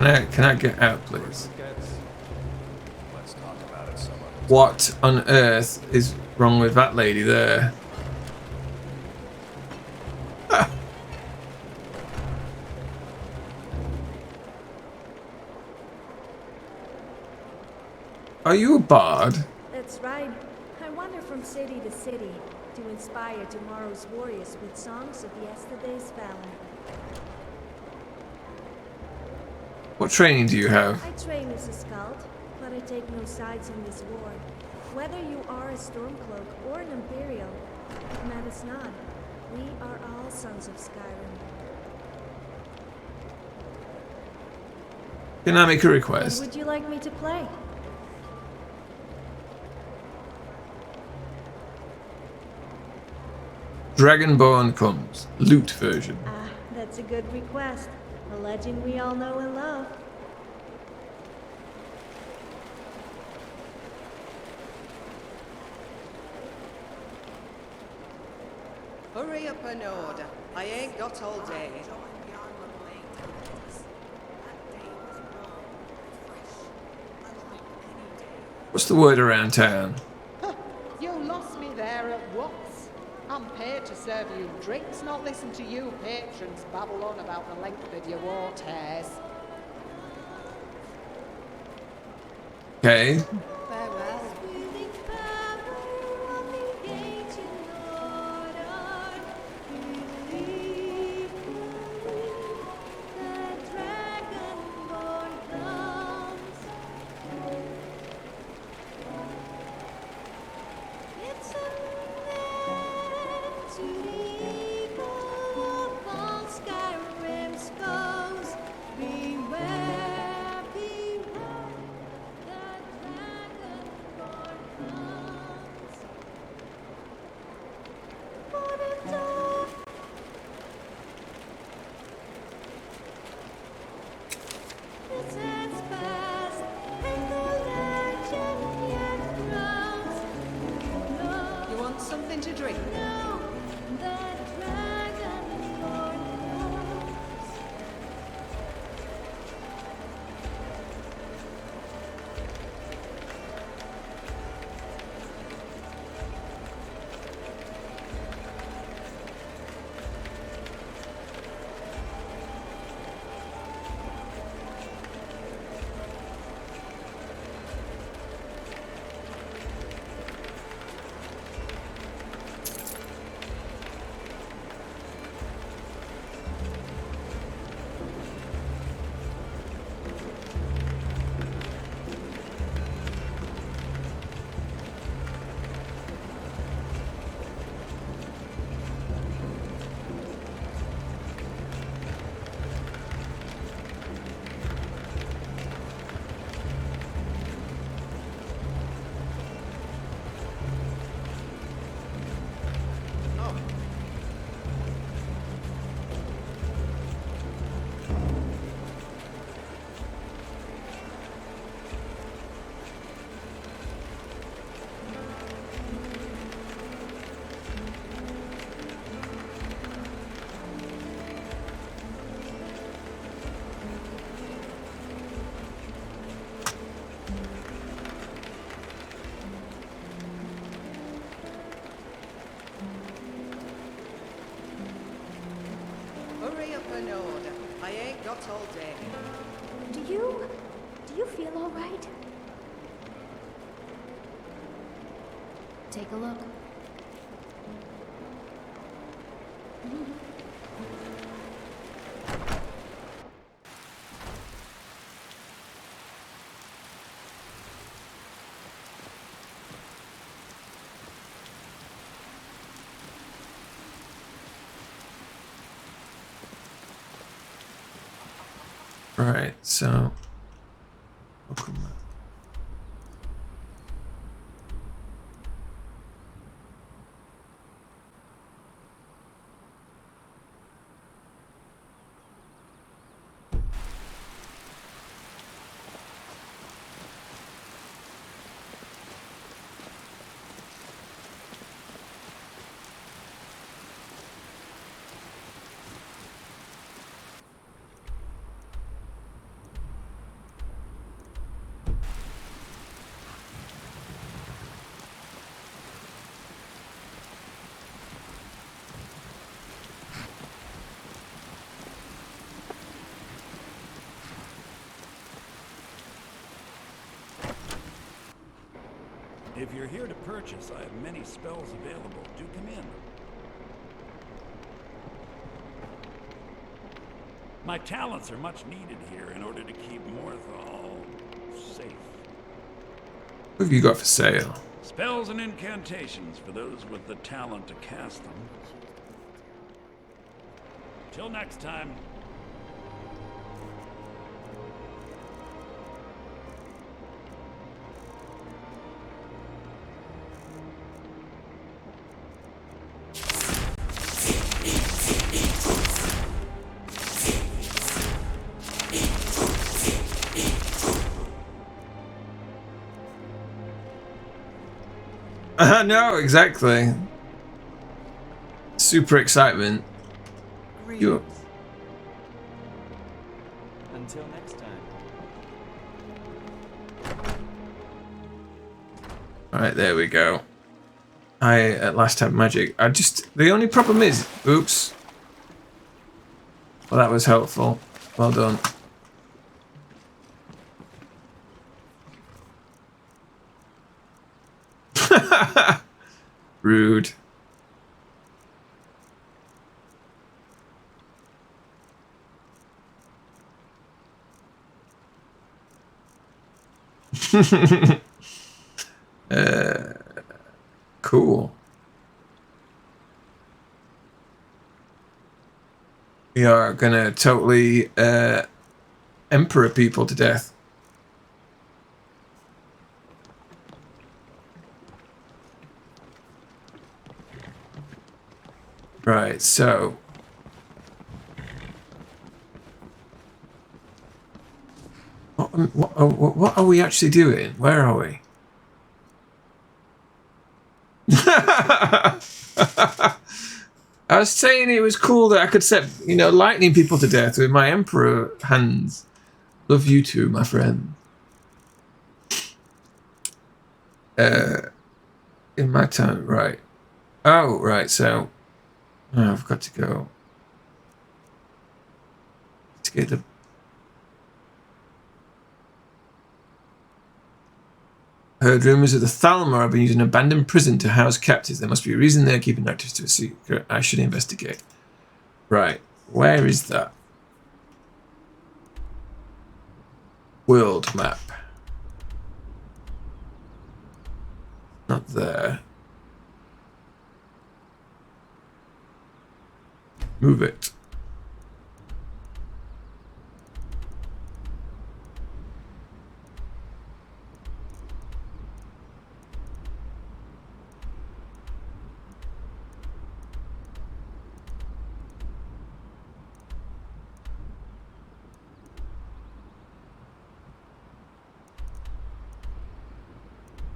Can I get out, please? Let's talk about it some other time. What on earth is wrong with that lady there? Ah. Are you a bard? That's right. I wander from city to city to inspire tomorrow's warriors with songs of yesterday's valor. What training do you have? I train as a skald, but I take no sides in this war. Whether you are a Stormcloak or an Imperial, it matters not. We are all sons of Skyrim. Can I make a What request? would you like me to play? Dragonborn comes, loot version. Ah, that's a good request. A legend we all know and love. Hurry up and order. I ain't got all day. What's the word around town? You lost me there at once. I'm paid to serve you drinks, not listen to you patrons babble on about the length of your war tears. Okay. Farewell. Something to drink? Hurry up and order. I ain't got all day. Do you feel all right? Take a look. Right, so welcome. If you're here to purchase, I have many spells available. Do come in. My talents are much needed here in order to keep Morthal safe. What have you got for sale? Spells and incantations for those with the talent to cast them. Till next time. No, exactly. Super excitement. You. Until next time. Alright, there we go. I at last have magic. The only problem is, oops. Well, that was helpful. Well done. Rude. Cool. We are gonna totally emperor people to death. Right, so what are we actually doing? Where are we? I was saying it was cool that I could set, lightning people to death with my emperor hands. Love you too, my friend. In my time, right. Oh, right, so I've got to go to get the heard rumours of the Thalmor have been using an abandoned prison to house captives. There must be a reason they're keeping actives to a secret. I should investigate. Right, where is that? World map. Not there. Move it.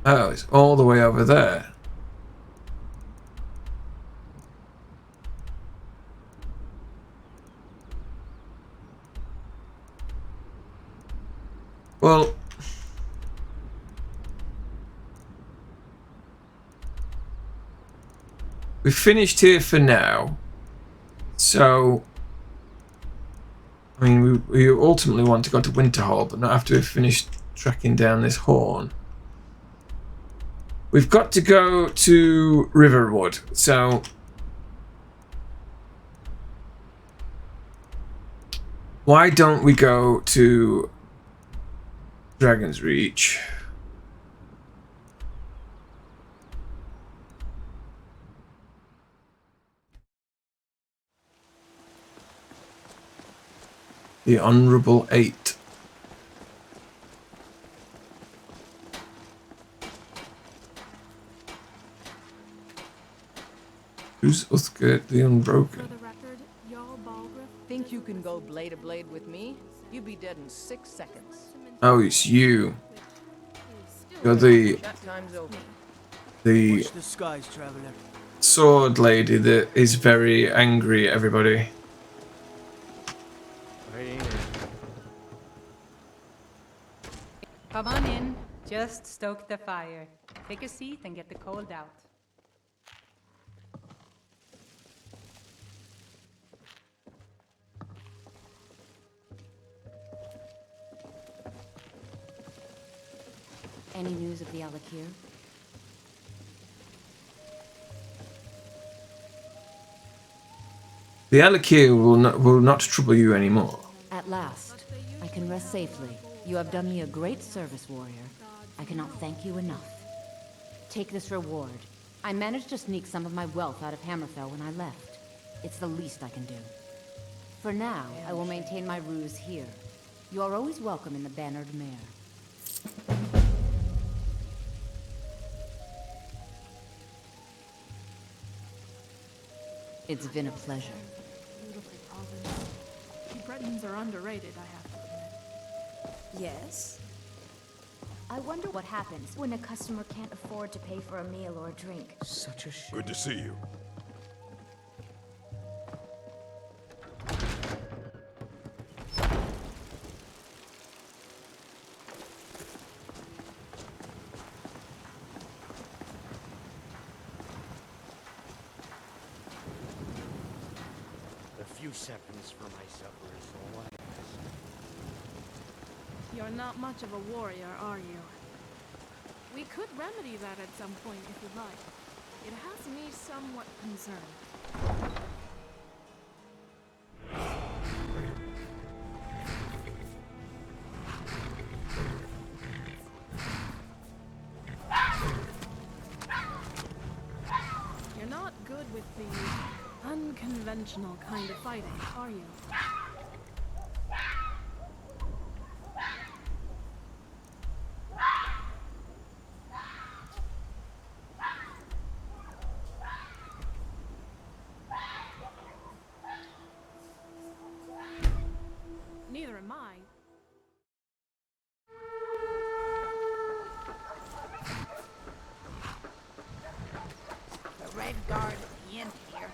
Oh, it's all the way over there. Well, we've finished here for now. So, I mean, we ultimately want to go to Winterhall, but not after we've finished tracking down this horn. We've got to go to Riverwood, so why don't we go to Dragon's Reach? The Honourable 8. Who's Uthgert the Unbroken? Think you can go blade to blade with me? You'd be dead in 6 seconds. Oh, it's you. You're the That time's over. the Watch the skies, traveler. sword lady that is very angry at everybody. Come on in. Just stoke the fire. Take a seat and get the cold out. Any news of the Alakir? The Alakir will not trouble you anymore. At last, I can rest safely. You have done me a great service, warrior. I cannot thank you enough. Take this reward. I managed to sneak some of my wealth out of Hammerfell when I left. It's the least I can do. For now, I will maintain my ruse here. You are always welcome in the Bannered Mare. It's been a pleasure. Beautiful province. You Bretons are underrated, I have to admit. Yes? I wonder what happens when a customer can't afford to pay for a meal or a drink. Such a shame. Good to see you. A few seconds for my supper is all I ask. You're not much of a warrior, are you? We could remedy that at some point if you'd like. It has me somewhat concerned. You're not good with the unconventional kind of fighting, are you? Neither am I. The Red Guard at the inn here.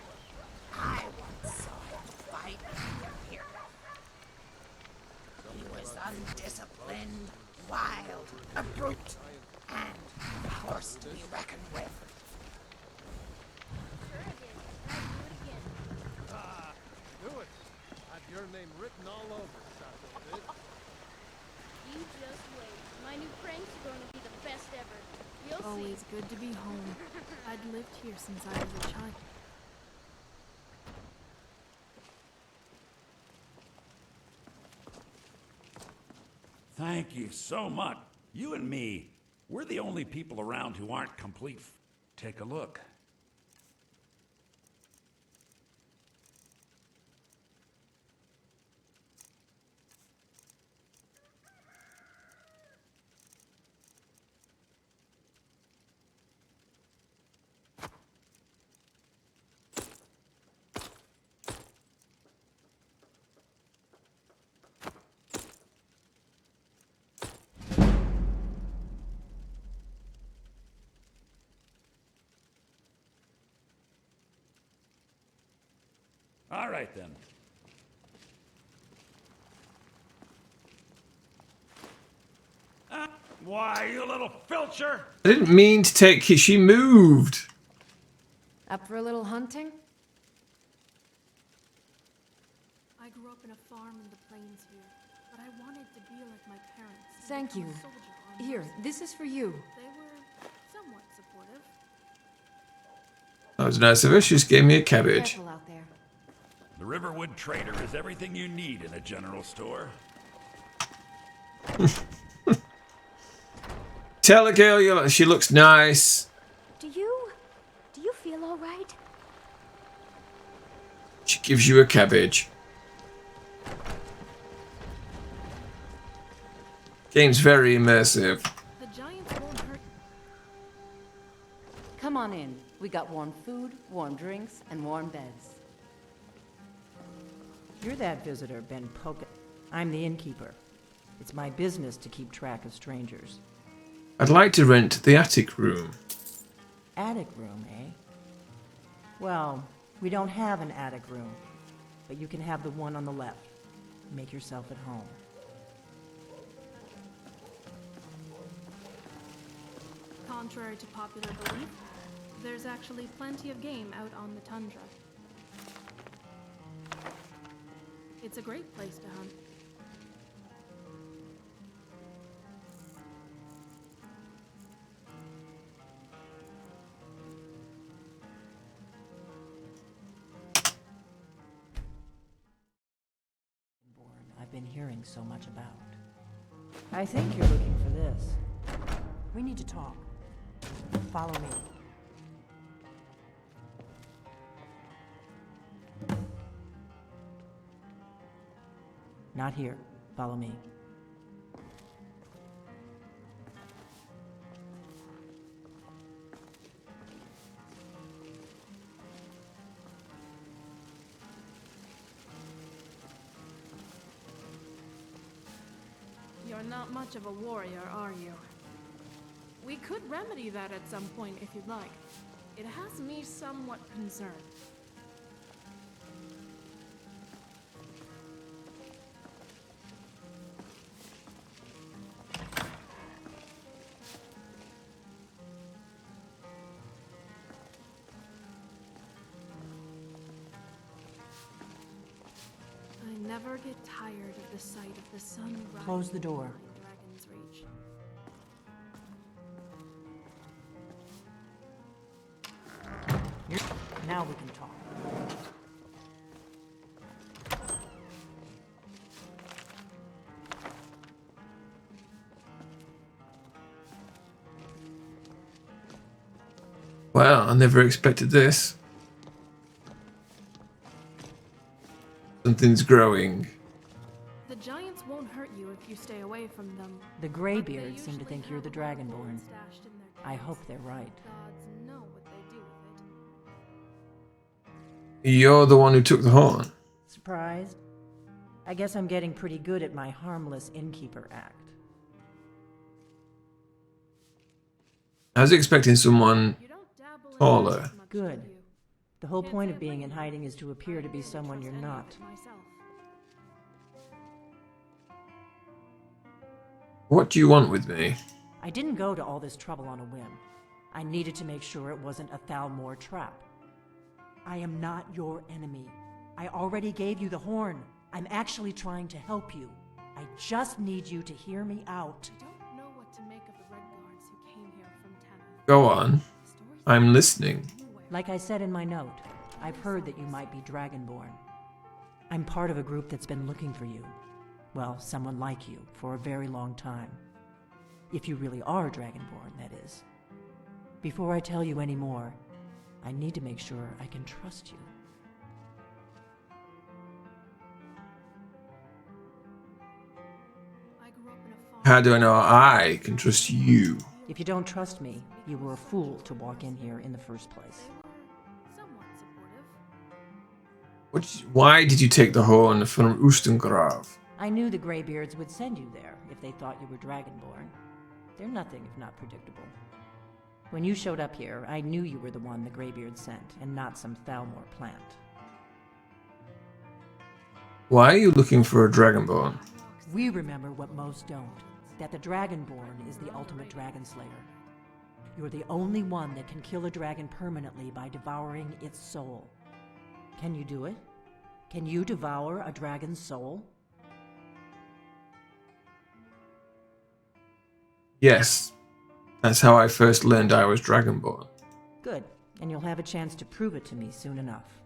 I once saw him fight here. He was undisciplined, wild, a brute, and a force to be reckoned with. Do it. Have your name written all over, Sato. You just wait. My new pranks are going to be the best ever. You'll Always see. good to be home. I'd lived here since I was a child. Thank you so much. You and me, we're the only people around who aren't complete. Take a look. All right, then. Why, you little filcher! I didn't mean to take you. She moved. Up for a little hunting? I grew up in a farm in the plains here, but I wanted to be like my parents. and Thank become you. a soldier on Here, Mars. this is for you. They were somewhat supportive. That was nice of her. She just gave me a cabbage. Careful out there. The Riverwood Trader is everything you need in a general store. Tell the girl she looks nice. Do you feel all right? She gives you a cabbage. Game's very immersive. The giants won't hurt. Come on in. We got warm food, warm drinks, and warm beds. You're that visitor, Ben Pokin. I'm the innkeeper. It's my business to keep track of strangers. I'd like to rent the attic room. Attic room, eh? Well, we don't have an attic room, but you can have the one on the left. Make yourself at home. Contrary to popular belief, there's actually plenty of game out on the tundra. It's a great place to hunt. hearing so much about. I think you're looking for this. We need to talk. Follow me. Not here. Follow me. You're not much of a warrior, are you? We could remedy that at some point if you'd like. It has me somewhat concerned. I never get tired of the sight of the sun rising. Close the door. behind Dragon's Reach. Now we can talk. Wow, I never expected this. Something's growing. The giants won't hurt you if you stay away from them. The Greybeards seem to think you're the Dragonborn. Stashed in their I hope they're right. gods know what they do with it. You're the one who took the horn. Surprised? I guess I'm getting pretty good at my harmless innkeeper act. I was expecting someone taller. Good. The whole point of being in hiding is to appear to be someone you're not. What do you want with me? I didn't go to all this trouble on a whim. I needed to make sure it wasn't a Thalmor trap. I am not your enemy. I already gave you the horn. I'm actually trying to help you. I just need you to hear me out. I don't know what to make of the Red Guards who came here from Tenna. Go on. I'm listening. Like I said in my note, I've heard that you might be Dragonborn. I'm part of a group that's been looking for you. Well, someone like you, for a very long time. If you really are Dragonborn, that is. Before I tell you any more, I need to make sure I can trust you. How do I know I can trust you? If you don't trust me, you were a fool to walk in here in the first place. Somewhat supportive. Why did you take the horn from Oostengrav? I knew the Greybeards would send you there if they thought you were Dragonborn. They're nothing if not predictable. When you showed up here, I knew you were the one the Greybeards sent, and not some Thalmor plant. Why are you looking for a Dragonborn? We remember what most don't, that the Dragonborn is the ultimate dragon slayer. You're the only one that can kill a dragon permanently by devouring its soul. Can you do it? Can you devour a dragon's soul? Yes. That's how I first learned I was Dragonborn. Good, and you'll have a chance to prove it to me soon enough.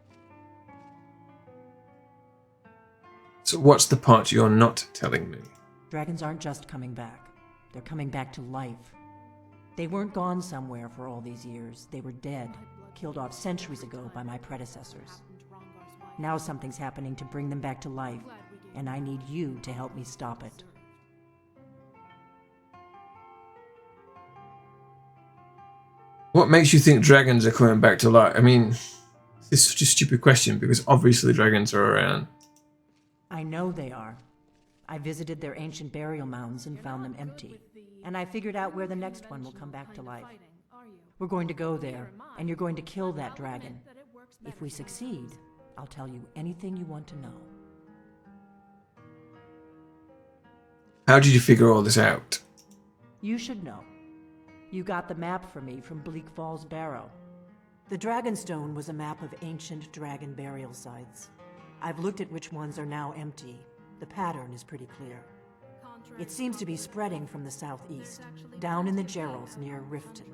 So what's the part you're not telling me? Dragons aren't just coming back. They're coming back to life. They weren't gone somewhere for all these years. They were dead, killed off centuries ago by my predecessors. Now something's happening to bring them back to life, and I need you to help me stop it. What makes you think dragons are coming back to life? I mean, this is such a stupid question because obviously dragons are around. I know they are. I visited their ancient burial mounds and found them empty. And I figured out where the next one will come back to life. We're going to go there, and you're going to kill that dragon. If we succeed, I'll tell you anything you want to know. How did you figure all this out? You should know. You got the map for me from Bleak Falls Barrow. The Dragonstone was a map of ancient dragon burial sites. I've looked at which ones are now empty. The pattern is pretty clear. It seems to be spreading from the southeast, down in the Gerals near Riften.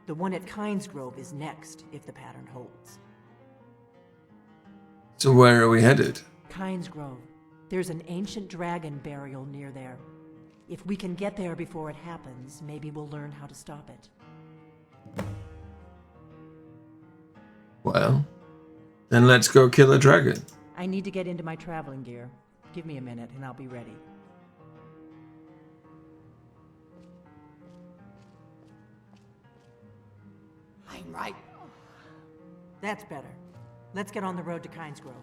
The one at Kynesgrove is next, if the pattern holds. So where are we headed? Kynesgrove. There's an ancient dragon burial near there. If we can get there before it happens, maybe we'll learn how to stop it. Well, then let's go kill a dragon. I need to get into my traveling gear. Give me a minute and I'll be ready. I'm right. That's better. Let's get on the road to Kynes Grove.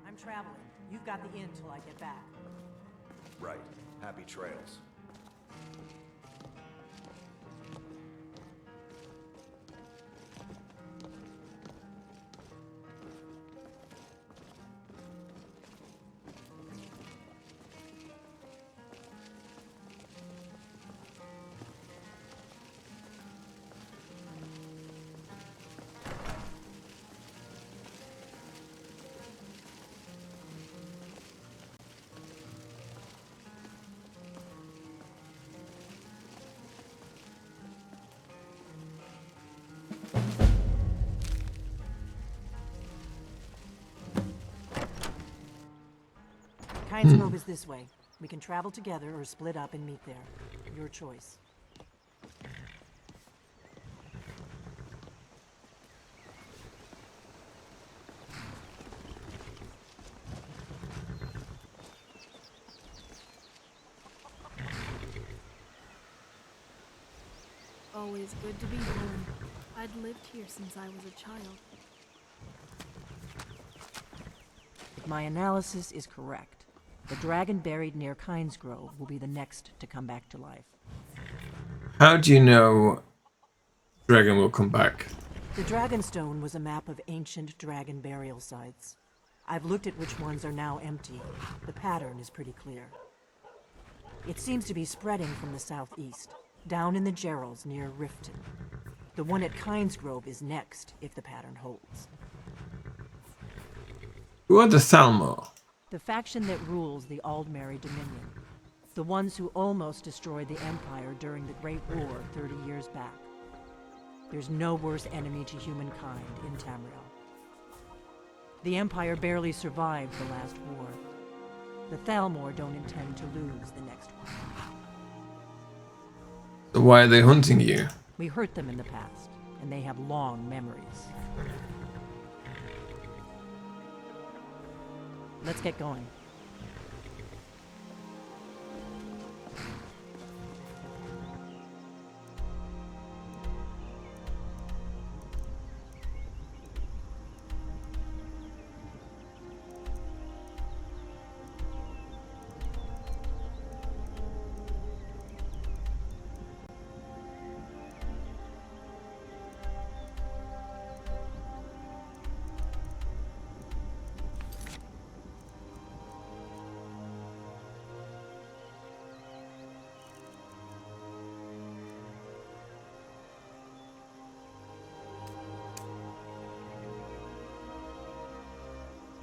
I'm traveling. You've got the inn till I get back. Right. Happy trails. Kynes Grove is this way. We can travel together or split up and meet there. Your choice. Always good to be home. I'd lived here since I was a child. If my analysis is correct, the dragon buried near Kynes Grove will be the next to come back to life. How do you know dragon will come back? The Dragonstone was a map of ancient dragon burial sites. I've looked at which ones are now empty. The pattern is pretty clear. It seems to be spreading from the southeast, down in the Gerals near Riften. The one at Kynes Grove is next, if the pattern holds. Who are the Thalmor? The faction that rules the Aldmeri Dominion. The ones who almost destroyed the Empire during the Great War 30 years back. There's no worse enemy to humankind in Tamriel. The Empire barely survived the last war. The Thalmor don't intend to lose the next one. So why are they hunting you? We hurt them in the past, and they have long memories. Let's get going.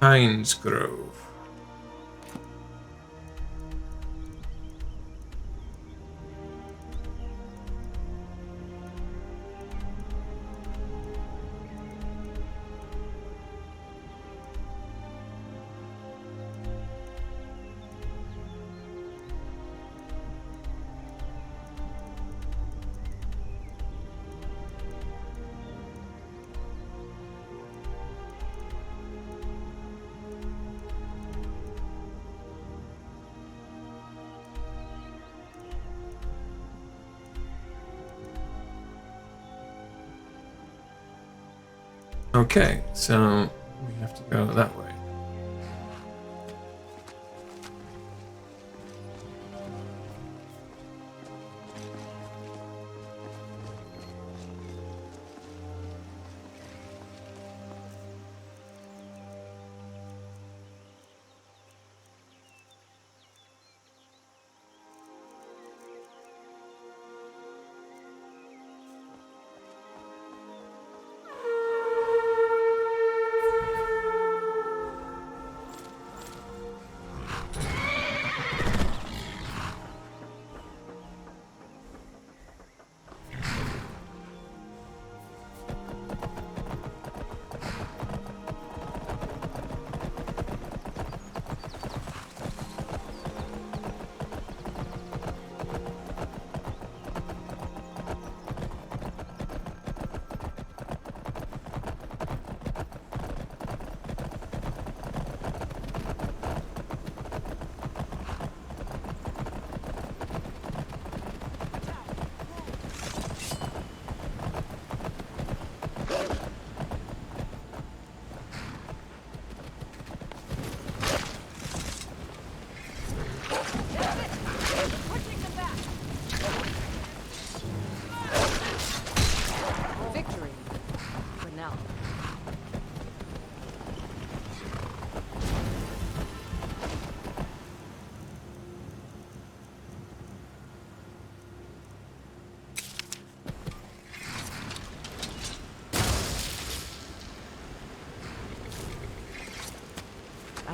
Kynes Grove. Okay, so we have to go that way.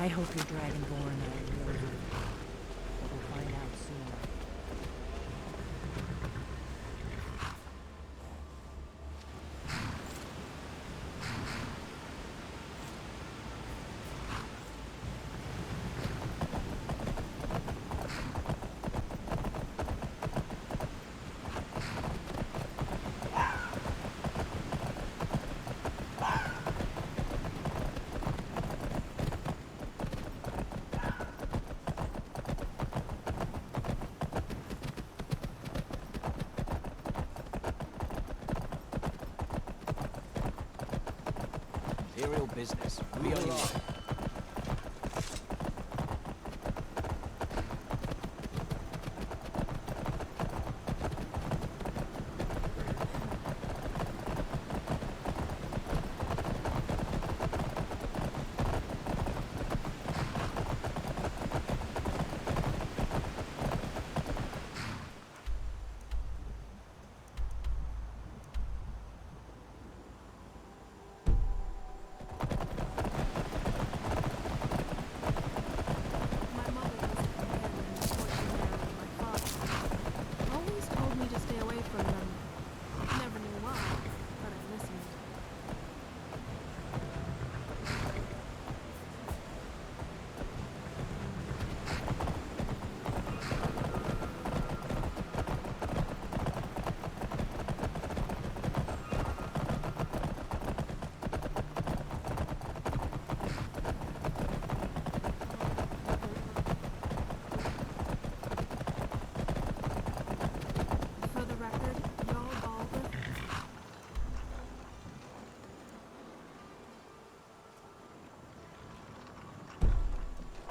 I hope your Dragonborn are really good. But we'll find out soon. Imperial business. We on your way.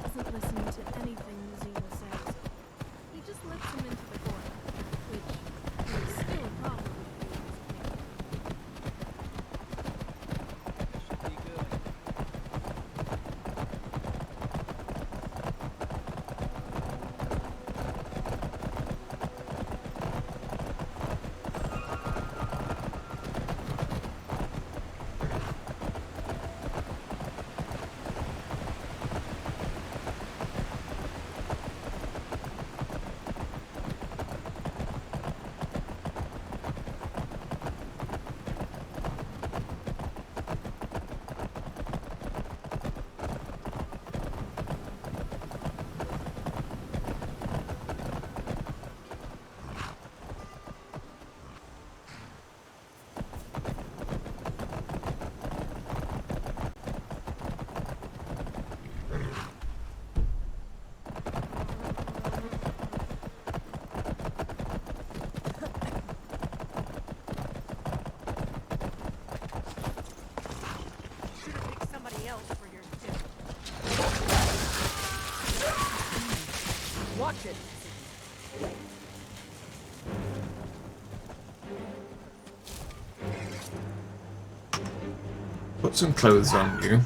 Doesn't listen to anything Zeno says. He just lets him into the corner, which is still a problem if you ask me. Should be good. Watch it! Put some clothes on you.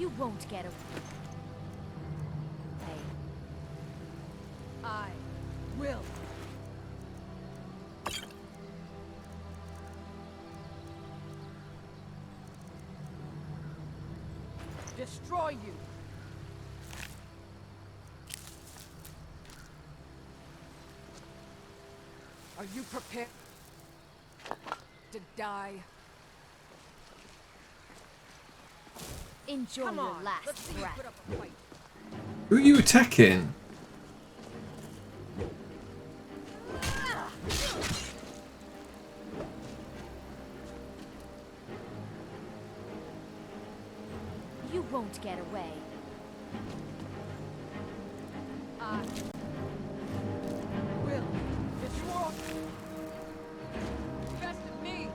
You won't get away. I will. Destroy you. Are you prepared to die? Enjoy Come your on, last let's see you breath. put up a fight. Who are you attacking? You won't get away. I will destroy. Best of me.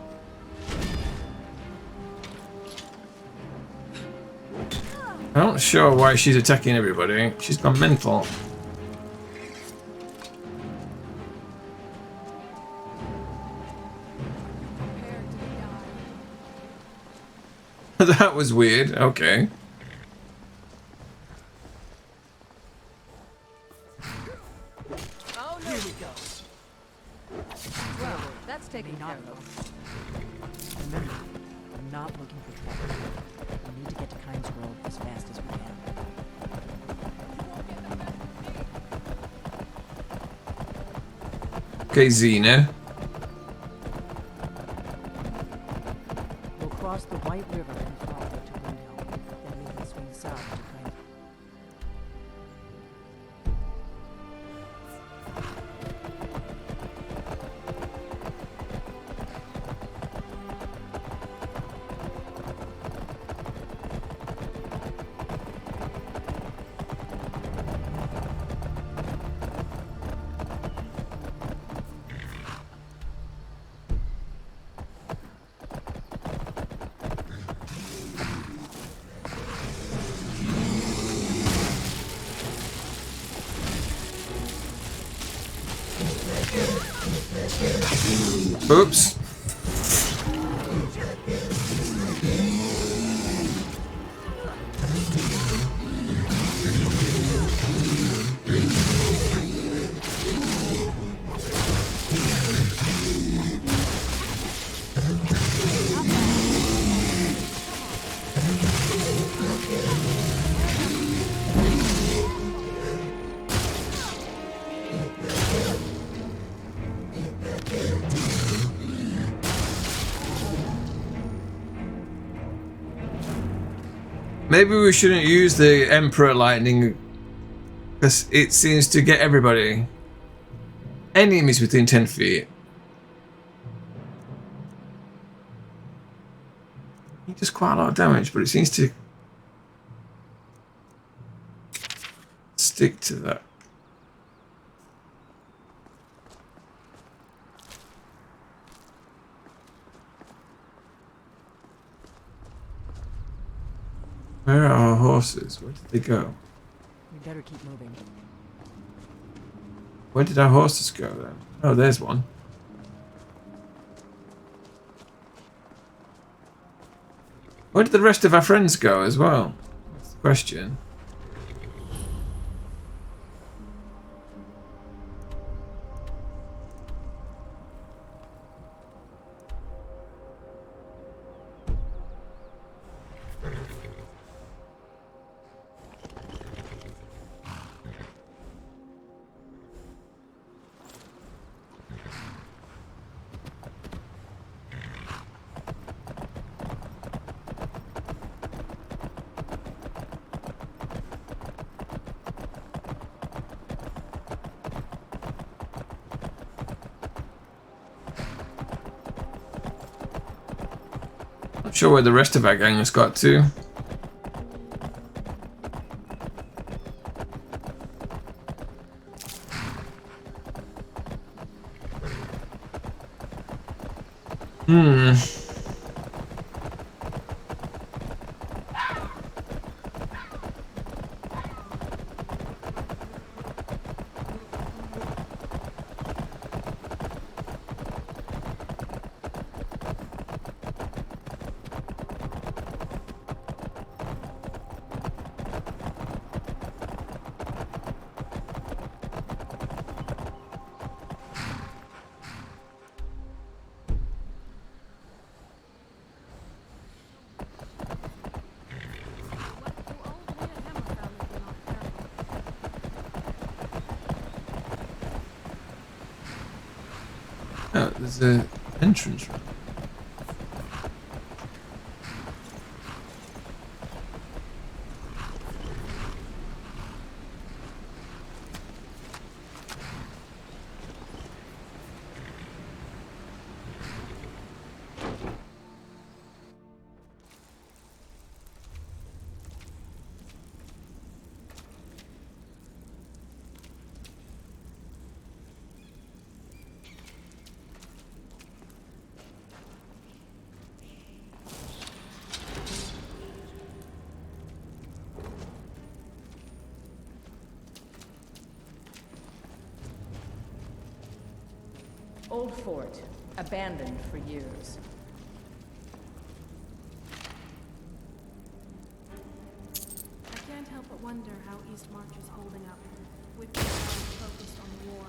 I'm not sure why she's attacking everybody. She's gone mental. That was weird. Okay. Oh, no. Here we go. Well, that's taking care of. Remember, I'm not looking for trouble. We need to get to Kyne's Grove as fast as we can. Okay, Xena. We'll cross the White River and follow it to Windhelm. Then we can swing south to Kyne. Oops. Maybe we shouldn't use the Emperor Lightning because it seems to get everybody. Enemies within 10 feet. He does quite a lot of damage, but it seems to stick to that. Where are our horses? Where did they go? We better keep moving. Where did our horses go then? Oh, there's one. Where did the rest of our friends go as well? That's the question. Not sure where the rest of our gang has got to. there's a entrance ramp. Old fort, abandoned for years. I can't help but wonder how East March is holding up, with the crowd focused on the war.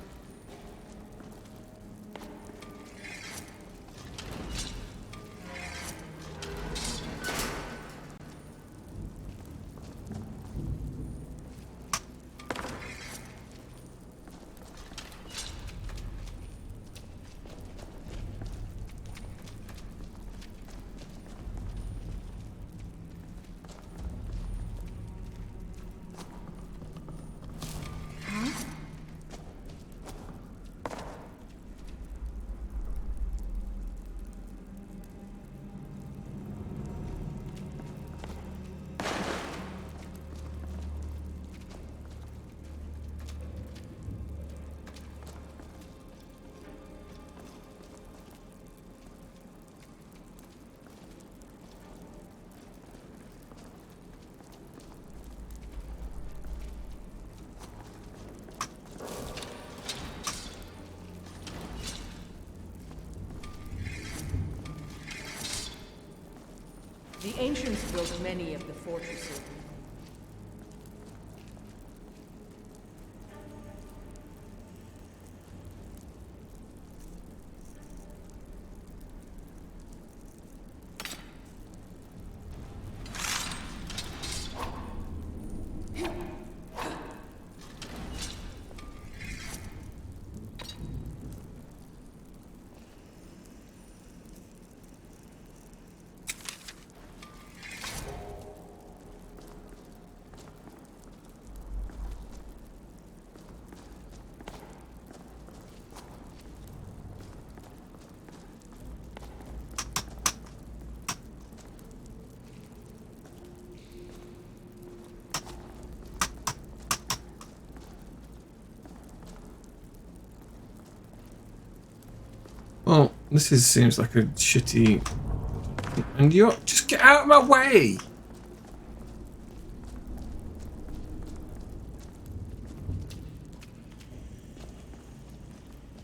The ancients built many of the fortresses. Well, seems like a shitty... And you're... Just get out of my way!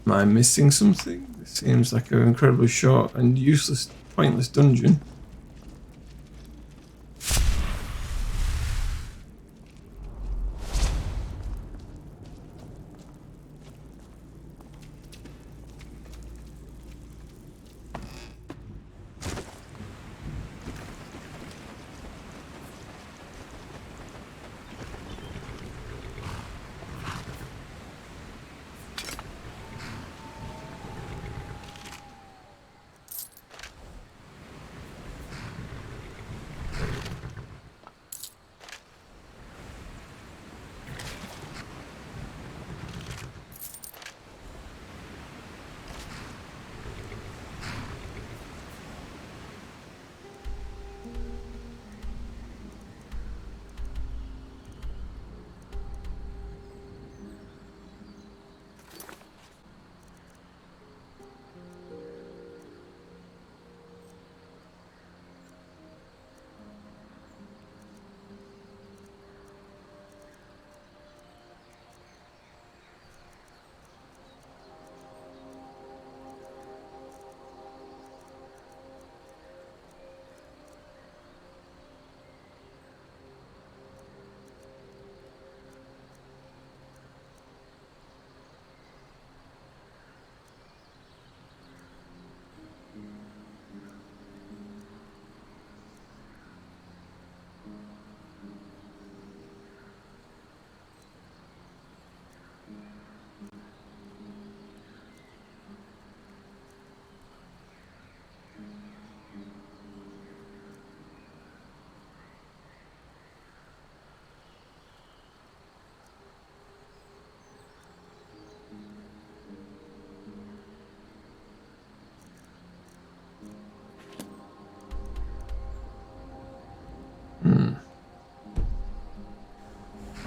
Am I missing something? This seems like an incredibly short and useless, pointless dungeon.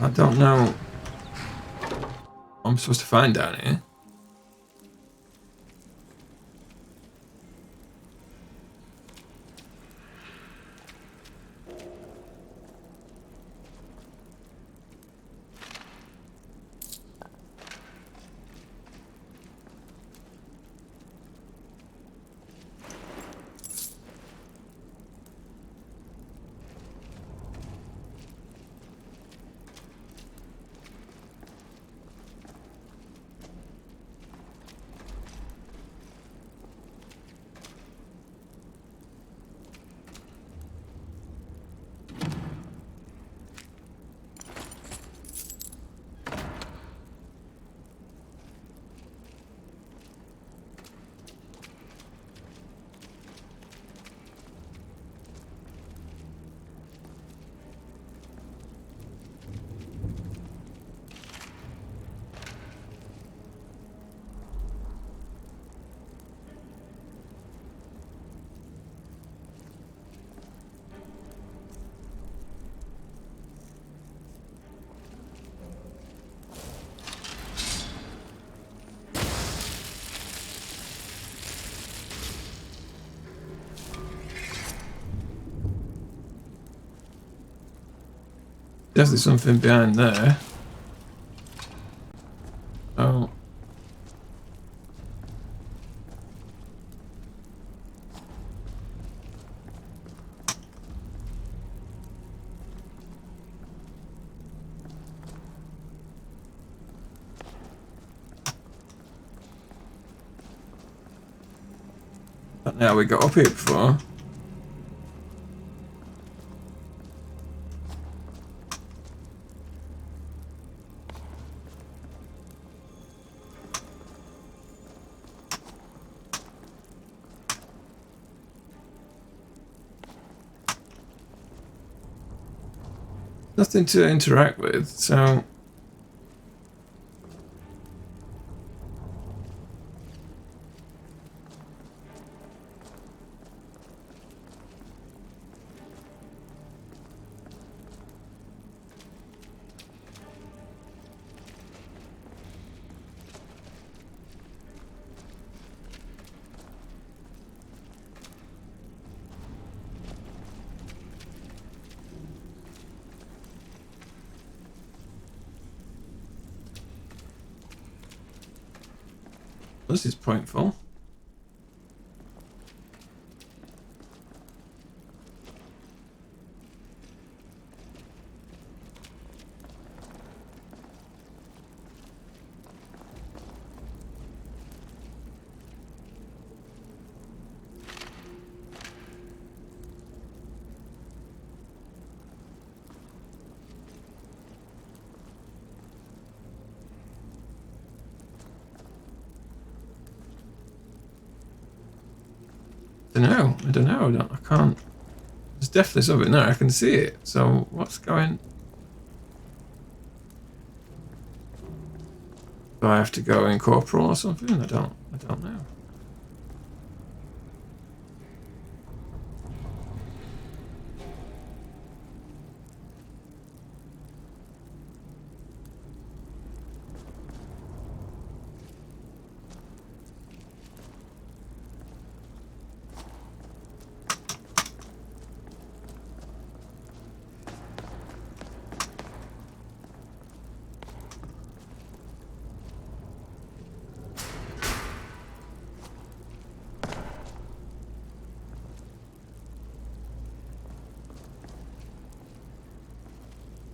I don't know what I'm supposed to find down here. Definitely something behind there. Oh. But now we got up here before. Nothing to interact with, so this is pointful. I don't know. I can't. There's definitely something there. I can see it. So what's going? Do I have to go incorporeal or something? I don't know.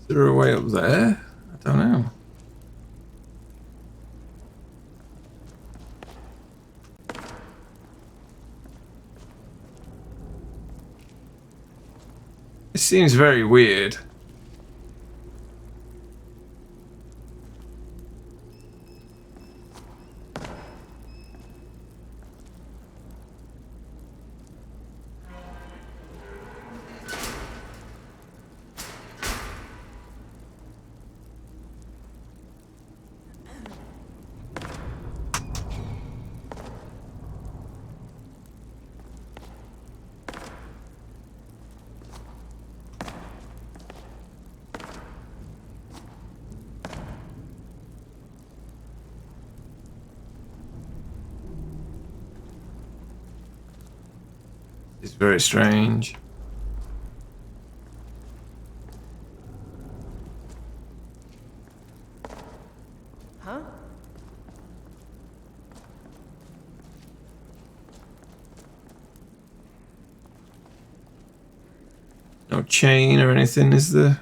Is there a way up there? I don't know. It seems very weird. It's very strange. Huh? No chain or anything, is there?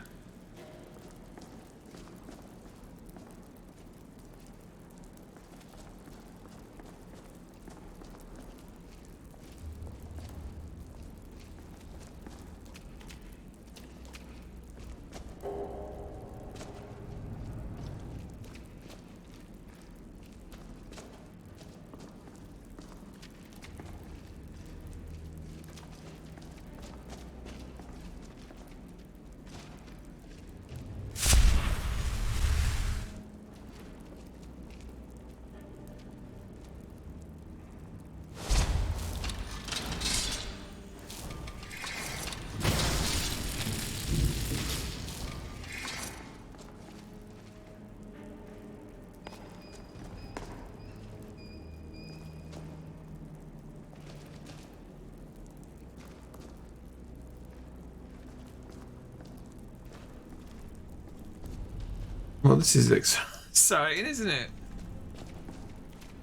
Well, this is exciting, isn't it?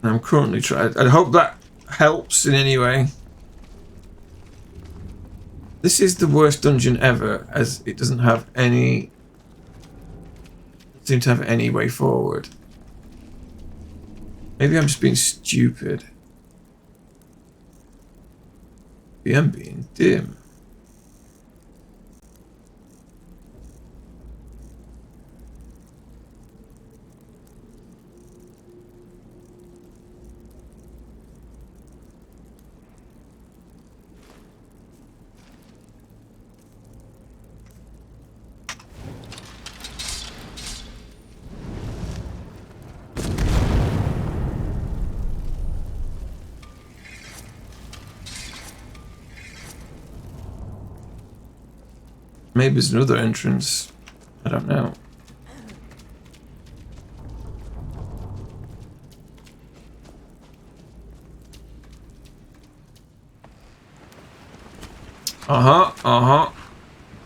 I'm currently trying. I hope that helps in any way. This is the worst dungeon ever, as it doesn't have any. Doesn't seem to have any way forward. Maybe I'm just being stupid. Maybe I'm being dim. Maybe there's another entrance. I don't know.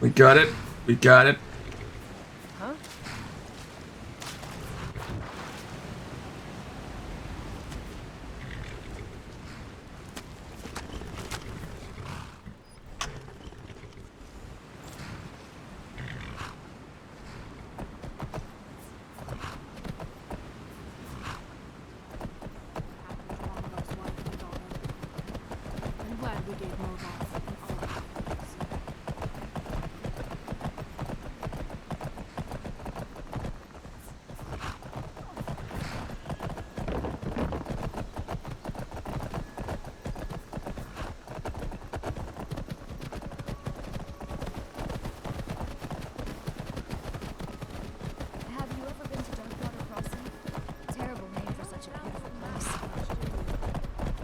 We got it. We got it. Huh? I'm glad we gave Morgoth and all of that. Have you ever been to Darkwater Crossing? Terrible name for such a beautiful place.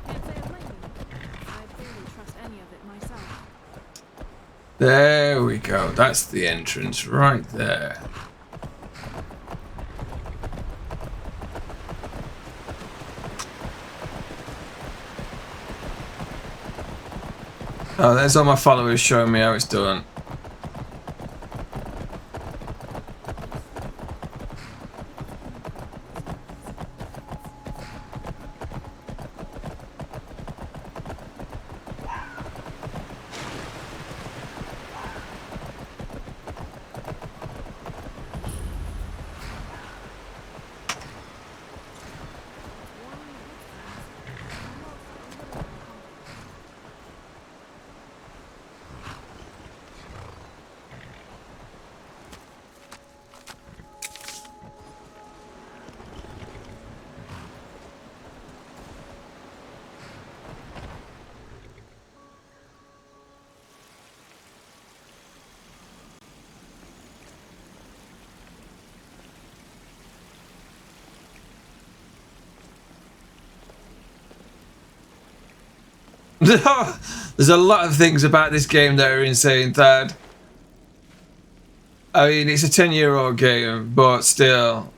Can't say I'm liking it. I barely trust any of it myself. There we go. That's the entrance right there. Oh, there's all my followers showing me how it's done. There's a lot of things about this game that are insane, Thad. I mean, it's a 10-year-old game, but still.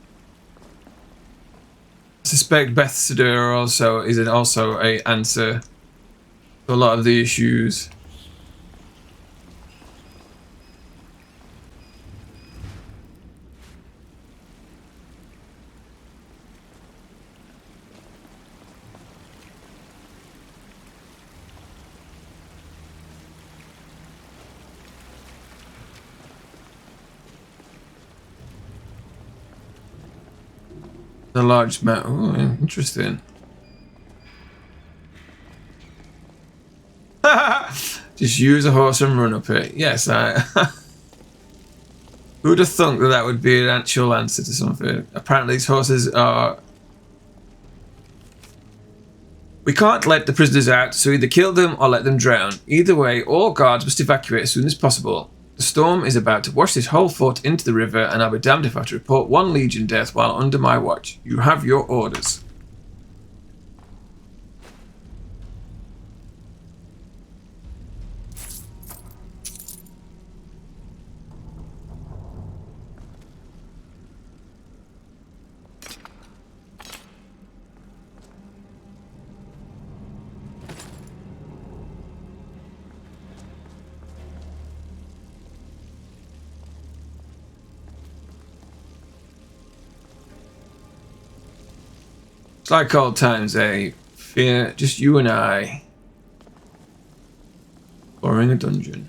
I suspect Bethesda also is also a answer to a lot of the issues. The large map. Oh, interesting. Just use a horse and run up it. Yes, I. Who would have thunk that that would be an actual answer to something? Apparently, these horses are. We can't let the prisoners out, so either kill them or let them drown. Either way, all guards must evacuate as soon as possible. The storm is about to wash this whole fort into the river, and I'll be damned if I have to report one Legion death while under my watch. You have your orders. It's like old times, eh? Fear, just you and I. Exploring a dungeon.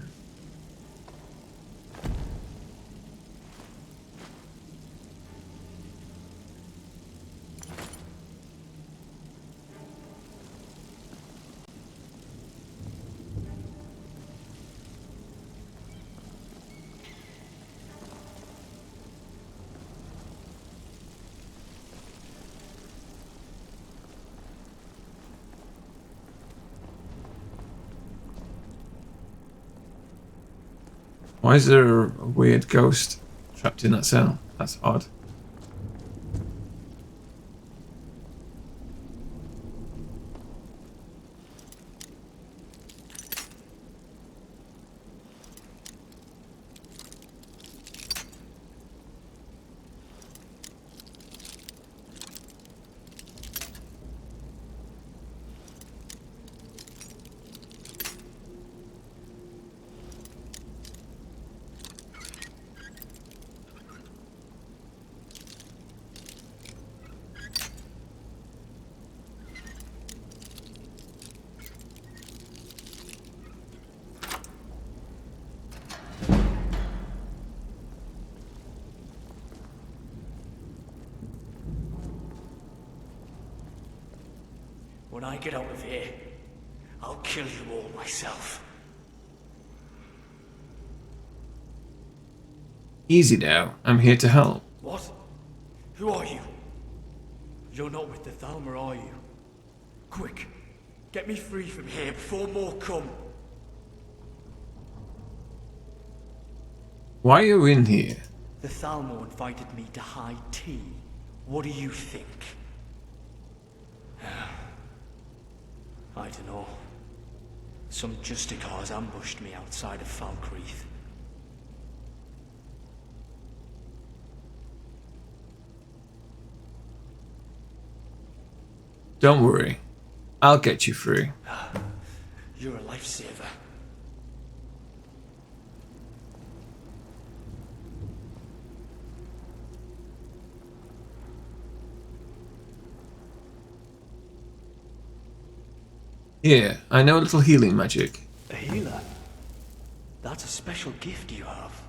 Why is there a weird ghost trapped in that cell? That's odd. When I get out of here, I'll kill you all myself. Easy now. I'm here to help. What? Who are you? You're not with the Thalmor, are you? Quick, get me free from here before more come. Why are you in here? The Thalmor invited me to high tea. What do you think? I don't know. Some Justicars ambushed me outside of Falkreath. Don't worry. I'll get you free. You're a lifesaver. Here, I know a little healing magic. A healer? That's a special gift you have.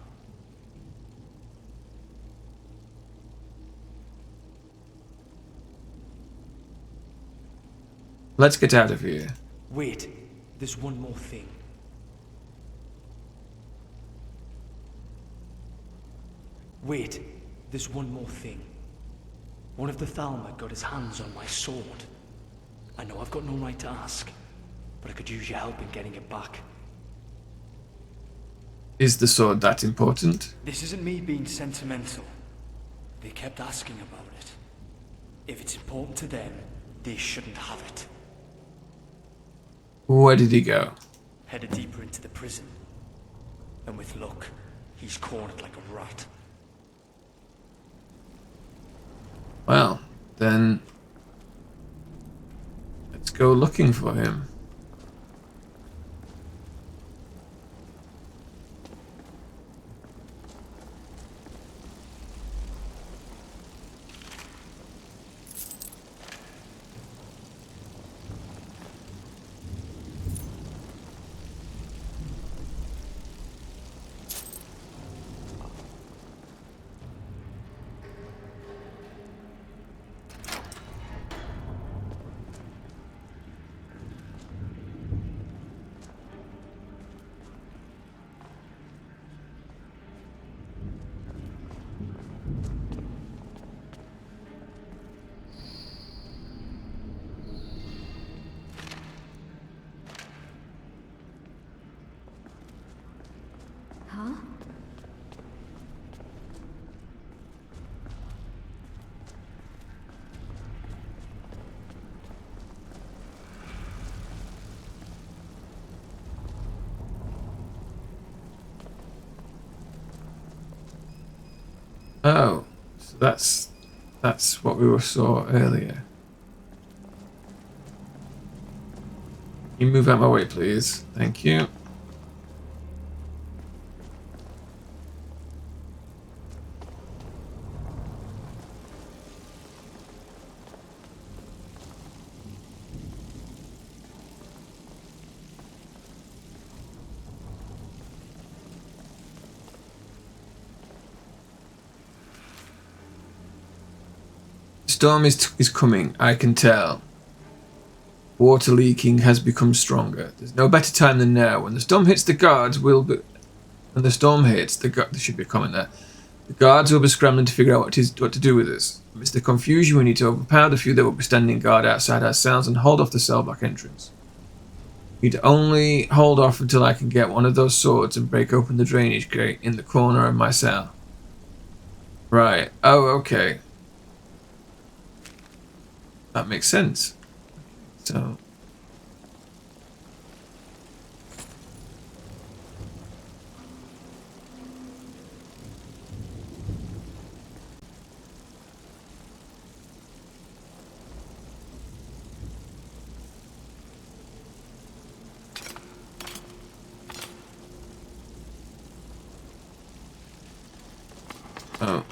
Let's get out of here. Wait, there's one more thing. Wait, there's one more thing. One of the Thalmor got his hands on my sword. I know I've got no right to ask, but I could use your help in getting it back. Is the sword that important? This isn't me being sentimental. They kept asking about it. If it's important to them, they shouldn't have it. Where did he go? Headed deeper into the prison. And with luck, he's cornered like a rat. Well, then... let's go looking for him. Oh, so that's what we saw earlier. Can you move out my way, please? Thank you. Storm is coming, I can tell. Water leaking has become stronger. There's no better time than now. When the storm hits, the guards will be... When the storm hits, there should be a comment there. The guards will be scrambling to figure out what to do with us. Amidst the confusion, we need to overpower the few that will be standing guard outside our cells and hold off the cell block entrance. You'd only hold off until I can get one of those swords and break open the drainage grate in the corner of my cell. Right. Oh, okay. That makes sense. So... Oh.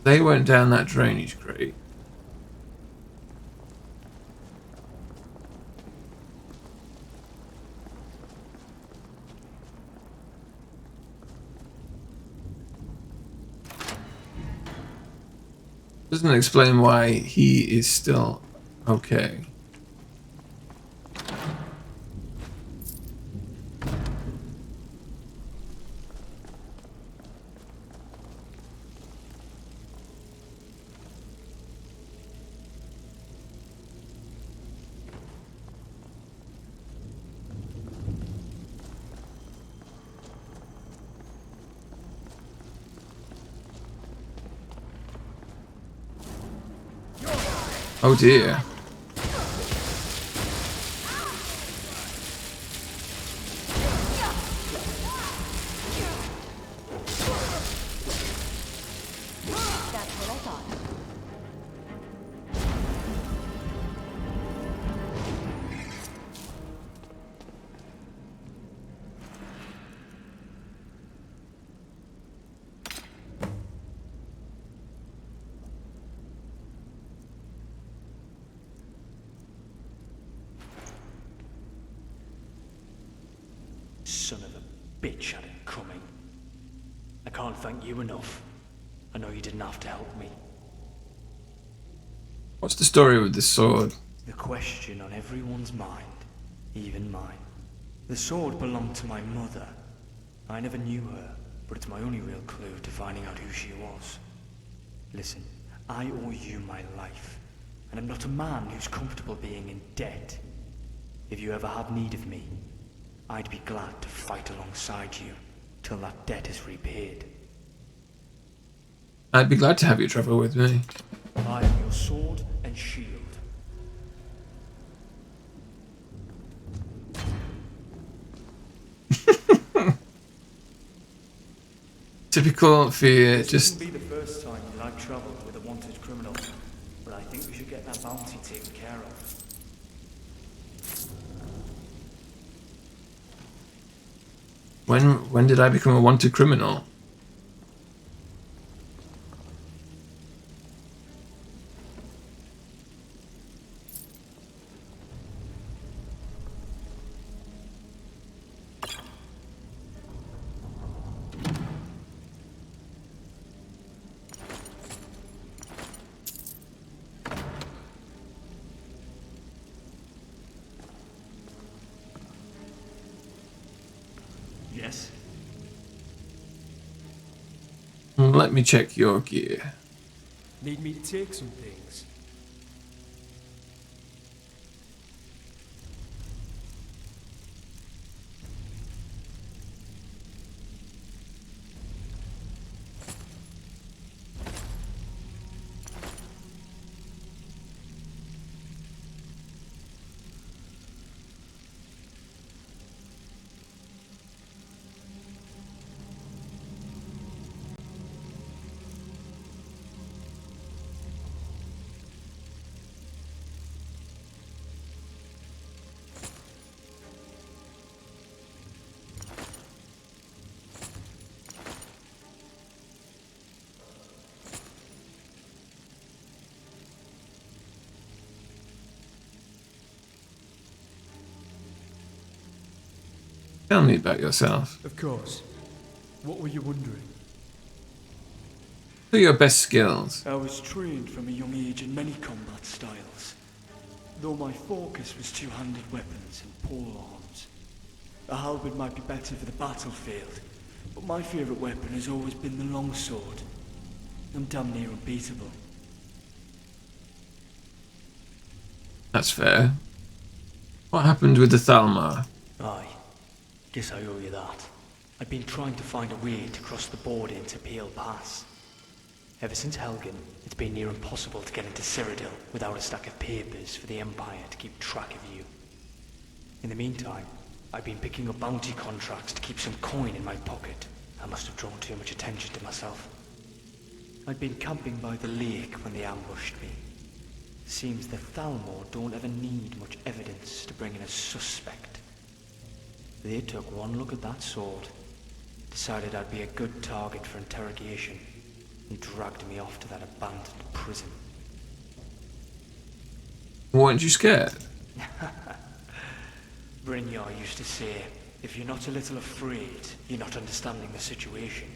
They went down that drainage grate. Doesn't explain why he is still okay. Oh dear. Son of a bitch had it coming. I can't thank you enough. I know you didn't have to help me. What's the story with this sword? The question on everyone's mind, even mine. The sword belonged to my mother. I never knew her, but it's my only real clue to finding out who she was. Listen, I owe you my life, and I'm not a man who's comfortable being in debt. If you ever have need of me, I'd be glad to fight alongside you till that debt is repaid. I'd be glad to have you travel with me. I am your sword and shield. Typical fear, This just... wouldn't be the first time that I've travelled with a wanted criminal, but I think we should get that bounty taken care of. When did I become a wanted criminal? Yes? Let me check your gear. Need me to take some things? Tell me about yourself. Of course. What were you wondering? What are your best skills? I was trained from a young age in many combat styles, though my focus was two-handed weapons and pole arms. A halberd might be better for the battlefield, but my favourite weapon has always been the longsword. I'm damn near unbeatable. That's fair. What happened with the Thalmor? Aye, guess I owe you that. I've been trying to find a way to cross the border into Pale Pass. Ever since Helgen, it's been near impossible to get into Cyrodiil without a stack of papers for the Empire to keep track of you. In the meantime, I've been picking up bounty contracts to keep some coin in my pocket. I must have drawn too much attention to myself. I'd been camping by the lake when they ambushed me. Seems the Thalmor don't ever need much evidence to bring in a suspect. They took one look at that sword, decided I'd be a good target for interrogation, and dragged me off to that abandoned prison. Weren't you scared? Brynjar used to say, if you're not a little afraid, you're not understanding the situation.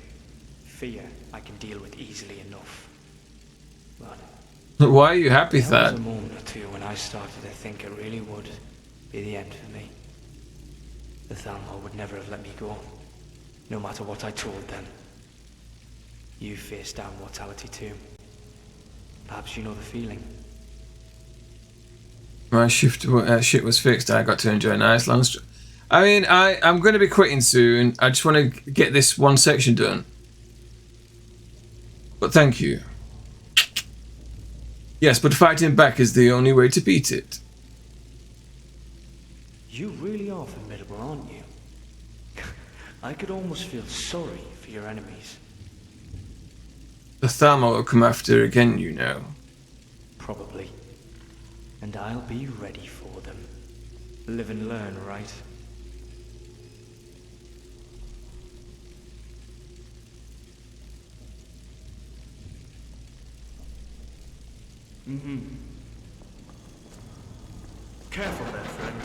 Fear I can deal with easily enough. But why are you happy, there was Thad? a moment or two when I started to think it really would be the end for me. The Thalmor would never have let me go, no matter what I told them. You faced down mortality too. Perhaps you know the feeling. My shit was fixed. I got to enjoy a nice long I mean, I'm going to be quitting soon. I just want to get this one section done. But thank you. Yes, but fighting back is the only way to beat it. You really are formidable, aren't you? I could almost feel sorry for your enemies. The Thalmor will come after again, you know. Probably. And I'll be ready for them. Live and learn, right? Mm-hmm. Careful there, friend.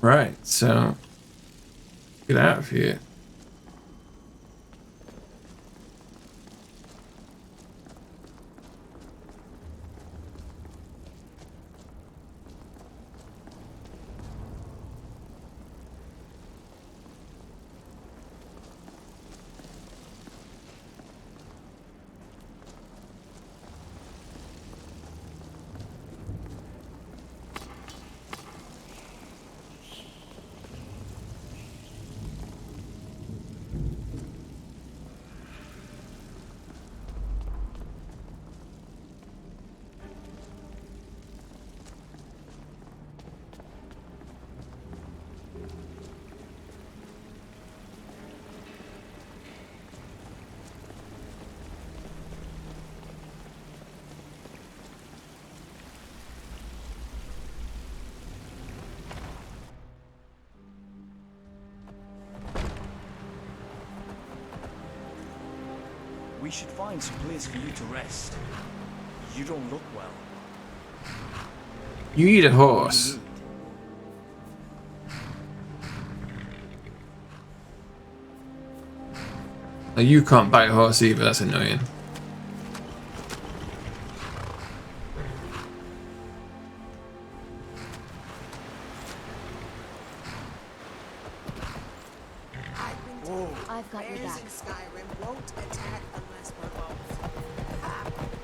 Right, so get out of here. We should find some place for you to rest. You don't look well. You need a horse. Oh, you can't buy a horse either, that's annoying. I've got your Bears back. in Skyrim won't attack unless provoked.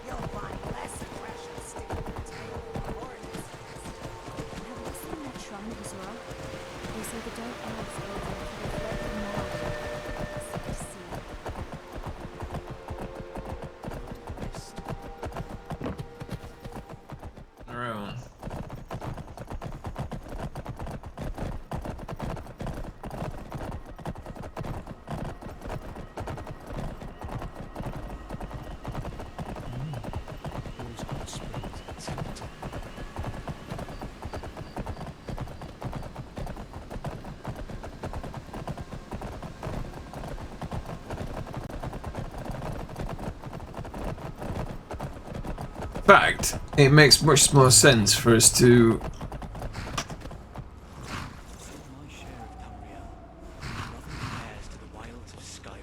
You'll find less aggression sticking your tail in the horns. Have you seen that shrine of Azura? They say the dark elves go there for the threat of Amora. Sad to see. fact, it makes much more sense for us to... My share of Tamriel. Nothing compares to the wilds of Skyrim.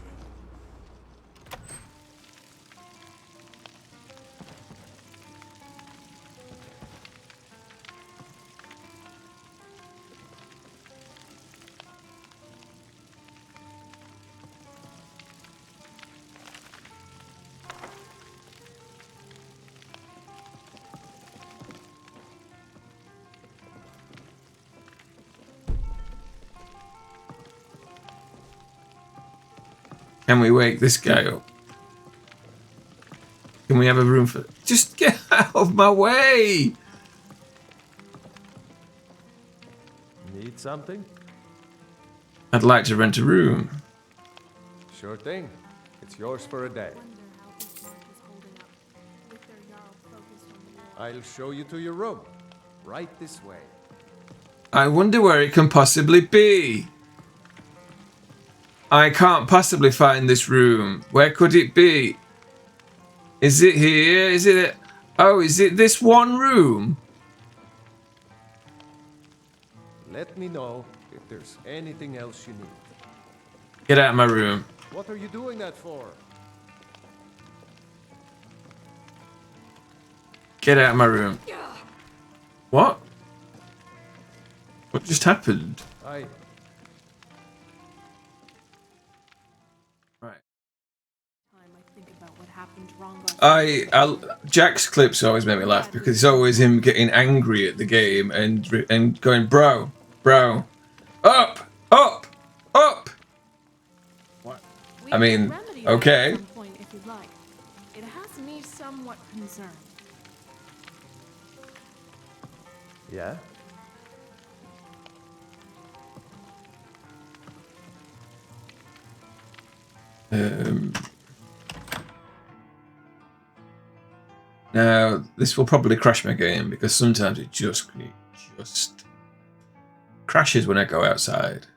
Can we wake this guy up? Can we have a room for... Just get out of my way! Need something? I'd like to rent a room. Sure thing. It's yours for a day. I'll show you to your room. Right this way. I wonder where it can possibly be. I can't possibly find this room. Where could it be? Is it here? Is it... Oh, is it this one room? Let me know if there's anything else you need. Get out of my room. What are you doing that for? Get out of my room. What? What just happened? I... Jack's clips always make me laugh because it's always him getting angry at the game and going, bro, up. What? I mean, okay. It has me somewhat concerned. Yeah? Now, this will probably crash my game because sometimes it just crashes when I go outside.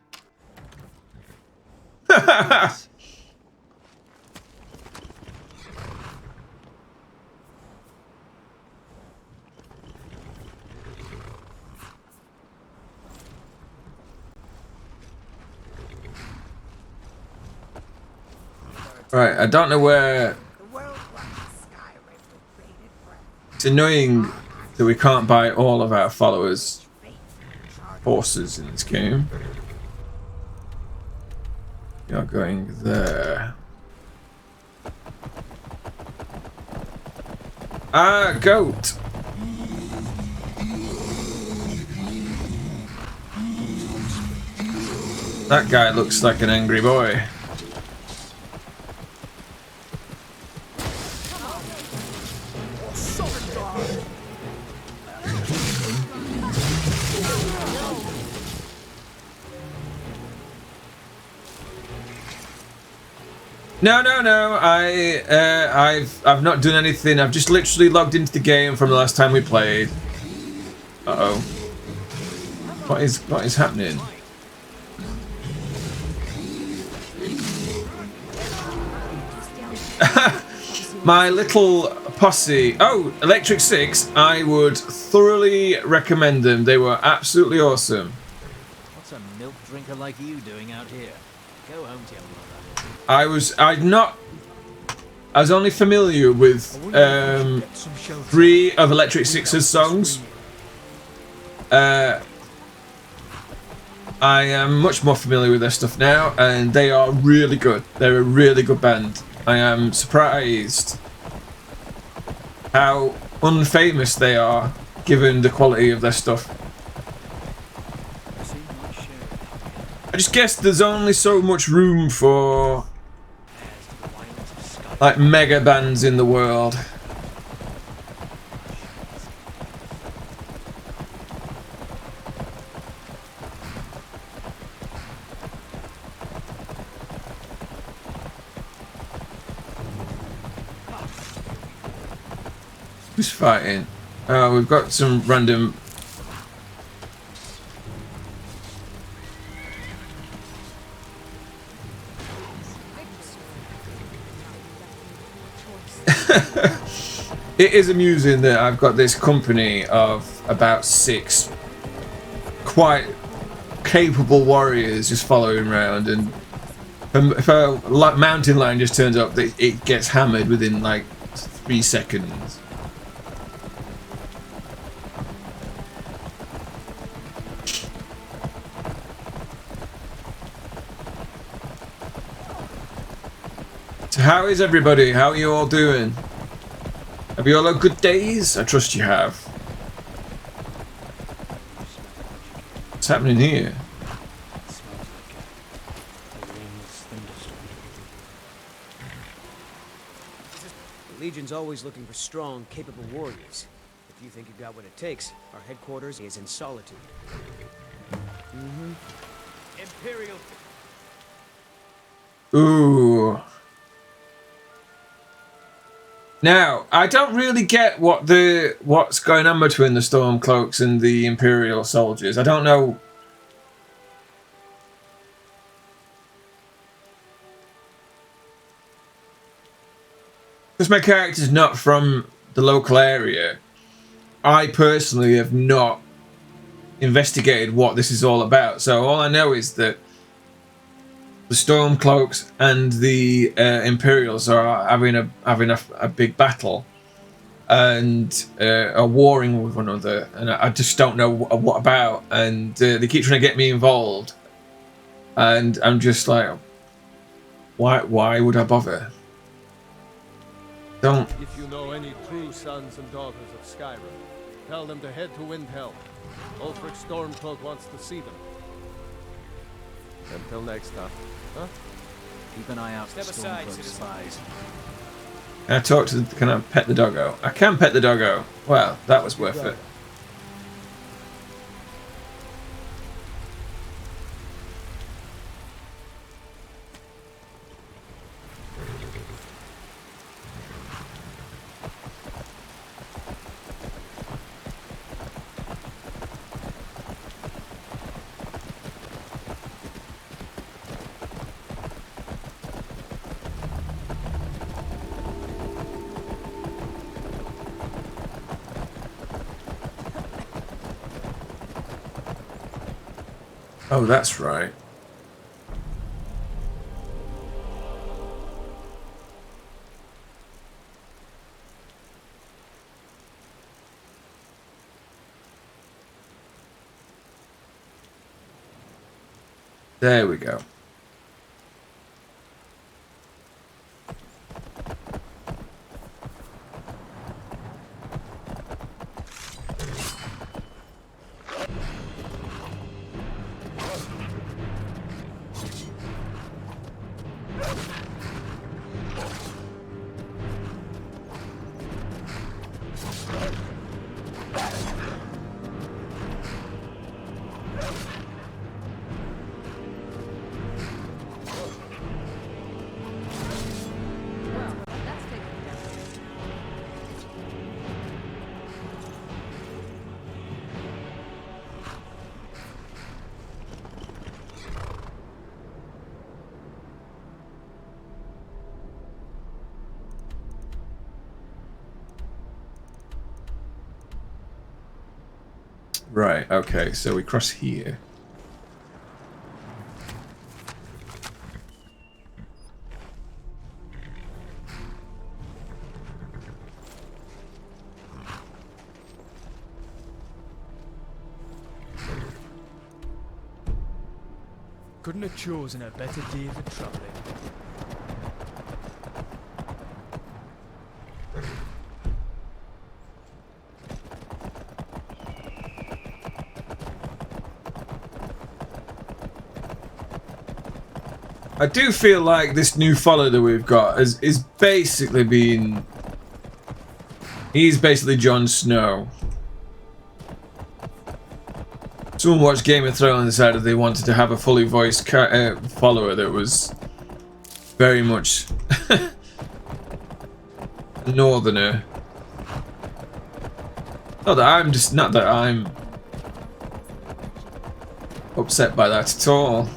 Right, I don't know where... It's annoying that we can't buy all of our followers' horses in this game. You're going there. Ah, goat! That guy looks like an angry boy. No. I've not done anything. I've just literally logged into the game from the last time we played. Uh-oh. What is happening? My little posse. Oh, Electric 6. I would thoroughly recommend them. They were absolutely awesome. What's a milk drinker like you doing out here? Go home to your mother. I was only familiar with 3 of Electric 6's songs. I am much more familiar with their stuff now, and they are really good. They're a really good band. I am surprised how unfamous they are, given the quality of their stuff. I just guess there's only so much room for like mega bands in the world. Who's fighting? We've got some random... It is amusing that I've got this company of about 6 quite capable warriors just following around, and if a mountain lion just turns up, it gets hammered within like 3 seconds. So how is everybody? How are you all doing? Have you all had good days? I trust you have. What's happening here? The Legion's always looking for strong, capable warriors. If you think you've got what it takes, our headquarters is in Solitude. Imperial. Ooh. Now, I don't really get what's going on between the Stormcloaks and the Imperial soldiers. I don't know. Because my character's not from the local area, I personally have not investigated what this is all about. So all I know is that the Stormcloaks and the Imperials are having a big battle and are warring with one another, and I just don't know what about. And they keep trying to get me involved, and I'm just like, why would I bother? Don't. If you know any true sons and daughters of Skyrim, tell them to head to Windhelm. Ulfric Stormcloak wants to see them. Until next time. Huh? Keep an eye out for Stormcloak spies. Can I pet the doggo? I can pet the doggo. Well, that was worth it. Oh, that's right. There we go. Right, okay, so we cross here. Couldn't have chosen a better day for traveling. I do feel like this new follower that we've got is basically being... He's basically Jon Snow. Someone watched Game of Thrones and decided they wanted to have a fully voiced follower that was very much a northerner. Not that I'm upset by that at all.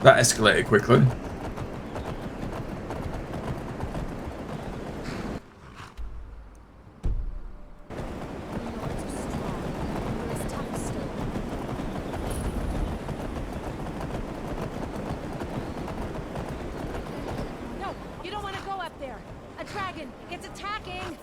That escalated quickly. No, you don't want to go up there. A dragon, it's attacking.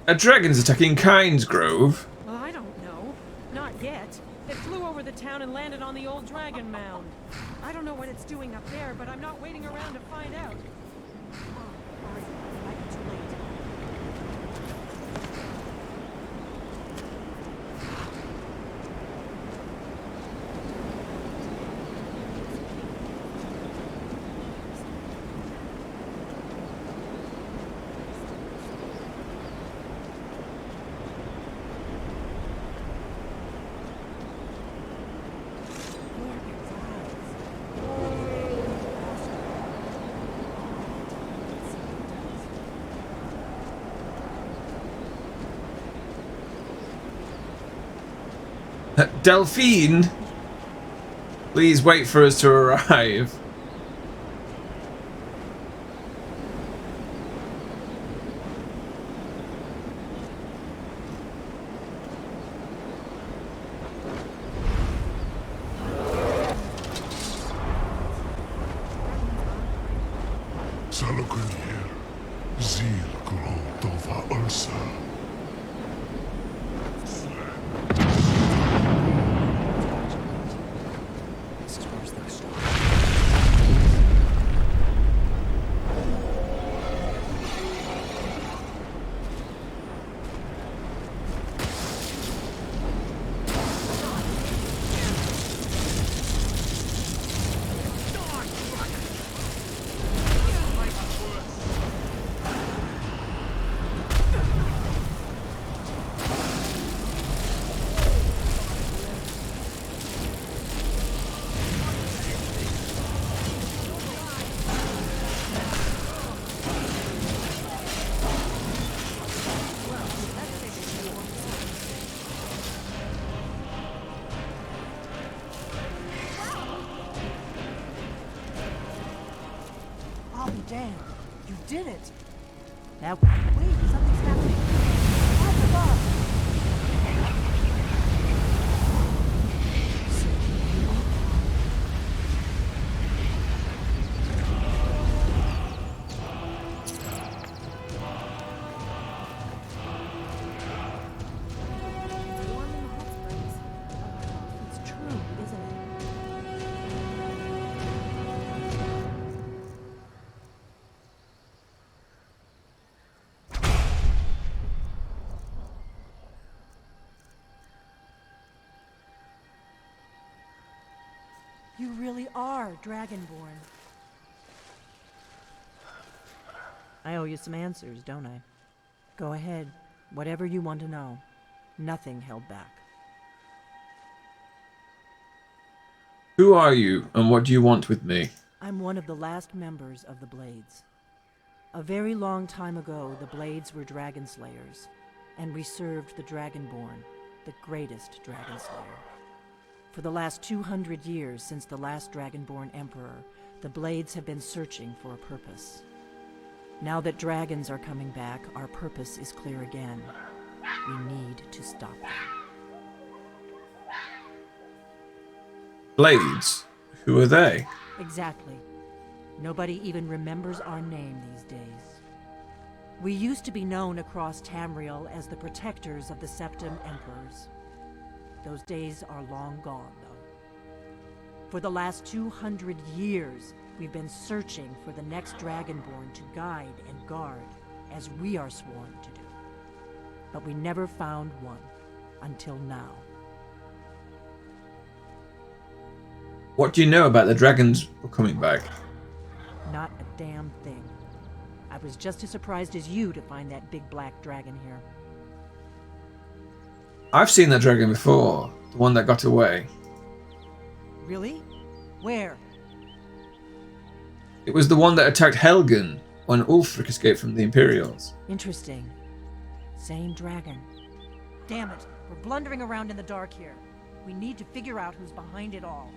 A dragon's attacking Kynes Grove. Well, I don't know. Not yet. It flew over the town and landed on the old dragon mound. I don't know what it's doing up there, but I'm not waiting around to find out. Delphine, please wait for us to arrive. Damn, you did it. Now, wait, something's happening. Up above. It's true, isn't it? You really are Dragonborn. I owe you some answers, don't I? Go ahead. Whatever you want to know. Nothing held back. Who are you, and what do you want with me? I'm one of the last members of the Blades. A very long time ago, the Blades were dragon slayers, and we served the Dragonborn, the greatest dragon slayer. For the last 200 years since the last Dragonborn Emperor, the Blades have been searching for a purpose. Now that dragons are coming back, our purpose is clear again. We need to stop them. Blades? Who are they? Exactly. Nobody even remembers our name these days. We used to be known across Tamriel as the protectors of the Sanctum Emperors. Those days are long gone, though. For the last 200 years, we've been searching for the next Dragonborn to guide and guard, as we are sworn to do. But we never found one, until now. What do you know about the dragons coming back? Not a damn thing. I was just as surprised as you to find that big black dragon here. I've seen that dragon before, the one that got away. Really? Where? It was the one that attacked Helgen when Ulfric escaped from the Imperials. Interesting. Same dragon. Damn it, we're blundering around in the dark here. We need to figure out who's behind it all.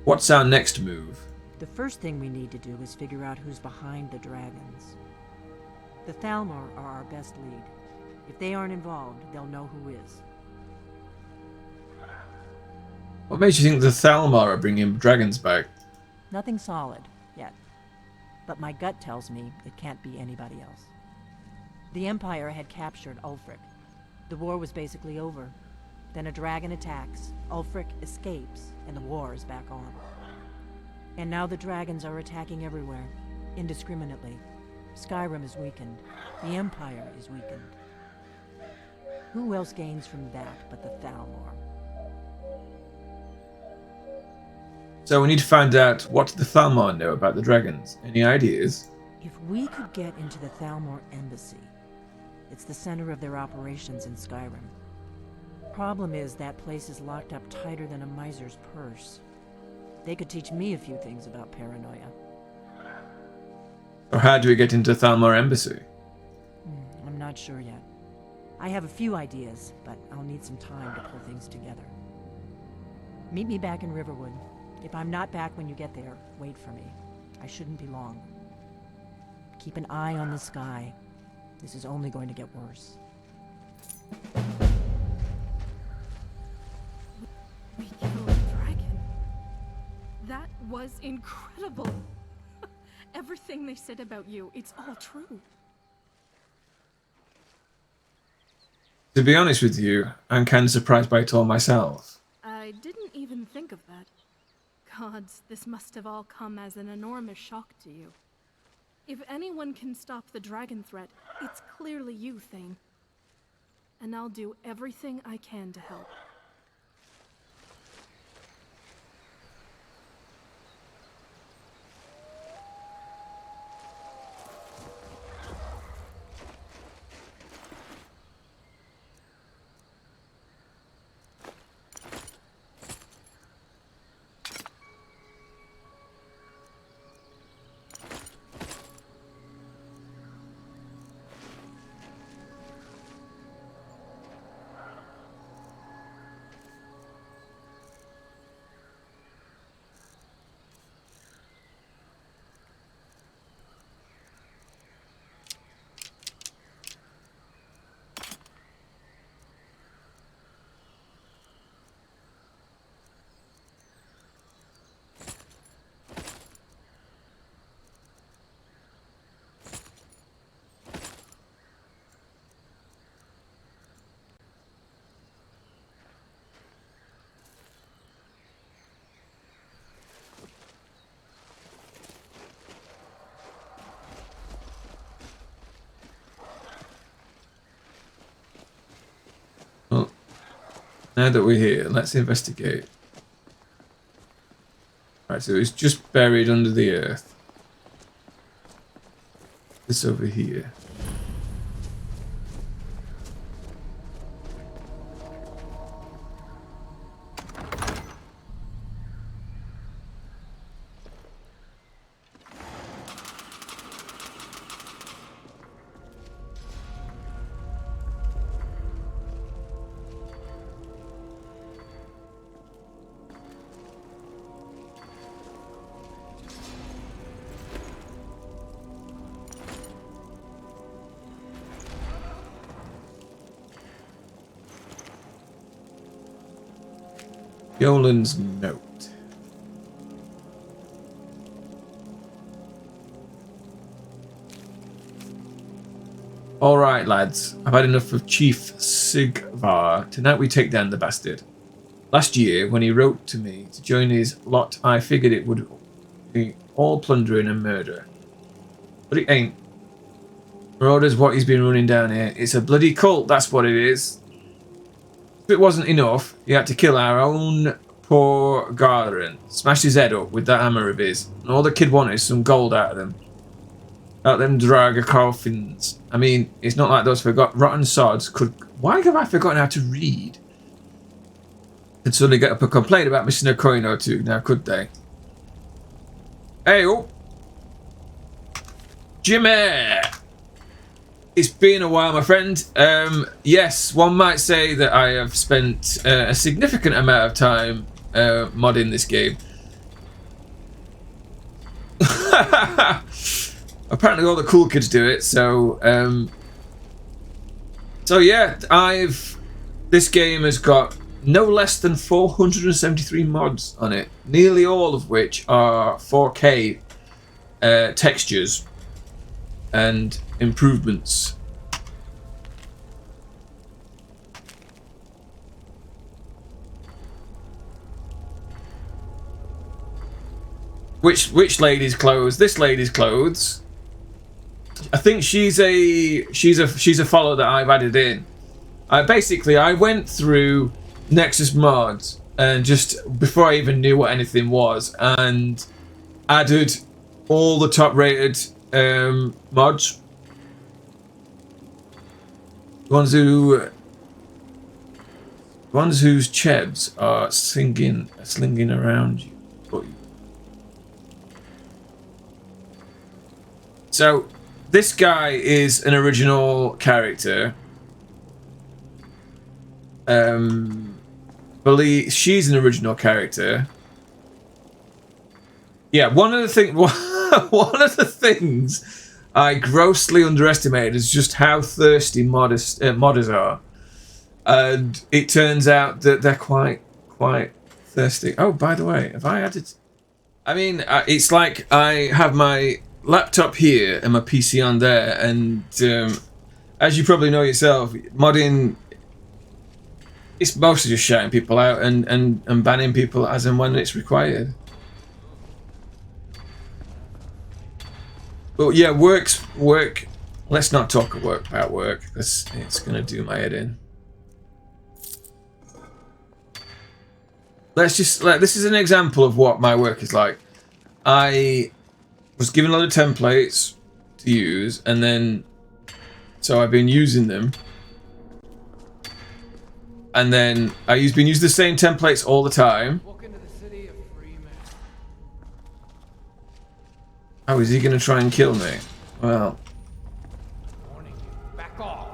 What's our next move? The first thing we need to do is figure out who's behind the dragons. The Thalmor are our best lead. If they aren't involved, they'll know who is. What makes you think the Thalmor are bringing dragons back? Nothing solid, yet. But my gut tells me it can't be anybody else. The Empire had captured Ulfric. The war was basically over. Then a dragon attacks, Ulfric escapes, and the war is back on. And now the dragons are attacking everywhere, indiscriminately. Skyrim is weakened. The Empire is weakened. Who else gains from that but the Thalmor? So we need to find out what the Thalmor know about the dragons. Any ideas? If we could get into the Thalmor embassy, it's the center of their operations in Skyrim. Problem is, that place is locked up tighter than a miser's purse. They could teach me a few things about paranoia. Or how do we get into Thalmor embassy? I'm not sure yet. I have a few ideas, but I'll need some time to pull things together. Meet me back in Riverwood. If I'm not back when you get there, wait for me. I shouldn't be long. Keep an eye on the sky. This is only going to get worse. We killed a dragon. That was incredible. Everything they said about you, it's all true. To be honest with you, I'm kind of surprised by it all myself. I didn't even think of that. Gods, this must have all come as an enormous shock to you. If anyone can stop the dragon threat, it's clearly you, Thane. And I'll do everything I can to help. Well, now that we're here, let's investigate. Right, so it's just buried under the earth. This over here. Yolan's note. Alright lads, I've had enough of Chief Sigvar. Tonight we take down the bastard. Last year, when he wrote to me to join his lot, I figured it would be all plundering and murder. But it ain't. Marauder's what he's been running down here. It's a bloody cult, that's what it is. If it wasn't enough, he had to kill our own poor Garleran. Smashed his head up with that hammer of his. And all the kid wanted is some gold out of them. Out them Draga coffins. I mean, it's not like those rotten sods could... Why have I forgotten how to read? Could suddenly get up a complaint about missing a coin or two now, could they? Hey, oh! Jimmy! It's been a while, my friend. Yes, one might say that I have spent a significant amount of time modding this game. Apparently all the cool kids do it, so yeah, this game has got no less than 473 mods on it, nearly all of which are 4K textures and improvements. Which lady's clothes? This lady's clothes. I think she's a follower that I've added in. I went through Nexus mods and just before I even knew what anything was, and added all the top rated mods. Ones whose chebs are slinging around you. So this guy is an original character. Believe she's an original character. Yeah, one of the things I grossly underestimated is just how thirsty modders are, and it turns out that they're quite thirsty. Oh, by the way, have I added? I mean, it's like I have my laptop here and my PC on there, and as you probably know yourself, modding, it's mostly just shouting people out and banning people as and when it's required. But yeah, work. Let's not talk about work, because it's gonna do my head in. Let's just this is an example of what my work is like. I was given a lot of templates to use, and then so I've been using them, and then I've been using the same templates all the time. Oh, is he gonna try and kill me? Well, Back off.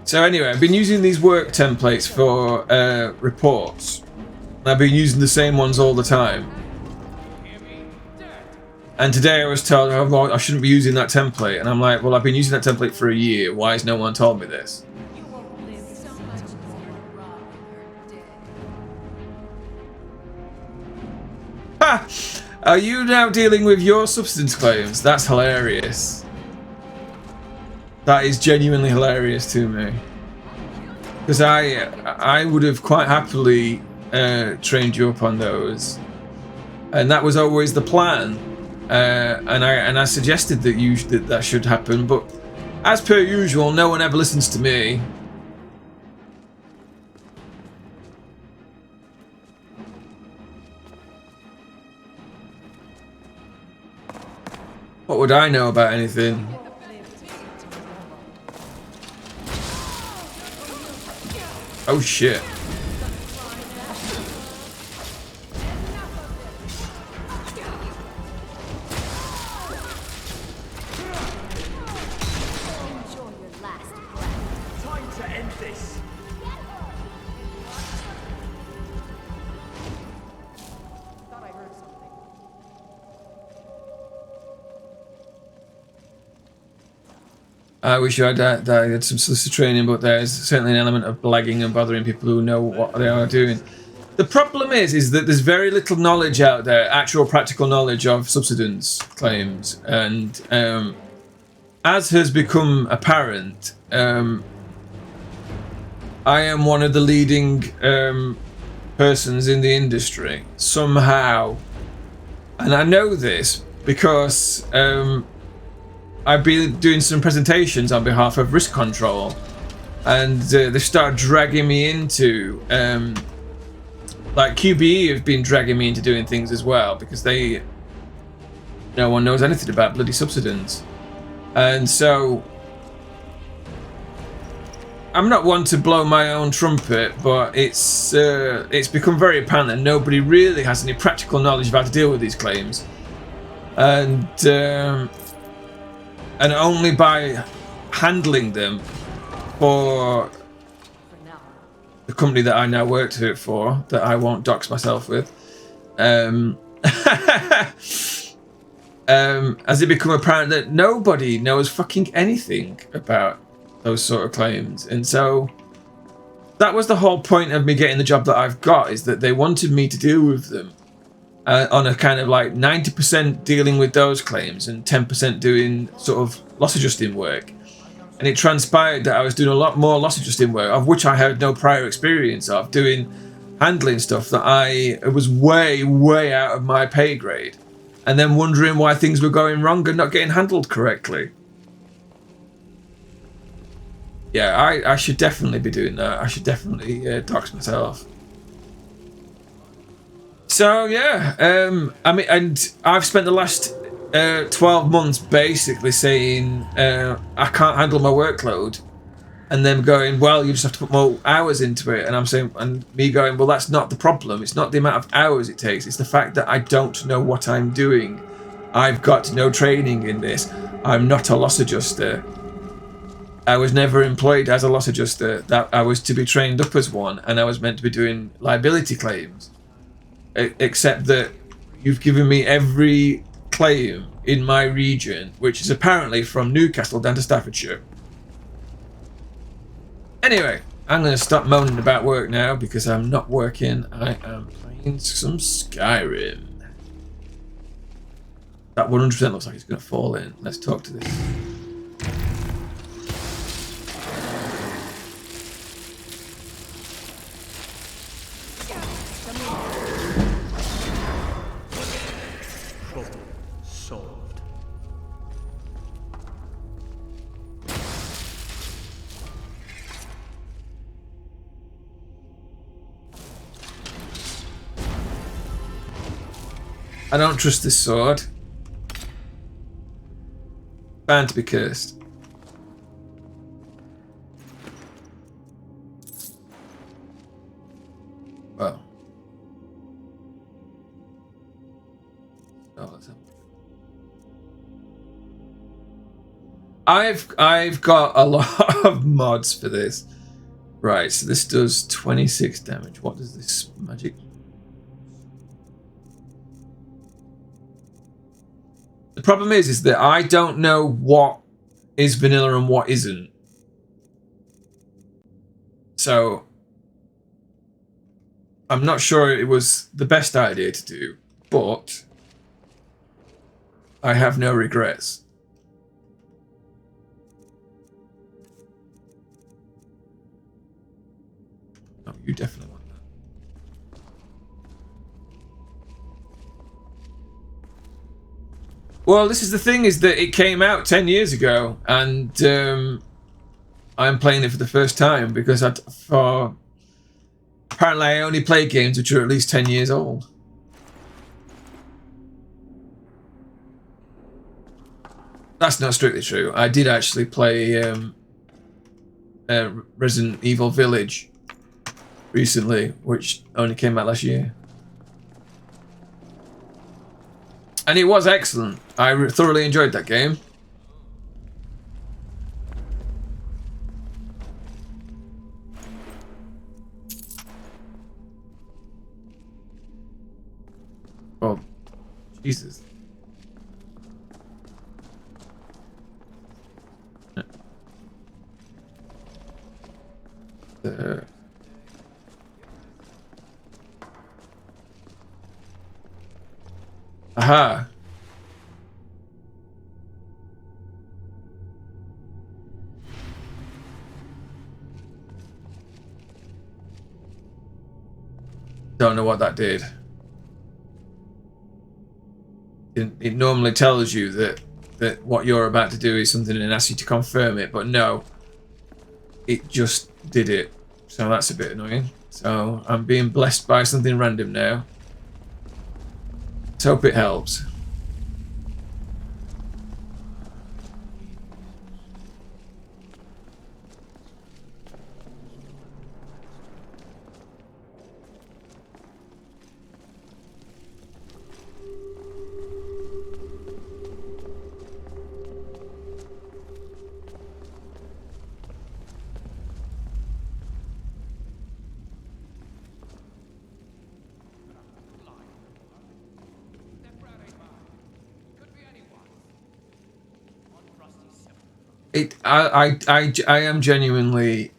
so anyway, I've been using these work templates for reports. And I've been using the same ones all the time. And today I was told, oh, well, I shouldn't be using that template. And I'm like, well, I've been using that template for a year. Why has no one told me this? Ha! Are you now dealing with your substance claims? That's hilarious. That is genuinely hilarious to me. Because I would have quite happily trained you up on those. And that was always the plan. And I suggested that that should happen, but as per usual, no one ever listens to me. What would I know about anything? Oh shit. I wish I had some solicitor training, but there's certainly an element of blagging and bothering people who know what they are doing. The problem is that there's very little knowledge out there, actual practical knowledge of subsidence claims, and as has become apparent, I am one of the leading persons in the industry somehow, and I know this because I've been doing some presentations on behalf of risk control, and they start dragging me into like QBE have been dragging me into doing things as well, because no one knows anything about bloody subsidence. And so I'm not one to blow my own trumpet, but it's become very apparent that nobody really has any practical knowledge of how to deal with these claims, and only by handling them for the company that I now work for, that I won't dox myself with, has it become apparent that nobody knows fucking anything about those sort of claims. And so that was the whole point of me getting the job that I've got, is that they wanted me to deal with them on a kind of like 90% dealing with those claims and 10% doing sort of loss adjusting work. And it transpired that I was doing a lot more loss adjusting work, of which I had no prior experience of, doing handling stuff that it was way, way out of my pay grade. And then wondering why things were going wrong and not getting handled correctly. Yeah, I should definitely be doing that. I should definitely dox myself. So yeah, I mean, and I've spent the last 12 months basically saying I can't handle my workload, and them going, well, you just have to put more hours into it. And I'm saying, and me going, well, that's not the problem. It's not the amount of hours it takes. It's the fact that I don't know what I'm doing. I've got no training in this. I'm not a loss adjuster. I was never employed as a loss adjuster. That I was to be trained up as one, and I was meant to be doing liability claims. Except that you've given me every claim in my region, which is apparently from Newcastle down to Staffordshire. Anyway, I'm going to stop moaning about work now because I'm not working. I am playing some Skyrim. That 100% looks like it's going to fall in. Let's talk to this. Solved. I don't trust this sword. Bound to be cursed. Well. Oh, let's have I've got a lot of mods for this. Right, so this does 26 damage. What does this magic? The problem is that I don't know what is vanilla and what isn't. So I'm not sure it was the best idea to do, but I have no regrets. Oh, you definitely want that. Well, this is the thing, is that it came out 10 years ago, and I'm playing it for the first time because apparently I only play games which are at least 10 years old. That's not strictly true. I did actually play Resident Evil Village recently, which only came out last year. And it was excellent. I thoroughly enjoyed that game. Oh, Jesus. Aha. Don't know what that did. It normally tells you that what you're about to do is something and asks you to confirm it, but no. It just did it. So that's a bit annoying. So I'm being blessed by something random now. Let's hope it helps. I am genuinely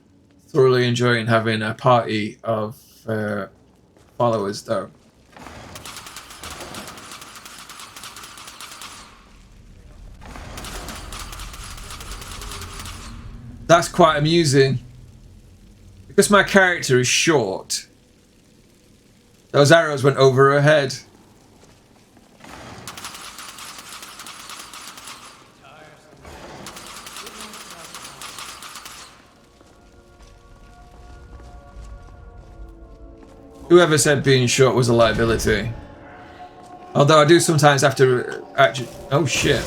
thoroughly enjoying having a party of followers, though. That's quite amusing. Because my character is short, those arrows went over her head. Whoever said being short was a liability. Although I do sometimes have to actually... Oh shit.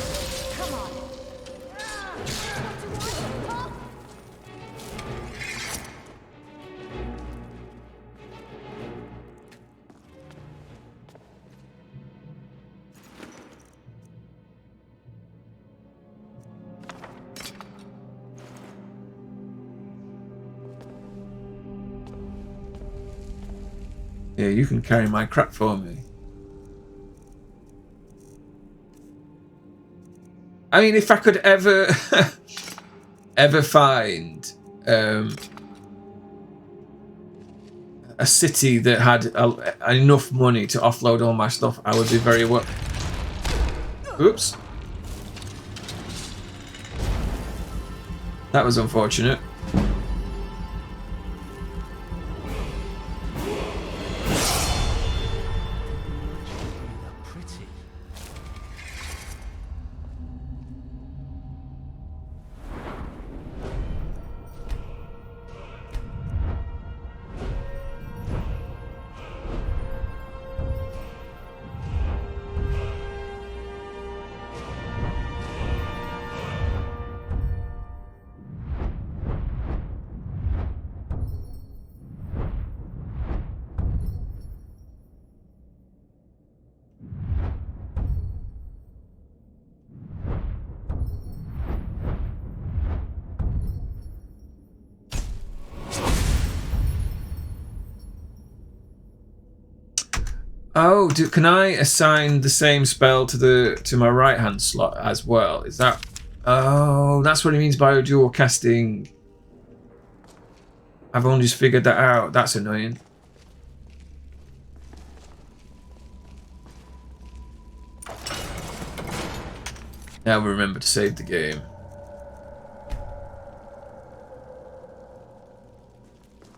Yeah, you can carry my crap for me. I mean, if I could ever ever find a city that had enough money to offload all my stuff, I would be very well. Oops. That was unfortunate. Oh, can I assign the same spell to my right hand slot as well? Is that... Oh, that's what it means by dual casting. I've only just figured that out. That's annoying. Now we remember to save the game.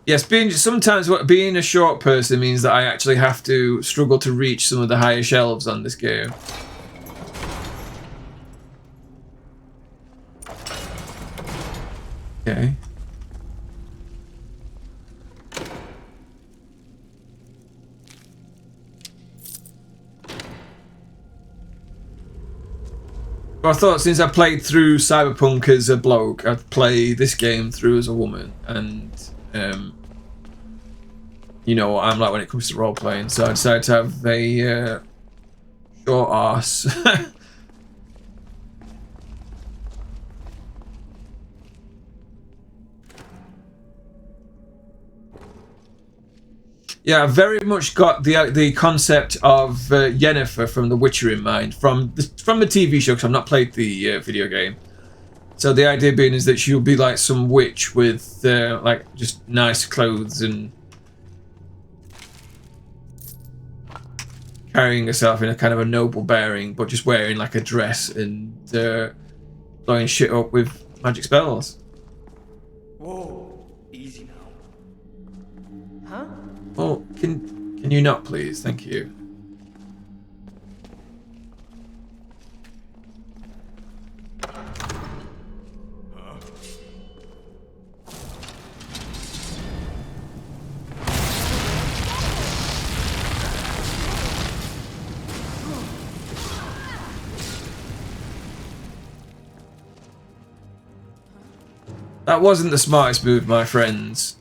Yes, sometimes being a short person means that I actually have to struggle to reach some of the higher shelves on this game. Okay. Well, I thought since I played through Cyberpunk as a bloke, I'd play this game through as a woman, and you know what I'm like when it comes to role playing, so I decided to have a short arse. Yeah, I've very much got the concept of Yennefer from The Witcher in mind, from the TV show, because I've not played the video game. So the idea being is that she'll be like some witch with like just nice clothes and carrying herself in a kind of a noble bearing, but just wearing like a dress and blowing shit up with magic spells. Whoa, easy now. Huh? Oh, can you not, please? Thank you. That wasn't the smartest move, my friends.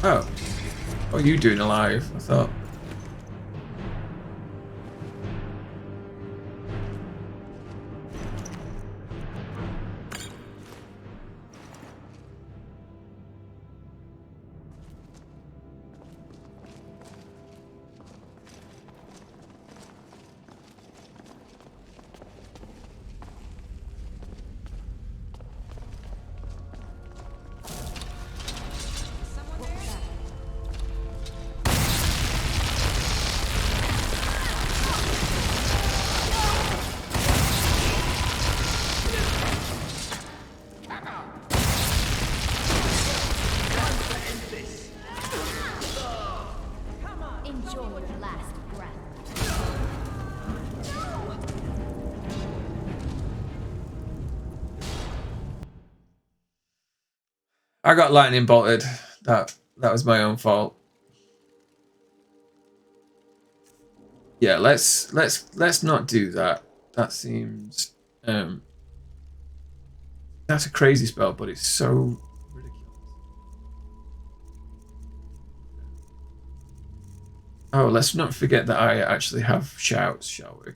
Oh. What are you doing alive? I thought. Enjoy your last breath. I got lightning bolted. That was my own fault. Yeah, let's not do that. That seems that's a crazy spell, but it's so ridiculous. Oh, let's not forget that I actually have shouts, shall we?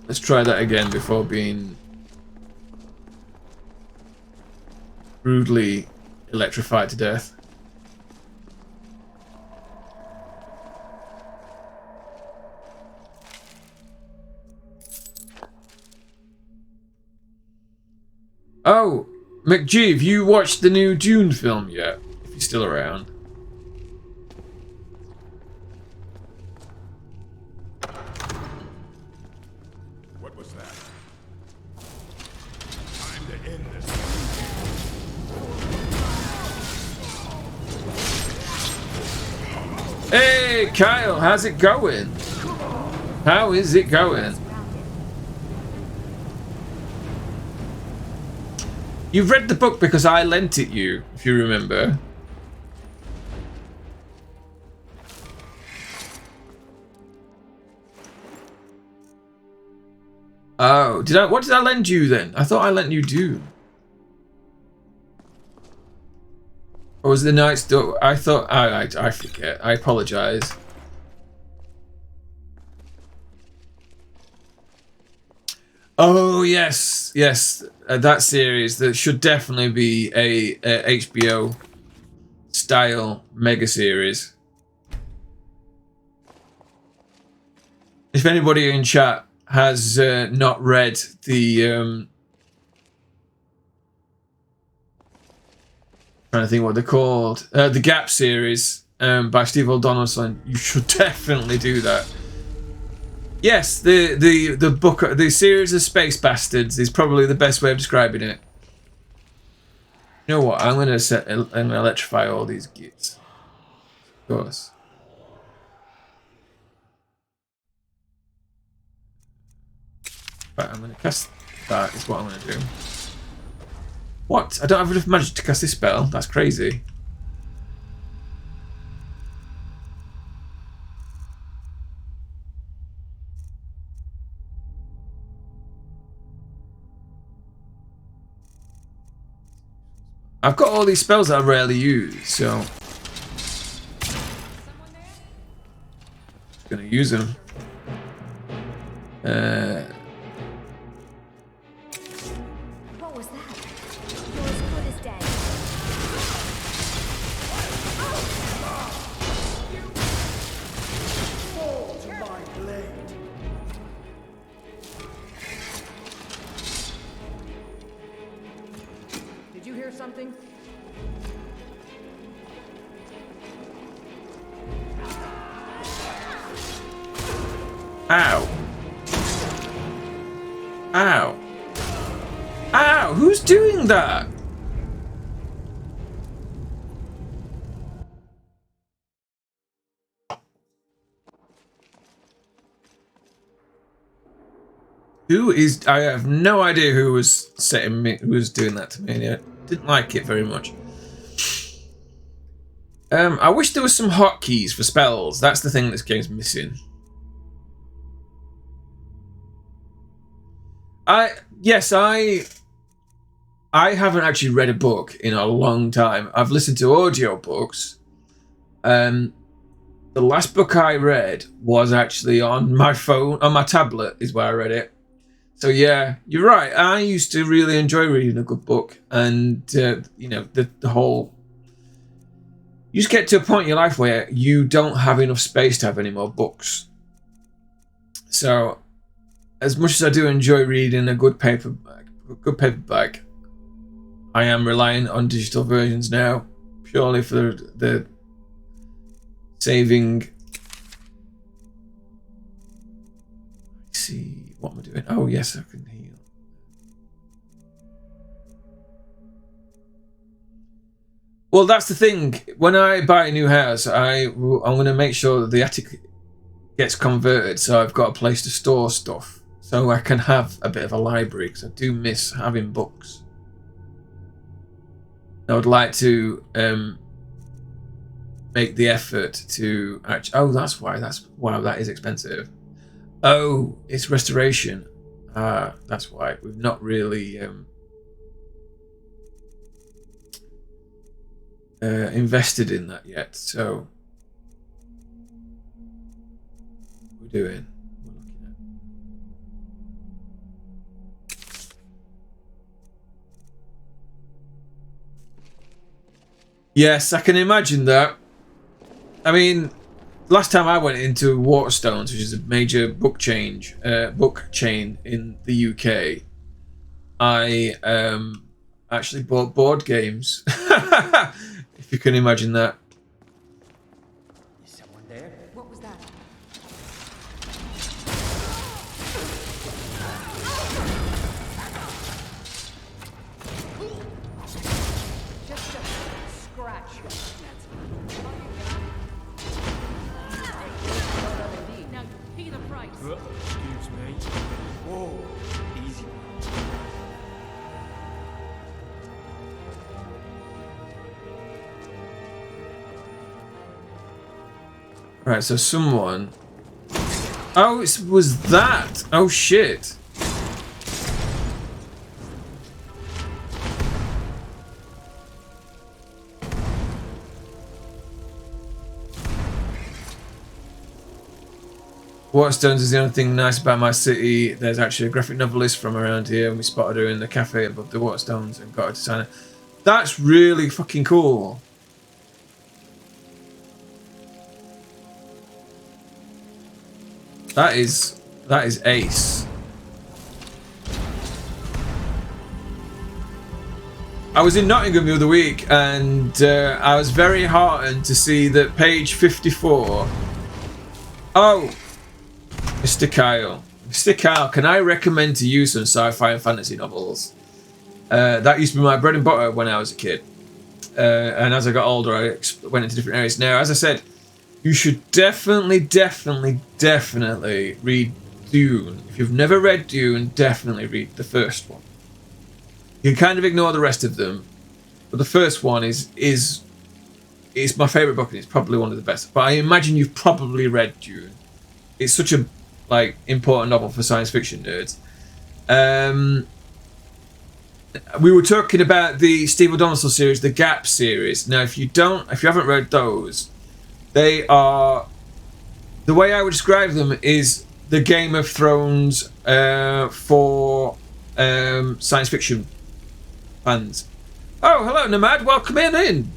Let's try that again before being rudely electrified to death. Oh, McGee, have you watched the new Dune film yet? If you're still around. Hey, Kyle, how's it going? How is it going? You've read the book because I lent it you, if you remember. Oh, what did I lend you then? I thought I lent you Dune. Or was the Knight's Door? I thought I forget. I apologize. Oh yes, yes, that series that should definitely be a HBO style mega series. If anybody in chat has not read the trying to think what they're called, the Gap series by Steve O'Donnellson, you should definitely do that. Yes, the book, the series of Space Bastards is probably the best way of describing it. You know what? I'm gonna electrify all these gits. Of course. Right, I'm gonna cast that. Is what I'm gonna do. What? I don't have enough magic to cast this spell. That's crazy. I've got all these spells that I rarely use, so just gonna use them. What was that? You're as good as dead. Fall to my blade. Did you hear something? Ow. Ow. Ow! Who's doing that? Who is... I have no idea who was setting me... who was doing that to me. I didn't like it very much. I wish there was some hotkeys for spells. That's the thing this game's missing. I haven't actually read a book in a long time. I've listened to audiobooks. The last book I read was actually on my phone, on my tablet is where I read it. So yeah, you're right. I used to really enjoy reading a good book, and you know, the whole You just get to a point in your life where you don't have enough space to have any more books. So, as much as I do enjoy reading a good paperback, I am relying on digital versions now, purely for the saving. Let's see, what am I doing? Oh yes, I can heal. Well, that's the thing. When I buy a new house, I'm going to make sure that the attic gets converted, so I've got a place to store stuff, so I can have a bit of a library, because I do miss having books. I would like to make the effort to actually. Oh, that's why. Wow, that is expensive. Oh, it's restoration. That's why we've not really invested in that yet. So we're looking at. Yes, I can imagine that. I mean, last time I went into Waterstones, which is a major book chain in the UK, I actually bought board games. If you can imagine that. Is someone there? What was that? Just a scratch. Now pay the price. Excuse me. Whoa, easy. Right, so someone. Oh, it was that. Oh shit. Waterstones is the only thing nice about my city. There's actually a graphic novelist from around here, and we spotted her in the cafe above the Waterstones and got her to sign it. That's really fucking cool. That is ace. I was in Nottingham the other week, and I was very heartened to see that page 54. Oh, Mr. Kyle. Mr. Kyle, can I recommend to you some sci-fi and fantasy novels? That used to be my bread and butter when I was a kid. And as I got older, I went into different areas. Now, as I said, you should definitely read Dune. If you've never read Dune, definitely read the first one. You can kind of ignore the rest of them, but the first one is my favourite book, and it's probably one of the best. But I imagine you've probably read Dune. It's such a important novel for science fiction nerds. We were talking about the Steve O'Donnell series, the Gap series. Now, if you haven't read those, they are, the way I would describe them is the Game of Thrones for science fiction fans. Oh, hello, Nomad. Welcome in.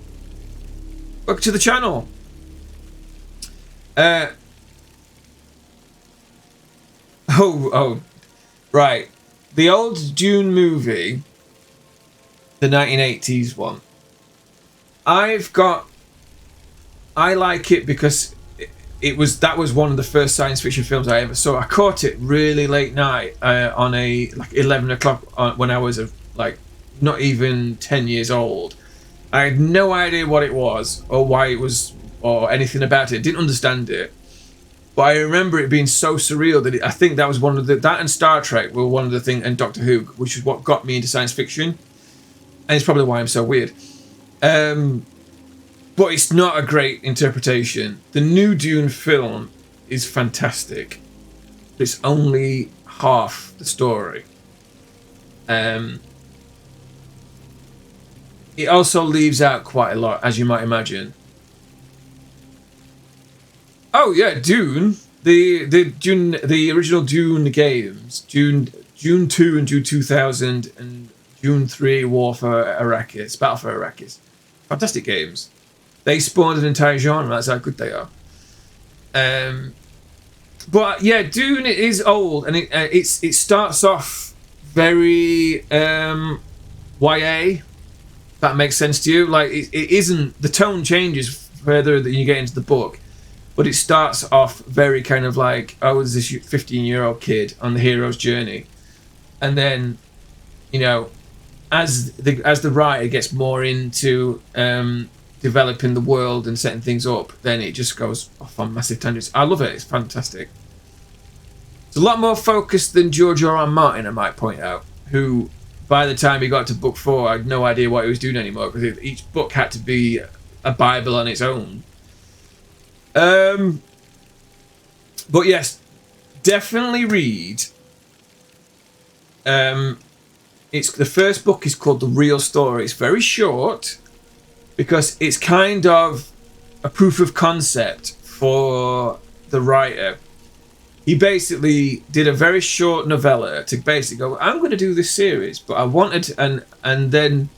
Welcome to the channel. Right. The old Dune movie, the 1980s one. I like it because that was one of the first science fiction films I ever saw. I caught it really late night on 11 o'clock when I was not even 10 years old. I had no idea what it was or why it was or anything about it. Didn't understand it. But I remember it being so surreal that I think that was one of that and Star Trek were one of the things, and Doctor Who, which is what got me into science fiction. And it's probably why I'm so weird. But it's not a great interpretation. The new Dune film is fantastic. But it's only half the story. It also leaves out quite a lot, as you might imagine. Oh yeah, Dune. The original Dune games. Dune 2 and Dune 2000 and Dune 3 War for Arrakis. Battle for Arrakis. Fantastic games. They spawned an entire genre. That's how good they are. But yeah, Dune is old, and it starts off very YA. That makes sense to you. Like it isn't. The tone changes further that you get into the book, but it starts off very kind of like, oh, there's this 15-year-old kid on the hero's journey, and then, you know, as the writer gets more into developing the world and setting things up, then it just goes off on massive tangents. I love it. It's fantastic. It's a lot more focused than George R. R. Martin, I might point out, who, by the time he got to book 4, I had no idea what he was doing anymore, because each book had to be a Bible on its own. But yes, definitely read. It's the first book is called The Real Story. It's very short because it's kind of a proof of concept for the writer. He basically did a very short novella to basically go, I'm going to do this series, but I wanted, and then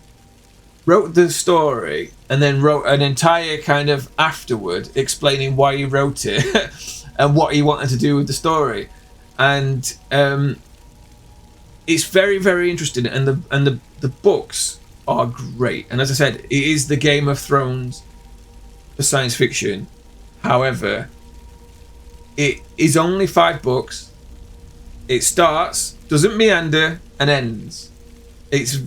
wrote the story, and then wrote an entire kind of afterward explaining why he wrote it and what he wanted to do with the story. And it's very, very interesting, and the books are great. And as I said, it is the Game of Thrones for science fiction. However, it is only 5 books. It starts, doesn't meander, and ends. It's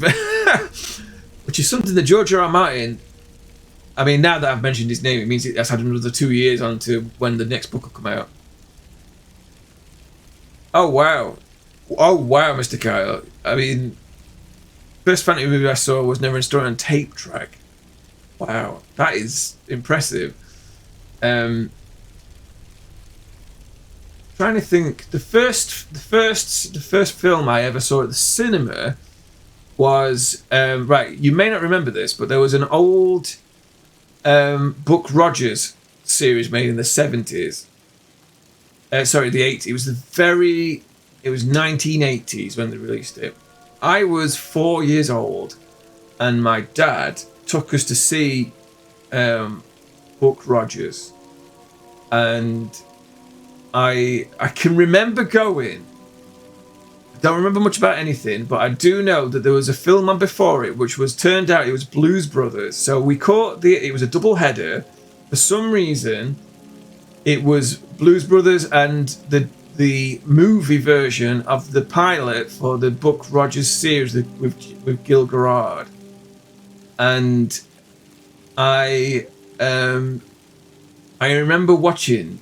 which is something that George R. R. Martin, I mean, now that I've mentioned his name, it means it has had another 2 years on to when the next book will come out. Oh wow, Mr. Kyle. I mean, first fantasy movie I saw was Never Ending Story on tape track. Wow, that is impressive. Trying to think, the first film I ever saw at the cinema was right. You may not remember this, but there was an old Buck Rogers series made in the 70s. Sorry, the 80s. It was 1980s when they released it. I was 4 years old, and my dad took us to see Buck Rogers, and I can remember going. I don't remember much about anything, but I do know that there was a film on before it, which was turned out it was Blues Brothers. So we caught it was a double header. For some reason, it was Blues Brothers and the movie version of the pilot for the Buck Rogers series with Gil Gerard. And I remember watching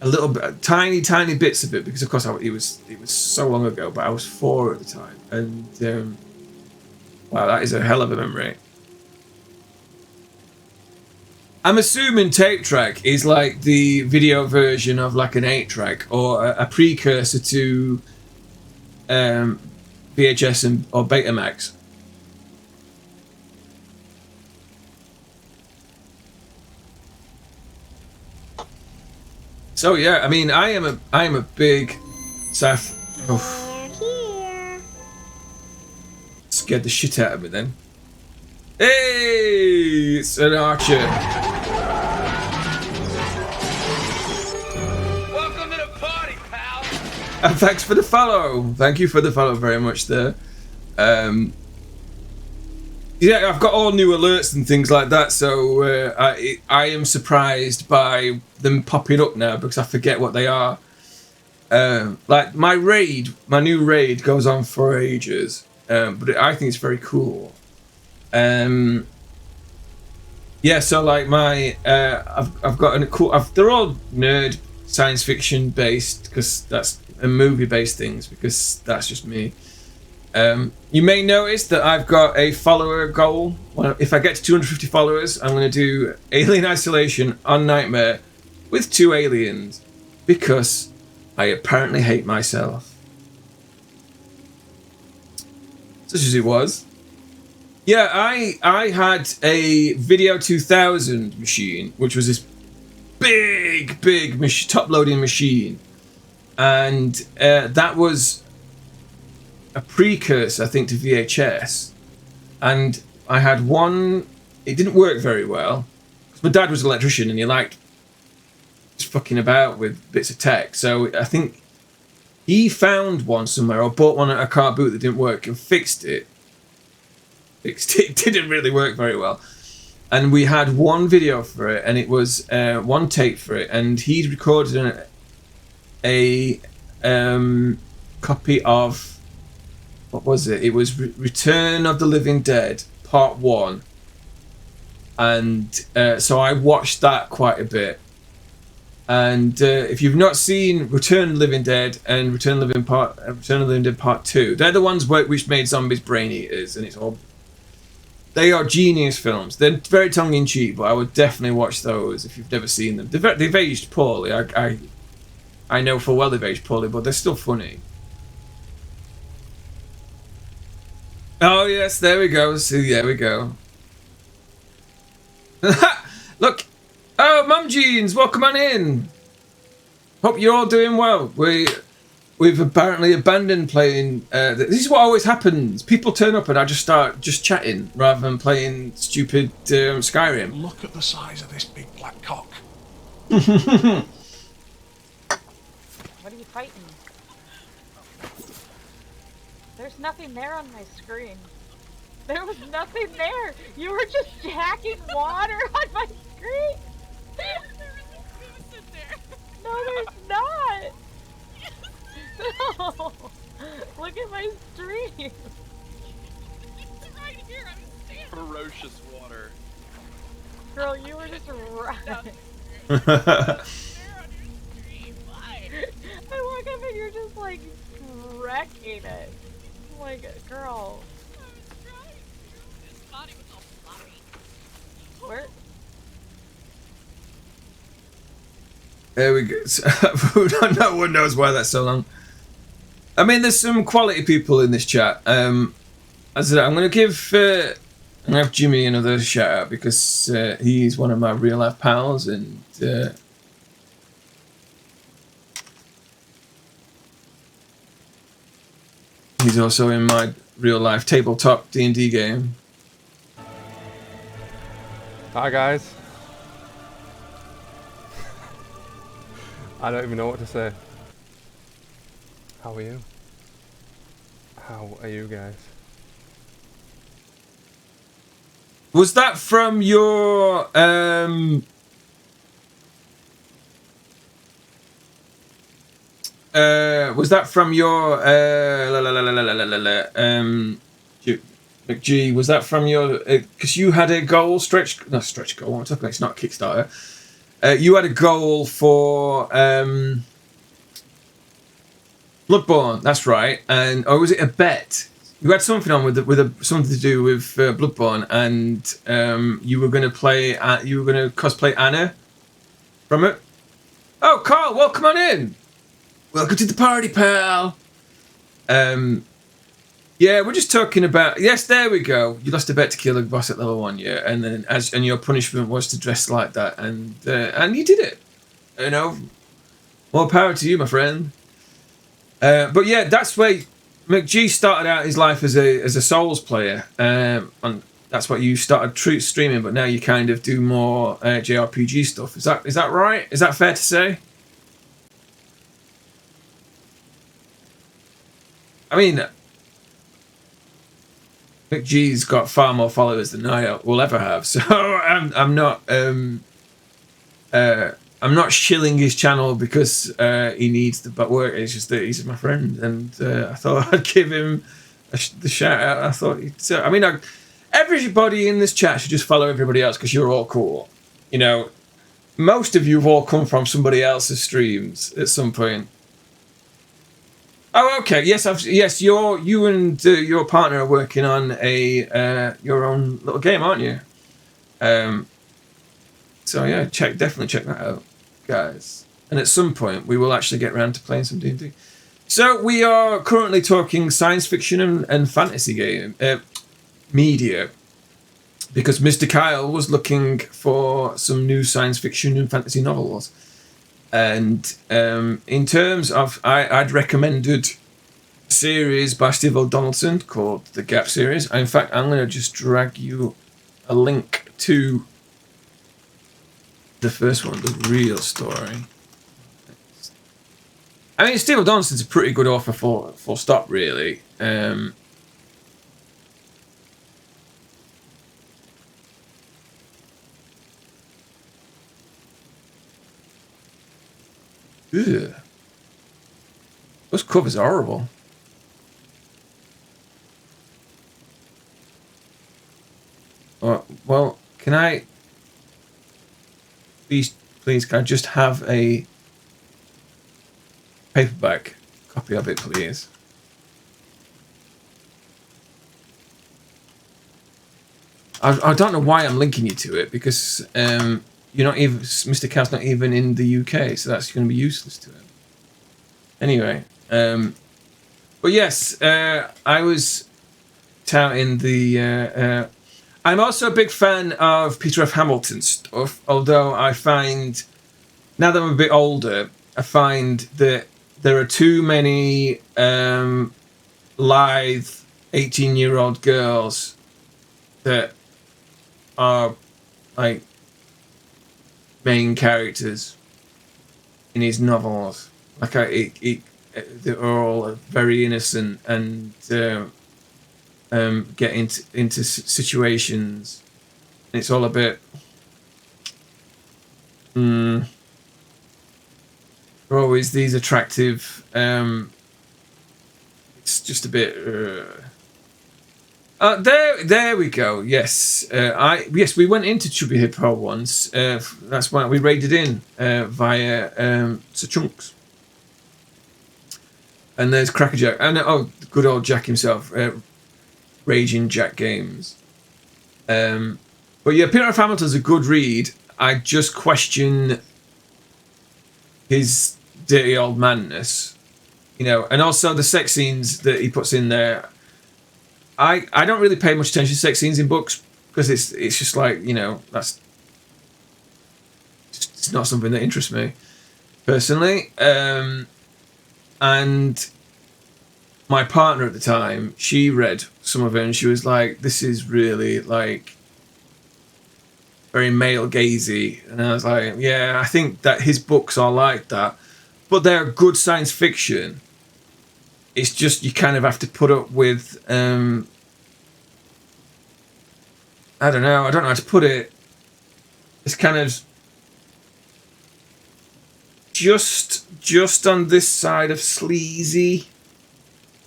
a little bit, tiny bits of it, because of course it was so long ago, but I was 4 at the time, and wow, that is a hell of a memory. I'm assuming tape track is like the video version of like an 8-track, or a precursor to VHS or Betamax. So yeah, I mean, I am a big Saf. Scared the shit out of me then. Hey, it's an archer. Welcome to the party, pal. And thanks for the follow. Thank you for the follow very much there. Yeah, I've got all new alerts and things like that, so I am surprised by them popping up now because I forget what they are. Like my new raid goes on for ages, but I think it's very cool. Yeah, so like I've got a cool. They're all nerd science fiction based because that's a movie based things, because that's just me. You may notice that I've got a follower goal. Well, if I get to 250 followers, I'm going to do Alien Isolation on Nightmare with 2 aliens, because I apparently hate myself. Such as it was. Yeah, I had a Video 2000 machine, which was this big top-loading machine, and that was a precursor, I think, to VHS. And I had one it didn't work very well. My dad was an electrician and he liked just fucking about with bits of tech. So I think he found one somewhere or bought one at a car boot that didn't work and fixed it. It didn't really work very well. And we had one video for it, and it was one tape for it, and he'd recorded a copy of, what was it? It was Return of the Living Dead Part 1. And so I watched that quite a bit. And if you've not seen Return of the Living Dead and Return of the Living Dead Part 2, they're the ones which made zombies brain eaters, and it's all... They are genius films. They're very tongue-in-cheek, but I would definitely watch those if you've never seen them. They've aged poorly. I know full well they've aged poorly, but they're still funny. Oh, yes, there we go. See, there we go. Look. Oh, Mum Jeans, welcome on in. Hope you're all doing well. We've apparently abandoned playing. This is what always happens. People turn up and I just start chatting rather than playing stupid Skyrim. Look at the size of this big black cock. What are you fighting? There's nothing there on my screen. There was nothing there. You were just jacking water on my screen. No, there's not. No. Look at my stream. It's right here. I'm standing. Ferocious water. Girl, you were just right. I walk up and you're just like wrecking it. I'm like, girl. His body was all floppy. Where? There we go. No one knows why that's so long. I mean, there's some quality people in this chat. As I said, I'm going to give Jimmy another shout out because he's one of my real life pals, and he's also in my real life tabletop D&D game. Hi guys. I don't even know what to say. How are you? How are you guys? Was that from your McG, was that from your because you had a goal stretch goal, what I'm talking about, it's not Kickstarter. You had a goal for Bloodborne, that's right, and or was it a bet? You had something on with something to do with Bloodborne, and you were going to cosplay Anna from it. Oh, Carl, welcome on in. Welcome to the party, pal. Yeah, we're just talking about. Yes, there we go. You lost a bet to kill a boss at level 1, yeah, and then and your punishment was to dress like that, and you did it. You know, more power to you, my friend. But yeah, that's where McG started out his life as a Souls player, and that's what you started streaming. But now you kind of do more JRPG stuff. Is that right? Is that fair to say? I mean, McG's got far more followers than I will ever have, so I'm not shilling his channel because he needs the work. It's just that he's my friend, and I thought I'd give him the shout out. I thought, everybody in this chat should just follow everybody else because you're all cool. You know, most of you have all come from somebody else's streams at some point. Oh, okay. Yes, you and your partner are working on your own little game, aren't you? So yeah, definitely check that out, guys. And at some point, we will actually get around to playing some D&D. So we are currently talking science fiction and fantasy game media, because Mr. Kyle was looking for some new science fiction and fantasy novels. And in terms of, I'd recommended a series by Steve Donaldson called the Gap series. In fact, I'm going to just drag you a link to the first one, the real story. I mean, Steve Donaldson's a pretty good author for full stop, really. Ugh. Those covers are horrible. Well, can I... Please, can I just have a paperback copy of it, please? I don't know why I'm linking you to it, because you're not even... Mr. Cow's not even in the UK, so that's going to be useless to him. Anyway, but yes, I was touting the... I'm also a big fan of Peter F. Hamilton stuff, although I find, now that I'm a bit older, I find that there are too many lithe 18-year-old girls that are like main characters in his novels. Like they're all very innocent and get into situations. It's all a bit they're always these attractive it's just a bit there we go. Yes, we went into Chubby Hippo once. That's why we raided in via Sir Chunks. And there's Crackerjack, and good old Jack himself, Raging Jack Games. But yeah, Peter F. Hamilton's a good read. I just question his dirty old madness, and also the sex scenes that he puts in there. I don't really pay much attention to sex scenes in books because it's just like, it's not something that interests me personally. And my partner at the time, she read some of it and she was like, this is really like very male gazy. And I was like, yeah, I think that his books are like that, but they're good science fiction. It's just, you kind of have to put up with, I don't know how to put it. It's kind of just on this side of sleazy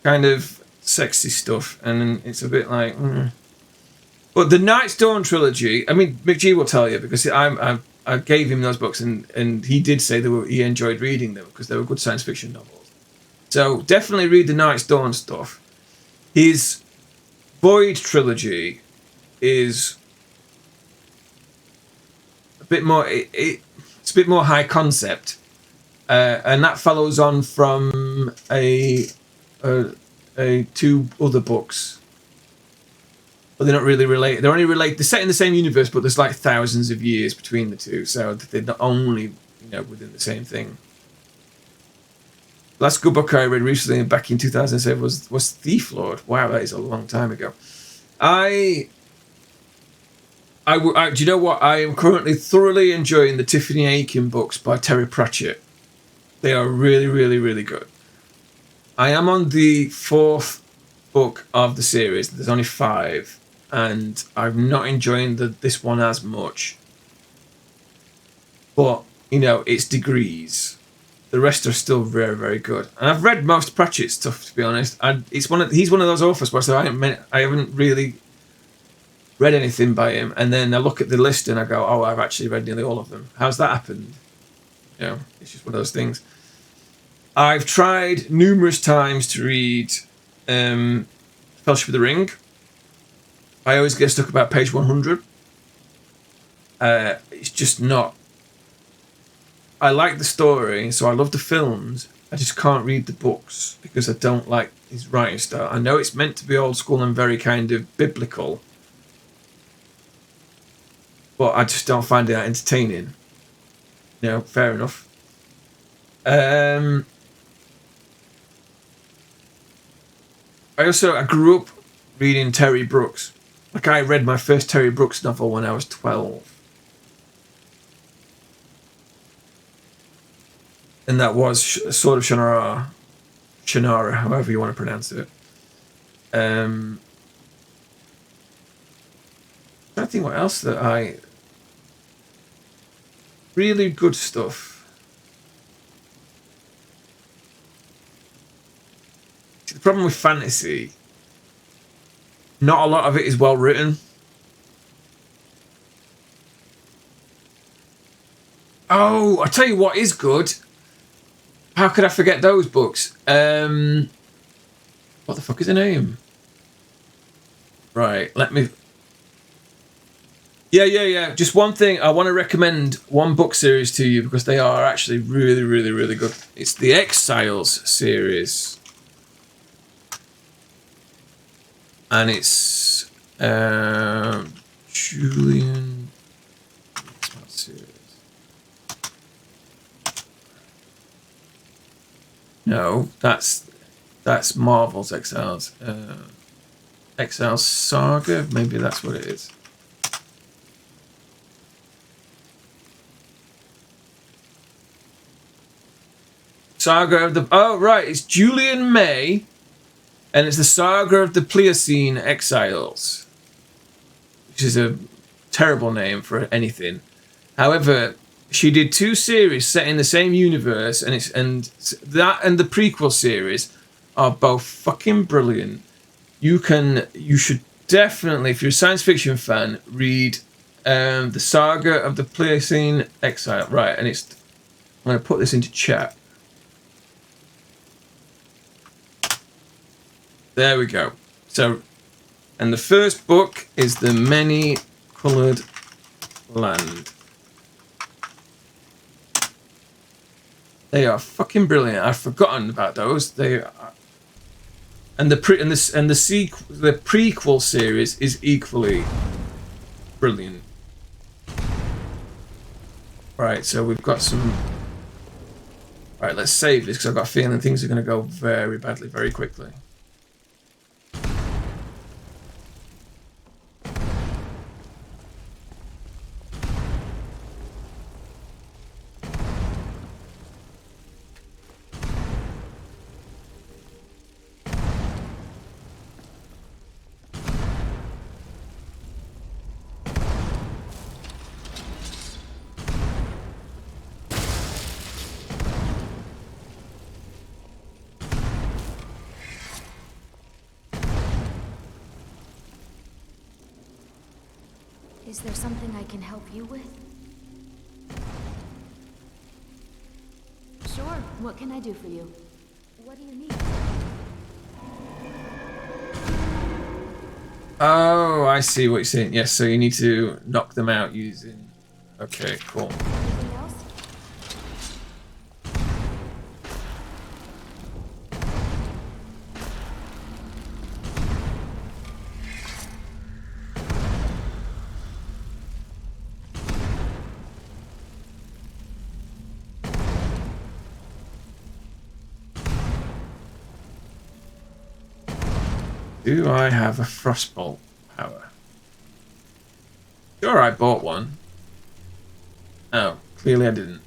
kind of sexy stuff, and it's a bit like But the Night's Dawn trilogy, I mean, McGee will tell you, because I gave him those books and he did say he enjoyed reading them because they were good science fiction novels. So definitely read the Night's Dawn stuff. His Void trilogy is a bit more it's a bit more high concept, and that follows on from two other books, but they're not really related. They're only related. They're set in the same universe, but there's like thousands of years between the two, so they're not only within the same thing. Last good book I read recently, back in 2007, was Thief Lord. Wow, that is a long time ago. Do you know what? I am currently thoroughly enjoying the Tiffany Aiken books by Terry Pratchett. They are really, really, really good. I am on the 4th book of the series. There's only 5, and I'm not enjoying this one as much. But it's degrees. The rest are still very, very good. And I've read most Pratchett stuff, to be honest. And he's one of those authors where I haven't really read anything by him, and then I look at the list and I go, oh, I've actually read nearly all of them. How's that happened? It's just one of those things. I've tried numerous times to read Fellowship of the Ring. I always get stuck about page 100. It's just not... I like the story, so I love the films. I just can't read the books because I don't like his writing style. I know it's meant to be old school and very kind of biblical, but I just don't find it that entertaining. Fair enough. I grew up reading Terry Brooks Like, I read my first Terry Brooks novel when I was 12. And that was Sword of Shannara. Shannara, however you want to pronounce it. I don't think what else that I... Really good stuff. The problem with fantasy, not a lot of it is well written. Oh, I tell you what is good. How could I forget those books? What the fuck is the name? Right, let me... Yeah. Just one thing. I want to recommend one book series to you because they are actually really, really, really good. It's the Exiles series. And it's Julian... No, that's Marvel's Exiles. Exiles Saga, maybe that's what it is. Saga of the... Oh, right, it's Julian May, and it's the Saga of the Pliocene Exiles, which is a terrible name for anything. However, she did 2 series set in the same universe, and that and the prequel series are both fucking brilliant. You should definitely, if you're a science fiction fan, read the Saga of the Pliocene Exile. Right, and I'm going to put this into chat. There we go. So, and the first book is The Many-Colored Land. They are fucking brilliant. I've forgotten about those. They are, and the prequel series is equally brilliant. Right, so we've got some. Right, let's save this because I've got a feeling things are going to go very badly very quickly. Is there something I can help you with? Sure. What can I do for you? What do you need? Oh, I see what you're saying. Yes, so you need to knock them out using... Okay, cool. Anything else? Do I have a frostbolt power? Sure, I bought one. Oh, clearly I didn't.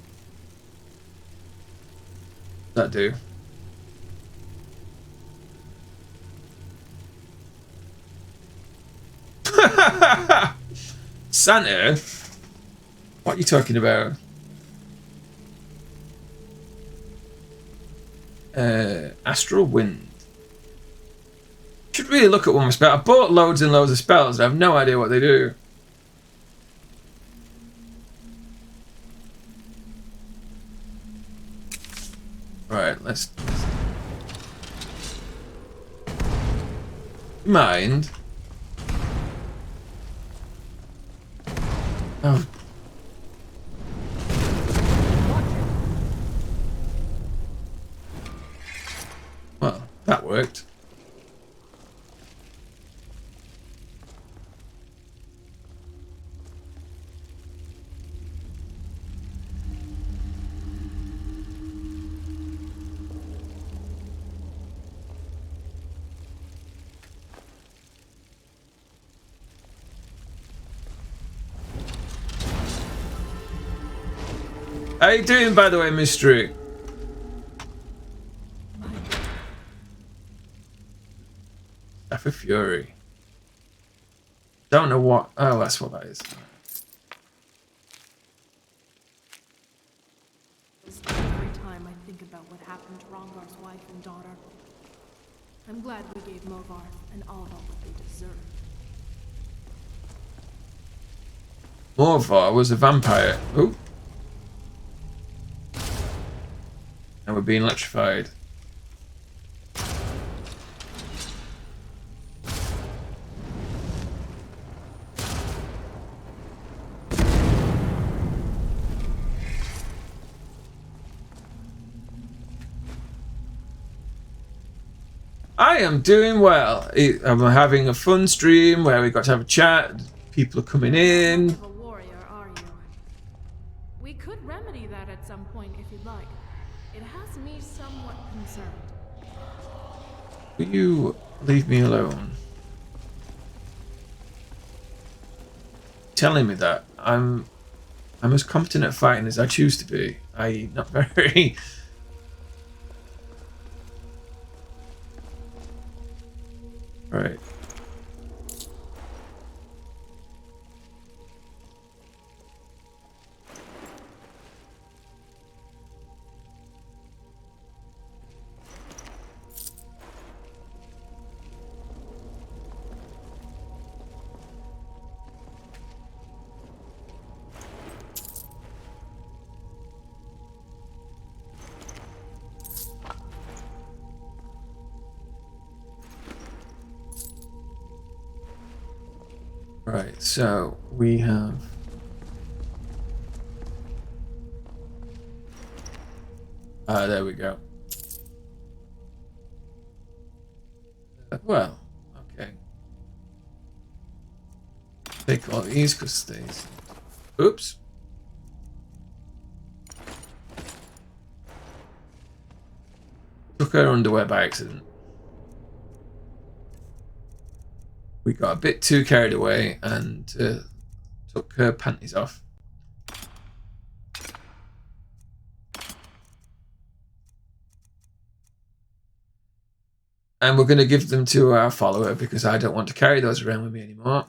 Does that do? Santa? What are you talking about? Astral Wind. Should really look at one of my spells. I bought loads and loads of spells. I have no idea what they do. Right, let's... Mind. Oh. Well, that worked. How you doing, by the way, Mystery? Staff of Fury. Don't know what. Oh, that's what that is. Every time I think about what happened to Rongar's wife and daughter, I'm glad we gave Movarth and Alva what they deserved. Morvar was a vampire. Ooh. And we're being electrified. I am doing well. I'm having a fun stream where we got to have a chat. People are coming in. A warrior, are you? We could remedy that at some point if you'd like. It has me somewhat concerned. Will you leave me alone? Telling me that I'm as competent at fighting as I choose to be. I not very. Right. Right, so we have there we go. Well, okay. Take all these because these. Oops. Took her underwear by accident. We got a bit too carried away and took her panties off. And we're going to give them to our follower because I don't want to carry those around with me anymore.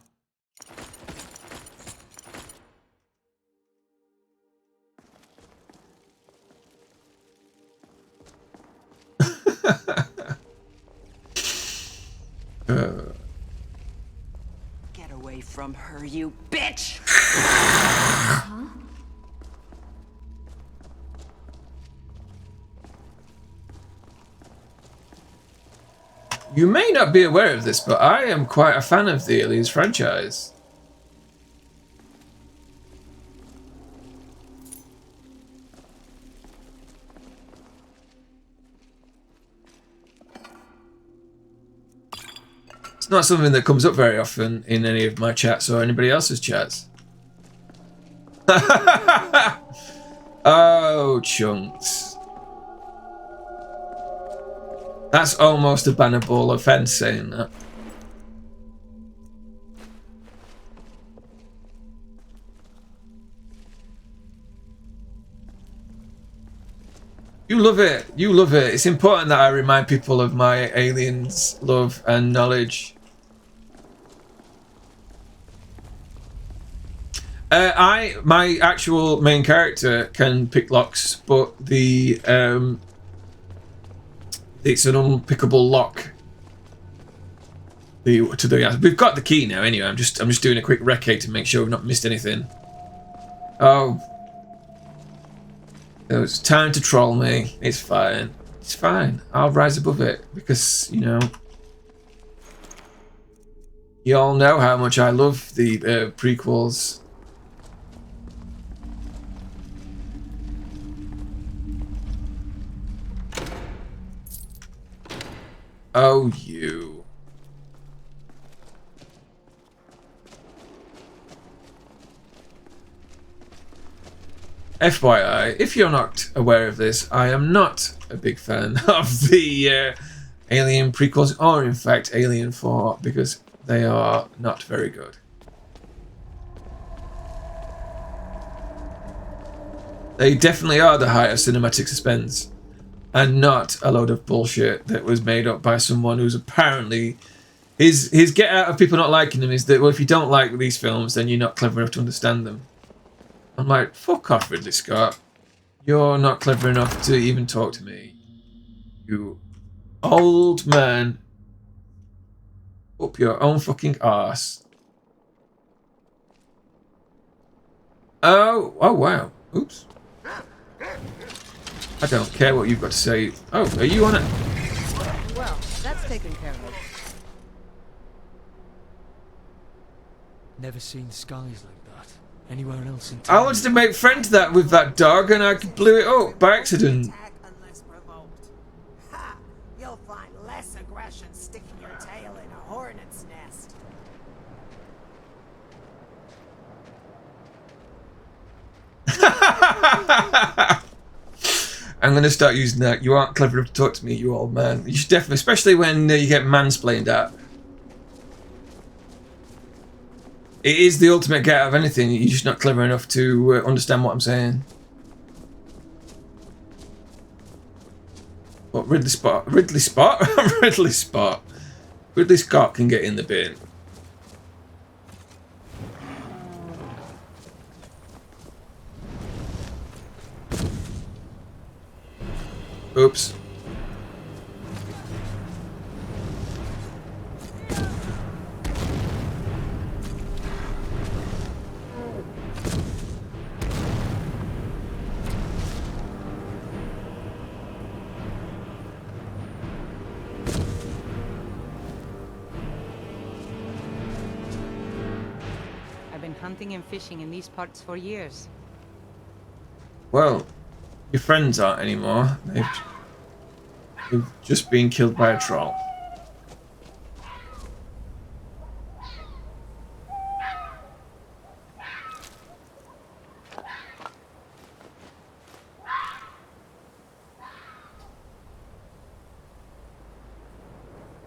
Get away from her, you bitch! Huh? You may not be aware of this, but I am quite a fan of the Aliens franchise. It's not something that comes up very often in any of my chats or anybody else's chats. Oh, chunks. That's almost a bannable offense saying that. You love it. You love it. It's important that I remind people of my aliens love and knowledge. My actual main character can pick locks, but the it's an unpickable lock. We've got the key now anyway. I'm just doing a quick recce to make sure we've not missed anything. Oh, it was time to troll me. It's fine. It's fine. I'll rise above it because you know you all know how much I love the prequels. Oh, you. FYI, if you're not aware of this, I am not a big fan of the Alien prequels, or in fact Alien 4, because they are not very good. They definitely are the height of cinematic suspense, and not a load of bullshit that was made up by someone who's apparently his get out of people not liking them is that, well, if you don't like these films, then you're not clever enough to understand them. I'm like, fuck off, Ridley Scott. You're not clever enough to even talk to me. You old man. Up your own fucking arse. Oh wow. Oops. I don't care what you've got to say. Oh, are you on it? Well, that's taken care of. Never seen skies like that anywhere else in I town. wanted to make friends with that dog and I blew it up by accident. Unless provoked. Ha! You'll find less aggression sticking your tail in a hornet's nest. I'm going to start using that. You aren't clever enough to talk to me, you old man. You should definitely, especially when you get mansplained at. It is the ultimate get out of anything. You're just not clever enough to understand what I'm saying. What, Ridley Scott can get in the bin. Oops. I've been hunting and fishing in these parts for years. Well, your friends aren't anymore. They've just been killed by a troll.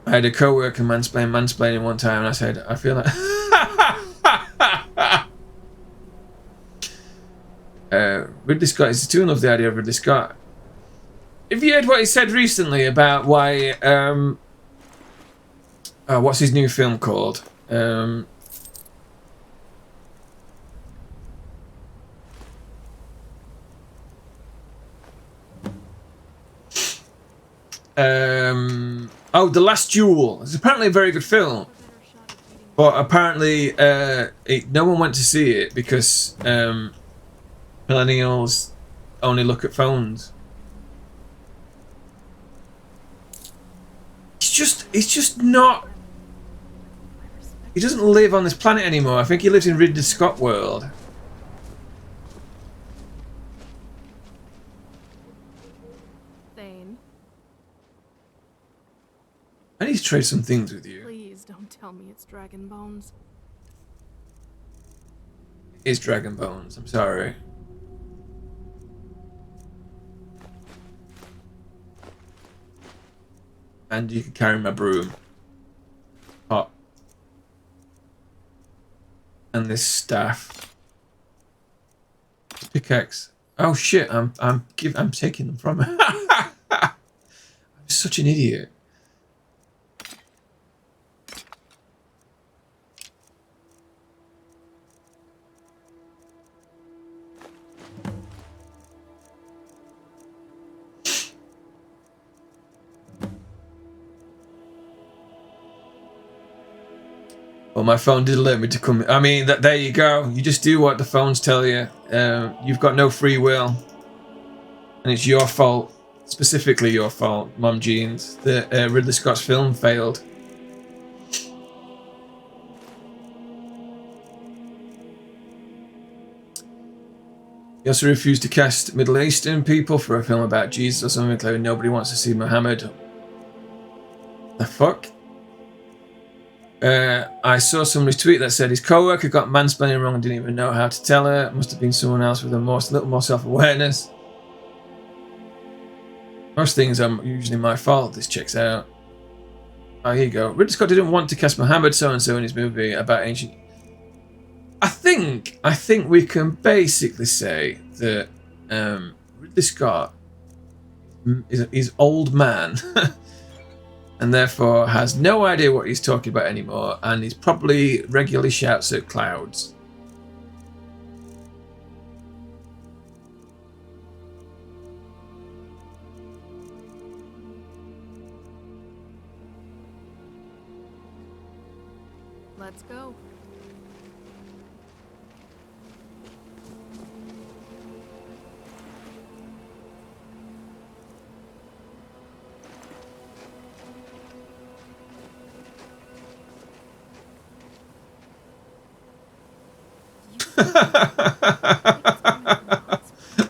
I had a co-worker mansplaining one time, and I said, I feel like... Ridley Scott is too in love with the idea of Ridley Scott. Have you heard what he said recently about why... what's his new film called? Oh, The Last Duel. It's apparently a very good film. But apparently no one went to see it because millennials only look at phones. He's just not... He doesn't live on this planet anymore. I think he lives in Ridley Scott world. Thane, I need to trade some things with you. please don't tell me it's dragon bones. It's Dragon Bones. I'm sorry. And you can carry my broom. Hot. And this staff. Pickaxe. Oh shit! I'm taking them from her. I'm such an idiot. Well, my phone did alert me to come. I mean, there you go. You just do what the phones tell you. You've got no free will. And it's your fault. Specifically your fault, Mom Jeans, that Ridley Scott's film failed. He also refused to cast Middle Eastern people for a film about Jesus or something, claiming nobody wants to see Muhammad. The fuck? I saw somebody's tweet that said his co-worker got mansplaining wrong and didn't even know how to tell her. It must have been someone else with a little more self-awareness. Most things are usually my fault. This checks out. Oh, here you go. Ridley Scott didn't want to cast Muhammad so-and-so in his movie about ancient... I think we can basically say that Ridley Scott is old man and therefore has no idea what he's talking about anymore, and he's probably regularly shouts at clouds. Let's go.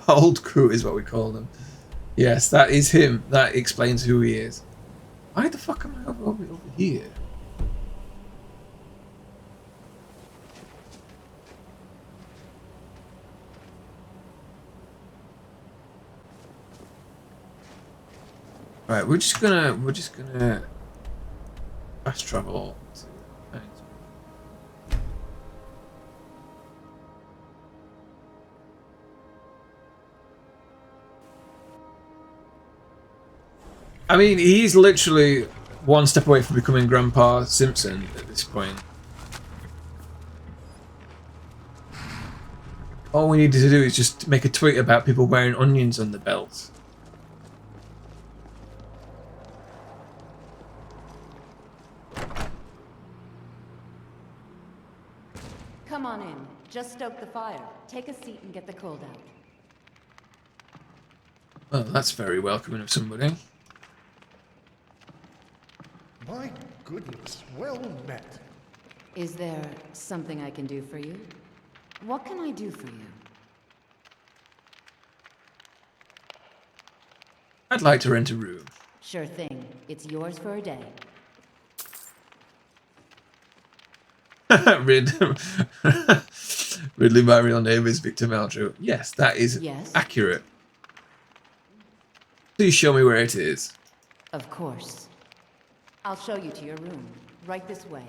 Old crew is what we call them. Yes, that is him. That explains who he is. Why the fuck am I over here? Right, we're just gonna fast travel to Sanctum. I mean, he's literally one step away from becoming Grandpa Simpson at this point. All we needed to do is just make a tweet about people wearing onions on the belt. Come on in. Just stoke the fire. Take a seat and get the cold out. Well, that's very welcoming of somebody. My goodness, well met. Is there something I can do for you? What can I do for you? I'd like to rent a room. Sure thing. It's yours for a day. Ridley, my real name is Victor Meldrew. Yes, that is accurate. Please show me where it is. Of course. I'll show you to your room. Right this way.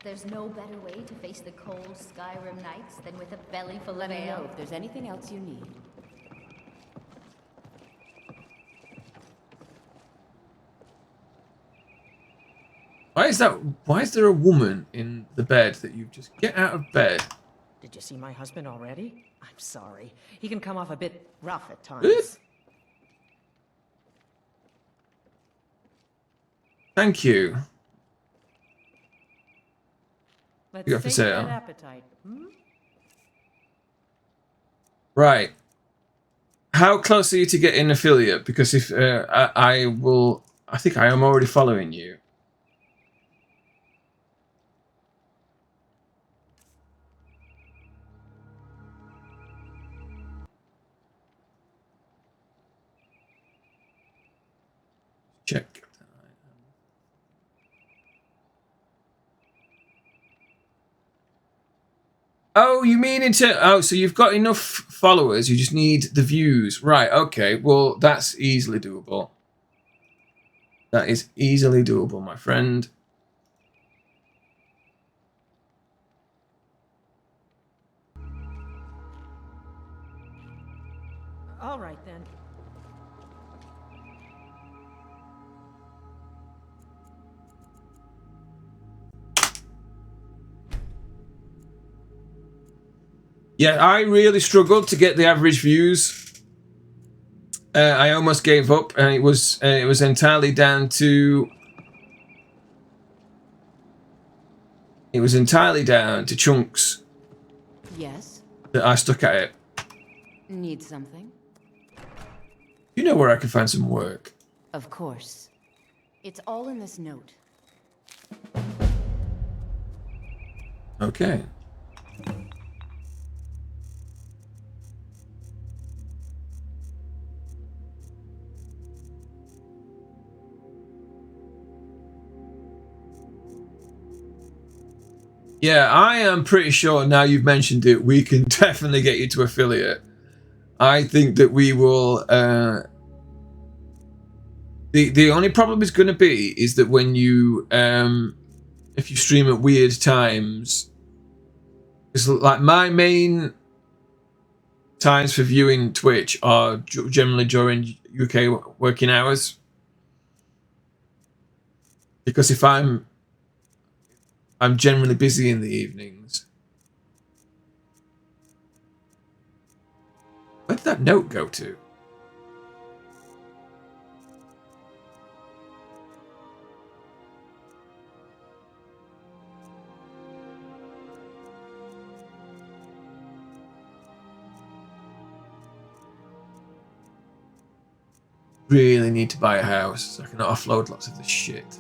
There's no better way to face the cold Skyrim nights than with a belly full Let of me know ale. if there's anything else you need. Why is that? Why is there a woman in the bed that you just get out of bed? Did you see my husband already? I'm sorry. He can come off a bit rough at times. Oops. Thank you. Let's You got for sate sale. that appetite. Hmm? Right. How close are you to getting affiliate? Because if I will, I think I am already following you. Check. Oh, you mean so you've got enough followers, you just need the views. Right, okay. Well, that's easily doable. That is easily doable, my friend. All right then. Yeah, I really struggled to get the average views. I almost gave up, and it was entirely down to chunks. Yes. That I stuck at it. Need something? You know where I can find some work? Of course. It's all in this note. Okay. Yeah, I am pretty sure now you've mentioned it, we can definitely get you to affiliate. I think that we will The only problem is going to be is that when you if you stream at weird times, it's like my main times for viewing Twitch are generally during UK working hours, because if I'm generally busy in the evenings. Where did that note go to? Really need to buy a house so I can offload lots of this shit.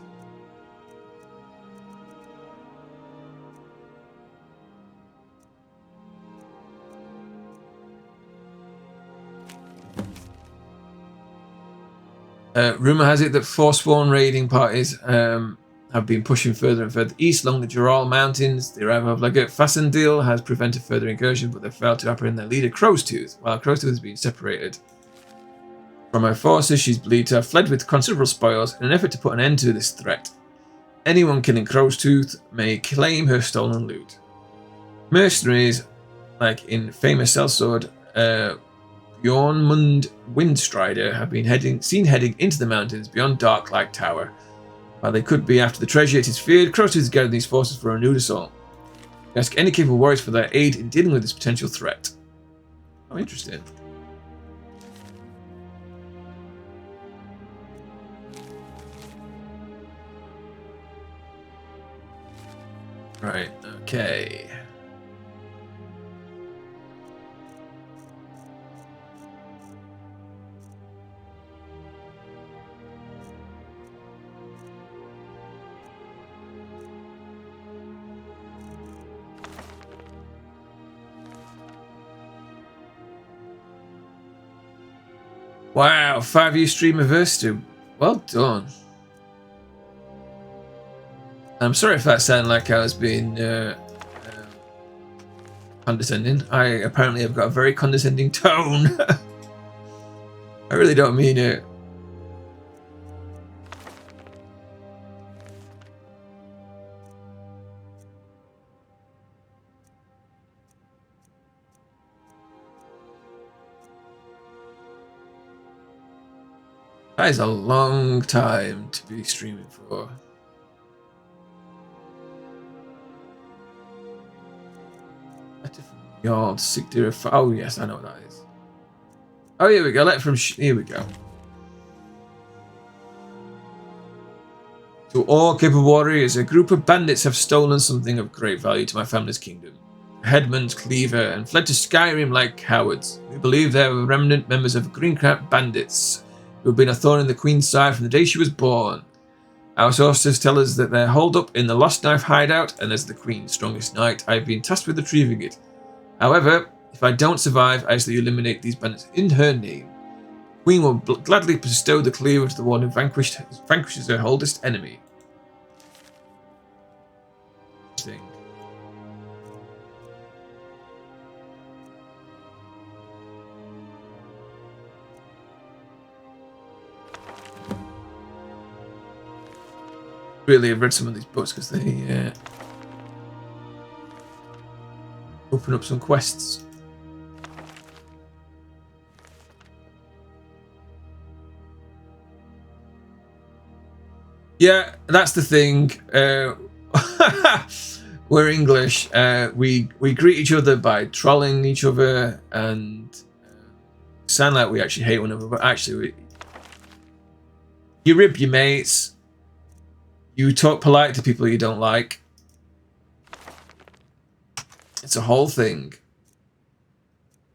Rumour has it that Forsworn raiding parties have been pushing further and further east along the Jural Mountains. The arrival of Legate Fassendil has prevented further incursion, but they failed to apprehend their leader, Crowstooth. While Crowstooth has been separated from her forces, she's believed to have fled with considerable spoils in an effort to put an end to this threat. Anyone killing Crowstooth may claim her stolen loot. Mercenaries, like in famous sellsword Bjornmund Windstrider, have been seen heading into the mountains beyond Darklight Tower. While they could be after the treasure, it is feared Crowstooth is gathering these forces for a renewed assault. We ask any capable warriors for their aid in dealing with this potential threat. Oh, interesting. Right, okay. Wow, 5-year stream anniversary. Well done. I'm sorry if that sounded like I was being condescending. I apparently have got a very condescending tone. I really don't mean it. That is a long time to be streaming for. Yard, sick deer. Oh yes, I know what that is. Oh, here we go. Let from here we go. To all capable warriors, a group of bandits have stolen something of great value to my family's kingdom. Headman's cleaver and fled to Skyrim like cowards. We believe they were remnant members of Greencrap bandits who have been a thorn in the Queen's side from the day she was born. Our sources tell us that they're holed up in the Lost Knife hideout, and as the Queen's strongest knight, I've been tasked with retrieving it. However, if I don't survive, I shall eliminate these bandits in her name. The Queen will gladly bestow the cleaver to the one who vanquishes her oldest enemy. Really, I've read some of these books because they open up some quests. Yeah, that's the thing. We're English. We greet each other by trolling each other and sound like we actually hate one another, but actually, you rib your mates. You talk polite to people you don't like. It's a whole thing.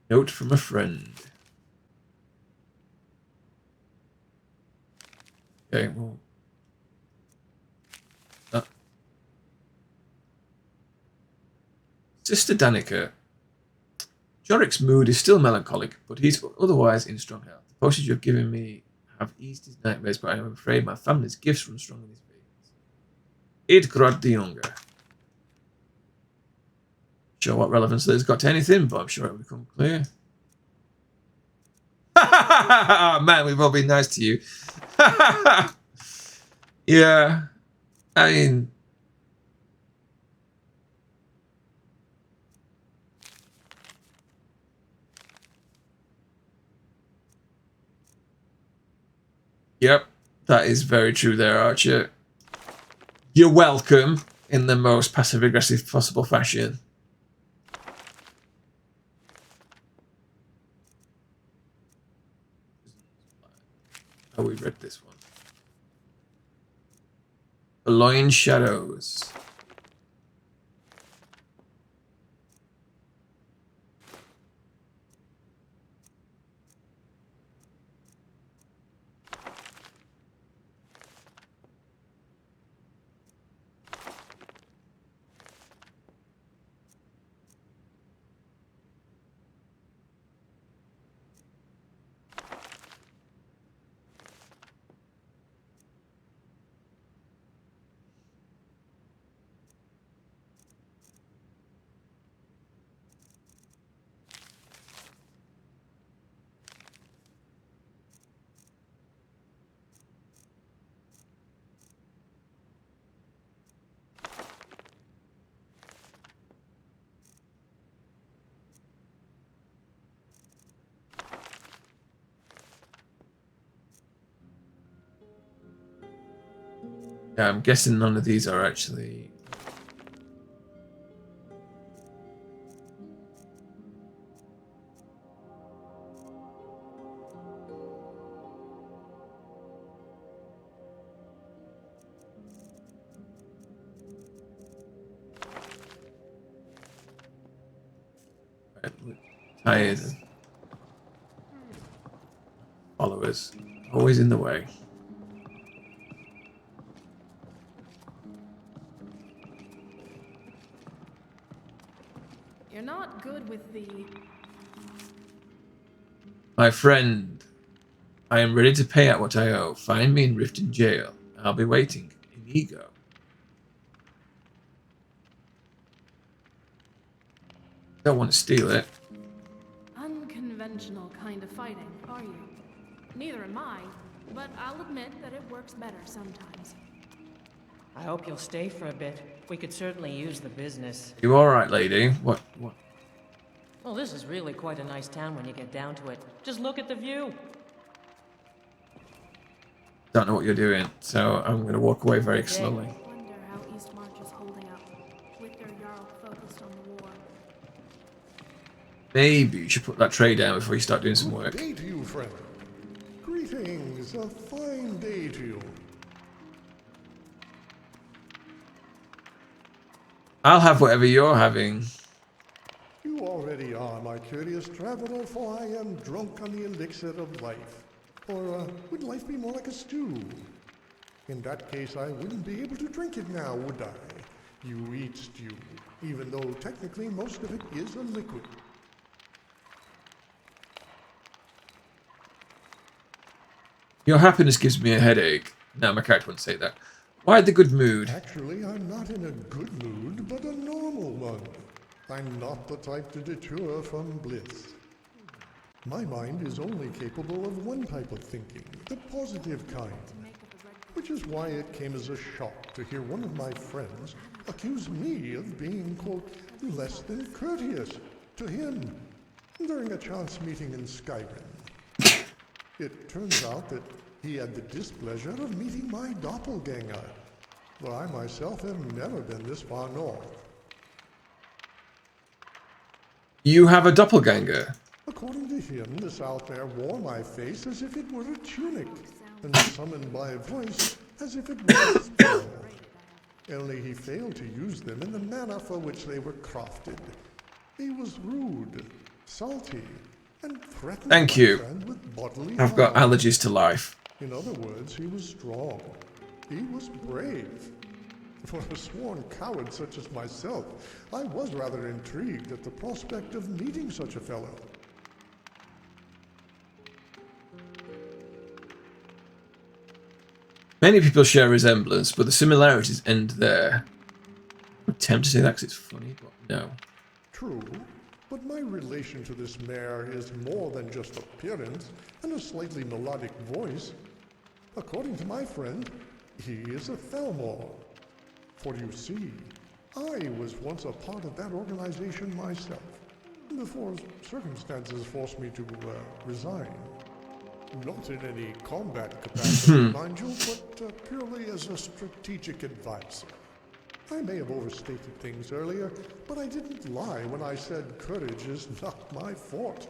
Note from a friend. Okay, well. Sister Danica. Jorik's mood is still melancholic, but he's otherwise in strong health. The potions you have given me have eased his nightmares, but I am afraid my family's gifts run strong in his veins. Idgrod the Younger. Sure what relevance that's got to anything, but I'm sure it will become clear. Man, we've all been nice to you. Yeah. I mean... Yep, that is very true there, Archer. You're welcome in the most passive-aggressive possible fashion. Oh, we read this one. Alloying Shadows. Yeah, I'm guessing none of these are actually... Tired. Followers. Always in the way. You're not good with the... My friend, I am ready to pay out what I owe. Find me in Riften Jail. I'll be waiting. Inigo. Don't want to steal it. Unconventional kind of fighting, are you? Neither am I, but I'll admit that it works better sometimes. I hope you'll stay for a bit. We could certainly use the business. You alright, lady? What? Well, this is really quite a nice town when you get down to it. Just look at the view. Don't know what you're doing, so I'm going to walk away very slowly. I wonder how Eastmarch is holding up, with their Jarl focused on the war. Maybe you should put that tray down before you start doing some work. Good day to you, friend. Greetings. A fine day to you. I'll have whatever you're having. You already are, my curious traveler, for I am drunk on the elixir of life. Or would life be more like a stew? In that case, I wouldn't be able to drink it now, would I? You eat stew, even though technically most of it is a liquid. Your happiness gives me a headache. No, my character wouldn't say that. Why the good mood? Actually, I'm not in a good mood, but a normal one. I'm not the type to detour from bliss. My mind is only capable of one type of thinking, the positive kind. Which is why it came as a shock to hear one of my friends accuse me of being, quote, less than courteous to him during a chance meeting in Skyrim. It turns out that he had the displeasure of meeting my doppelganger, but I myself have never been this far north. You have a doppelganger? According to him, this outlaw wore my face as if it were a tunic, and summoned my voice as if it were a spell. Only he failed to use them in the manner for which they were crafted. He was rude, salty, and threatened Thank my you. friend with bodily I've got harm. allergies to life. In other words, he was strong. He was brave. For a sworn coward such as myself, I was rather intrigued at the prospect of meeting such a fellow. Many people share resemblance, but the similarities end there. I'm tempted to say that because it's funny, but no. True, but my relation to this mare is more than just appearance and a slightly melodic voice. According to my friend, he is a Thalmor. For you see, I was once a part of that organization myself, before circumstances forced me to resign. Not in any combat capacity, mind you, but purely as a strategic advisor. I may have overstated things earlier, but I didn't lie when I said courage is not my forte.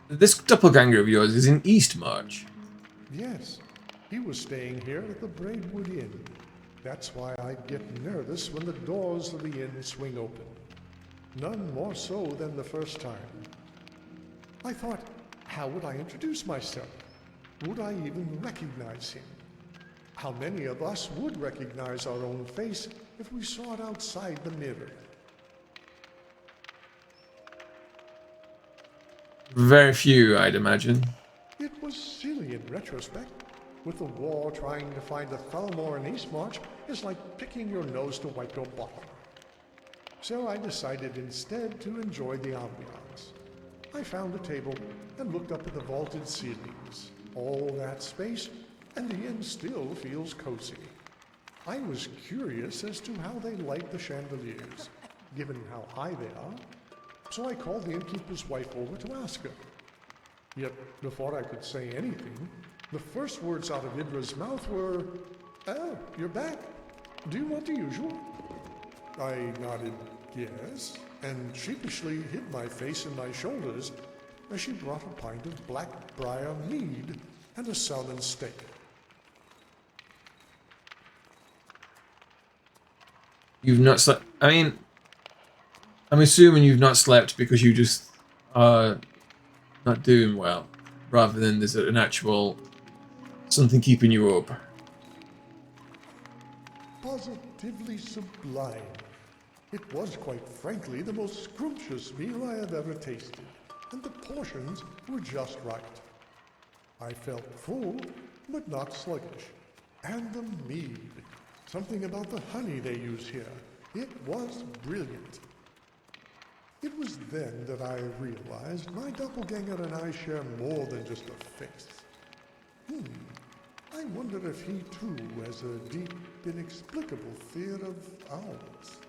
This doppelganger of yours is in Eastmarch. Yes, he was staying here at the Braidwood Inn. That's why I get nervous when the doors of the inn swing open. None more so than the first time. I thought, how would I introduce myself? Would I even recognize him? How many of us would recognize our own face if we saw it outside the mirror? Very few, I'd imagine. It was silly in retrospect. With the war, trying to find a Thalmor in Eastmarch is like picking your nose to wipe your bottom. So I decided instead to enjoy the ambiance. I found a table and looked up at the vaulted ceilings. All that space, and the inn still feels cozy. I was curious as to how they light the chandeliers, given how high they are, so I called the innkeeper's wife over to ask her. Yet, before I could say anything, the first words out of Idra's mouth were, "Oh, you're back. Do you want the usual?" I nodded yes, and sheepishly hid my face in my shoulders as she brought a pint of Blackbriar mead and a salmon steak. You've not slept. I mean, I'm assuming you've not slept because you just are not doing well, rather than there's an actual something keeping you up. Positively sublime. It was, quite frankly, the most scrumptious meal I have ever tasted, and the portions were just right. I felt full, but not sluggish. And the mead. Something about the honey they use here. It was brilliant. It was then that I realized my doppelganger and I share more than just a face. I wonder if he too has a deep, inexplicable fear of owls.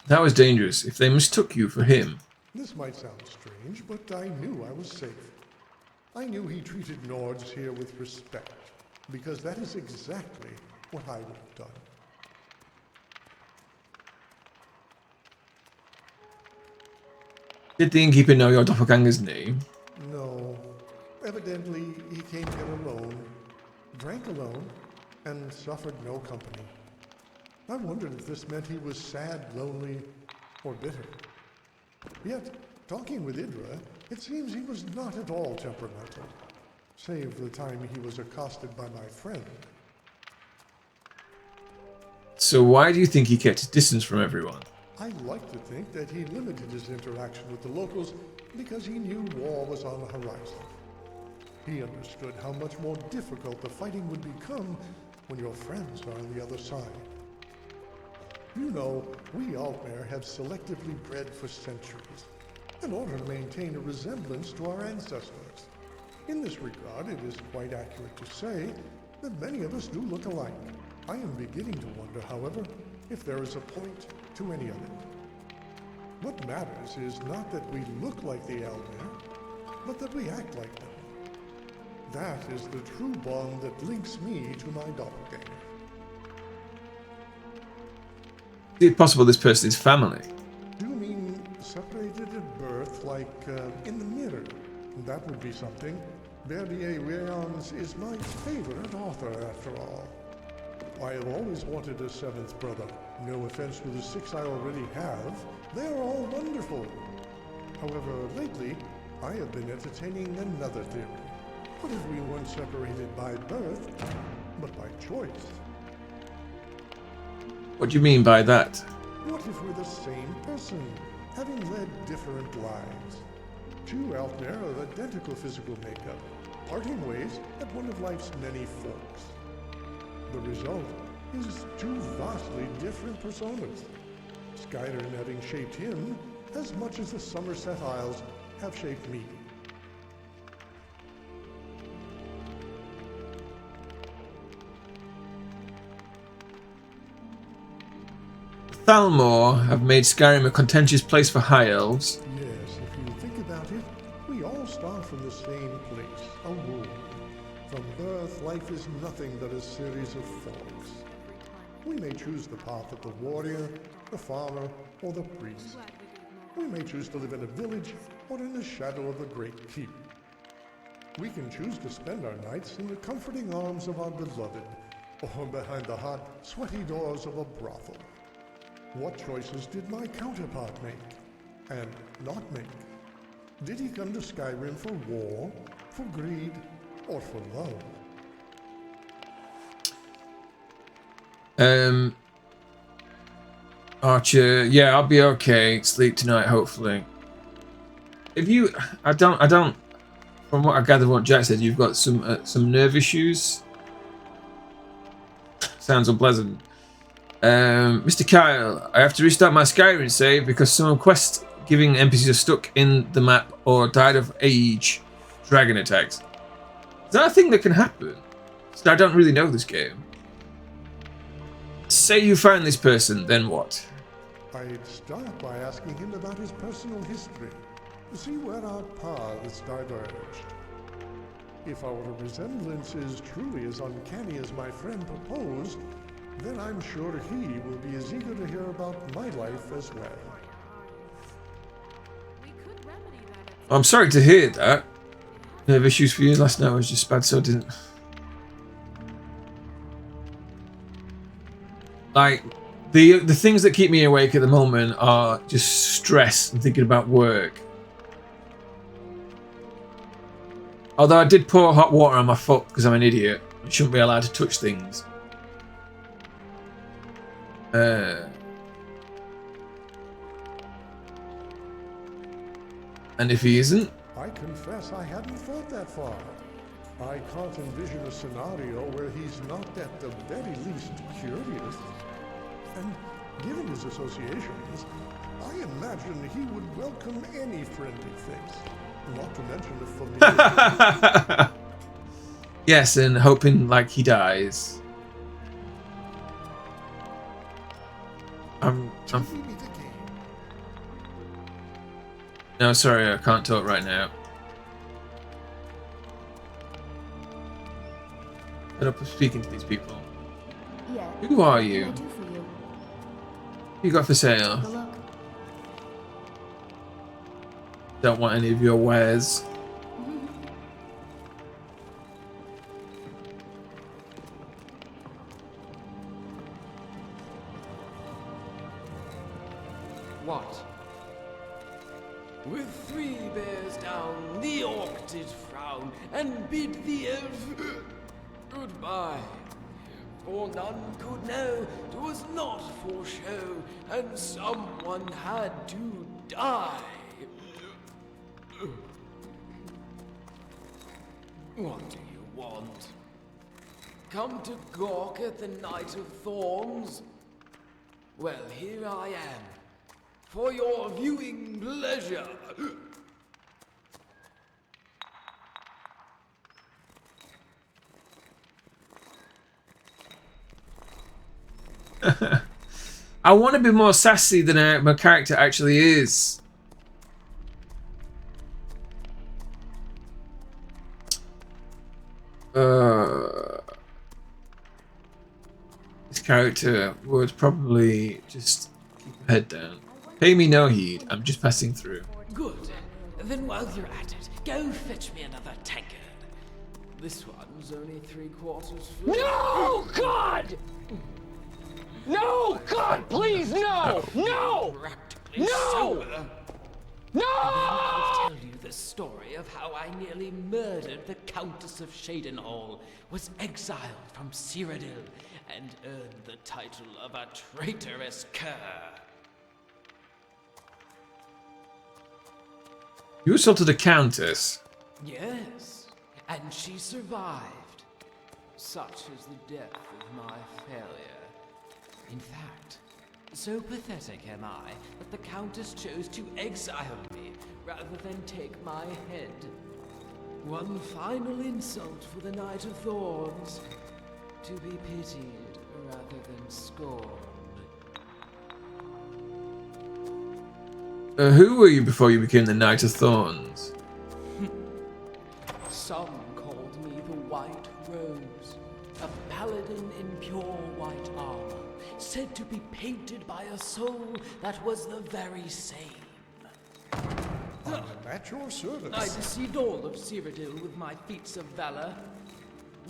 That was dangerous, if they mistook you for him. This might sound strange, but I knew I was safe. I knew he treated Nords here with respect, because that is exactly what I would have done. Did the innkeeper know your doppelganger's name? No. Evidently, he came here alone, drank alone, and suffered no company. I wondered if this meant he was sad, lonely, or bitter. Yet, talking with Idra, it seems he was not at all temperamental, save the time he was accosted by my friend. So why do you think he kept his distance from everyone? I like to think that he limited his interaction with the locals because he knew war was on the horizon. He understood how much more difficult the fighting would become when your friends are on the other side. You know, we Altmer have selectively bred for centuries, in order to maintain a resemblance to our ancestors. In this regard, it is quite accurate to say that many of us do look alike. I am beginning to wonder, however, if there is a point to any of it. What matters is not that we look like the Altmer, but that we act like them. That is the true bond that links me to my doppelganger. Is it possible this person is family? Do you mean separated at birth, like in the mirror? That would be something. Verdier Rayons is my favorite author, after all. I have always wanted a seventh brother. No offense to the six I already have. They are all wonderful. However, lately, I have been entertaining another theory. What if we weren't separated by birth, but by choice? What do you mean by that? What if we're the same person, having led different lives? Two Altmer of identical physical makeup, parting ways at one of life's many forks. The result is two vastly different personas. Skyrim having shaped him as much as the Somerset Isles have shaped me. Thalmor have made Skyrim a contentious place for high elves. Yes, if you think about it, we all start from the same place, a womb. From birth, life is nothing but a series of forms. We may choose the path of the warrior, the farmer, or the priest. We may choose to live in a village or in the shadow of the great keep. We can choose to spend our nights in the comforting arms of our beloved, or behind the hot, sweaty doors of a brothel. What choices did my counterpart make, and not make? Did he come to Skyrim for war, for greed, or for love? Archer, yeah, I'll be okay. Sleep tonight, hopefully. If you, I don't. From what I gather, what Jack said, you've got some nerve issues. Sounds unpleasant. Mr. Kyle, I have to restart my Skyrim save because some quest giving NPCs are stuck in the map or died of age dragon attacks. Is that a thing that can happen? So I don't really know this game. Say you find this person, then what? I'd start by asking him about his personal history, to see where our paths diverged. If our resemblance is truly as uncanny as my friend proposed, then I'm sure he will be as eager to hear about my life as well. I'm sorry to hear that. Nerve issues for you. Last night was just bad, so I didn't. Like, the things that keep me awake at the moment are just stress and thinking about work. Although I did pour hot water on my foot because I'm an idiot. I shouldn't be allowed to touch things. And if he isn't? I confess I hadn't thought that far. I can't envision a scenario where he's not at the very least curious. And given his associations, I imagine he would welcome any friendly face, not to mention a familiar. Yes, and hoping like he dies. No, sorry, I can't talk right now. Fed up of speaking to these people. Yeah. Who are What you? can I do for you? What you got for sale? Take a look. Don't want any of your wares. What? With 3 bears down, the orc did frown and bid the elf goodbye. For none could know 'twas not for show, and someone had to die. What do you want? Come to gawk at the Knight of Thorns? Well, here I am, for your viewing pleasure. I want to be more sassy than my character actually is. This character would probably just keep her head down. Pay me no heed, I'm just passing through. Good. Then while you're at it, go fetch me another tankard. This one's only 3/4 full. No, God! No, God, please, no! No! Practically No! sober. No! And then I'll tell you the story of how I nearly murdered the Countess of Shadenhall, was exiled from Cyrodiil, and earned the title of a traitorous cur. You assaulted a countess. Yes, and she survived. Such is the depth of my failure. In fact, so pathetic am I that the Countess chose to exile me rather than take my head. One final insult for the Knight of Thorns. To be pitied rather than scorned. Who were you before you became the Knight of Thorns? Some called me the White Rose, a paladin in pure white armor, said to be painted by a soul that was the very same. I'm at your service. I deceived all of Cyrodiil with my feats of valor.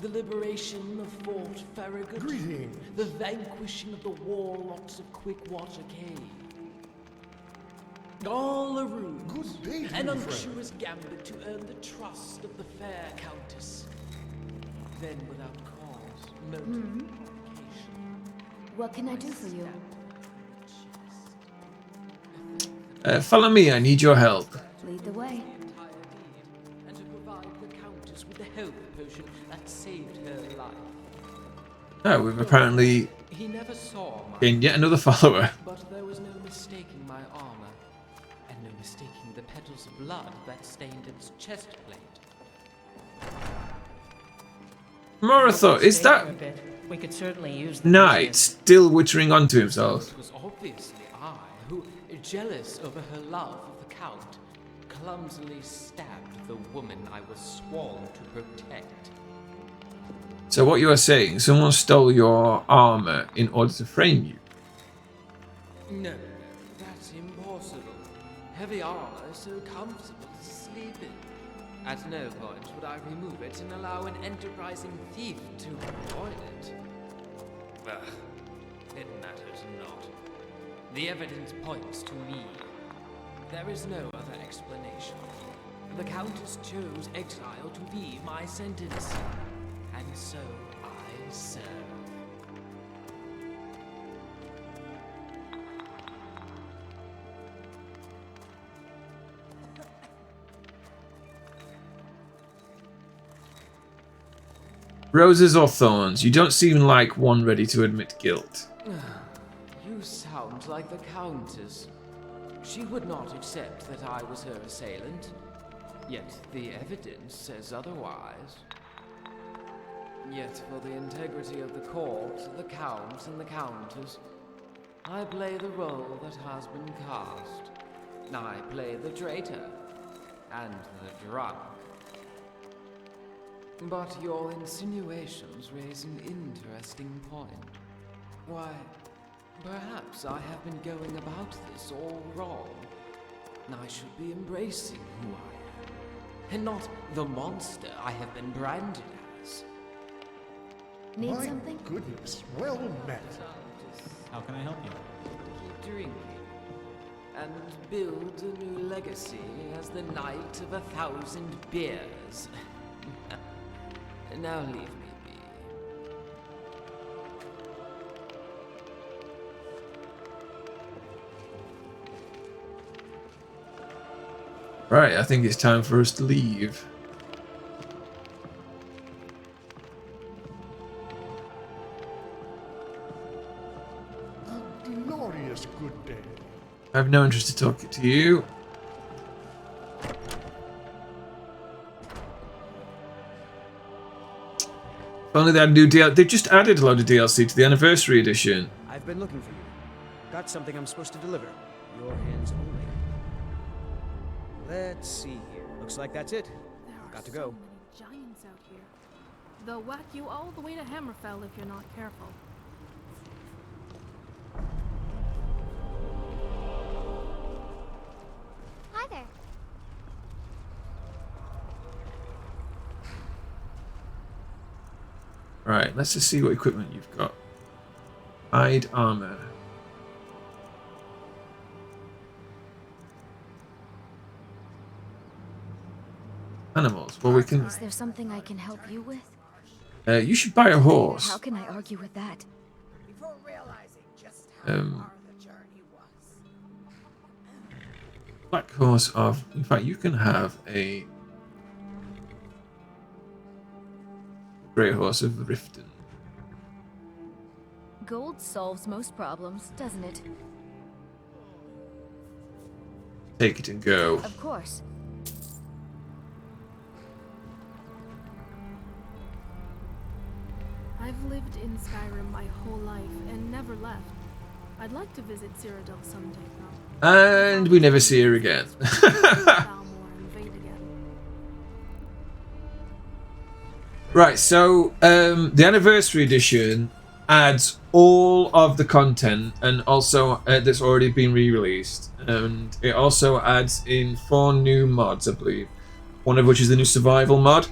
The liberation of Fort Farragut. Greetings. The vanquishing of the warlocks of Quickwater Cave. All a ruse. Good day to An you, unctuous gambit to earn the trust of the fair Countess. Then without cause, motive, provocation. What can I do for you? Follow me, I need your help. Lead the way. And to provide the Countess with the health potion that saved her life. Oh, we've apparently He never saw my gained yet another follower. But there was no mistaking my armor, and no mistaking the petals of blood that stained its chest plate. Amora thought, is that We could certainly use the knight still wittering onto himself? It was obviously I who, jealous over her love of the Count, clumsily stabbed the woman I was sworn to protect. So what you are saying, someone stole your armor in order to frame you? No, that's impossible. Heavy armor is so comfortable to sleep in. At no point would I remove it and allow an enterprising thief to avoid it. Ugh, it matters not. The evidence points to me. There is no other explanation. The Countess chose exile to be my sentence, and so I serve. Roses or thorns? You don't seem like one ready to admit guilt. You sound like the Countess. She would not accept that I was her assailant. Yet the evidence says otherwise. Yet for the integrity of the court, the Count and the Countess, I play the role that has been cast. I play the traitor and the drunk. But your insinuations raise an interesting point. Why, perhaps I have been going about this all wrong. I should be embracing who I am, and not the monster I have been branded as. Need My something? goodness, well met. How can I help you? Keep drinking, and build a new legacy as the Knight of 1,000 Beers. Now leave me be. Right, I think it's time for us to leave. A glorious good day. I have no interest to talk to you. If only they had new DLC. They've just added a load of DLC to the anniversary edition. I've been looking for you. Got something I'm supposed to deliver. Your hands only. Let's see here. Looks like that's it. Got to go. So many giants out here. They'll whack you all the way to Hammerfell if you're not careful. Hi there. Right, let's just see what equipment you've got. Hide armor. Animals. Well, we can. Is there something I can help you with? You should buy a horse. How can I argue with that? Before realizing just how far the journey was. Black horse of. In fact, you can have a Grey Horse of Riften. Gold solves most problems, doesn't it? Take it and go. Of course. I've lived in Skyrim my whole life and never left. I'd like to visit Cyrodiil someday, though. And we never see her again. Right, so the anniversary edition adds all of the content and also that's already been re-released, and it also adds in 4 new mods, I believe. One of which is the new survival mod,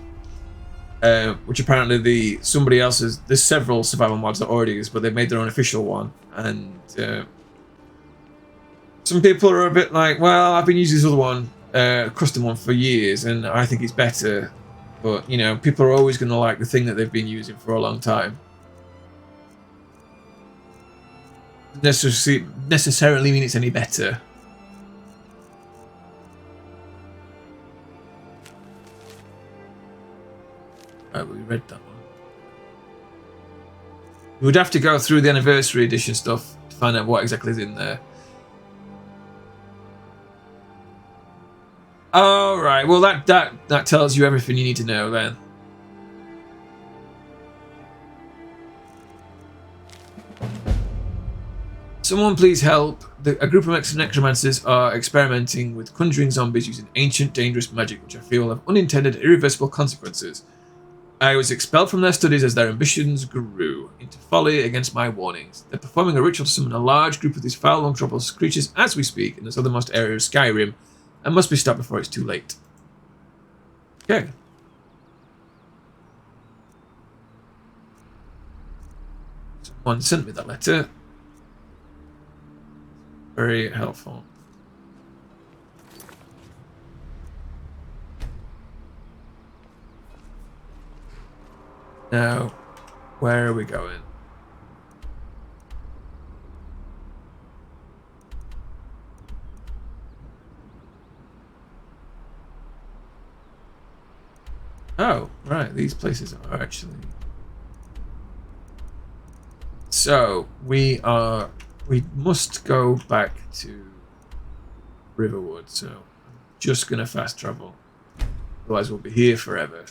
which apparently somebody else's. There's several survival mods that already exist, but they made their own official one, and some people are a bit like, well, I've been using this other one, custom one, for years, and I think it's better. But, you know, people are always going to like the thing that they've been using for a long time. Doesn't necessarily mean it's any better. Right, we read that one. We would have to go through the anniversary edition stuff to find out what exactly is in there. All right. Well, that tells you everything you need to know then. Someone please help. A group of necromancers are experimenting with conjuring zombies using ancient, dangerous magic, which I feel have unintended, irreversible consequences. I was expelled from their studies as their ambitions grew into folly against my warnings. They're performing a ritual to summon a large group of these foul, untroubled creatures as we speak in the southernmost area of Skyrim, and must be stopped before it's too late. Okay. Someone sent me that letter. Very helpful. Now, where are we going? Oh, right, these places are actually... So, we must go back to Riverwood, so I'm just going to fast travel. Otherwise we'll be here forever.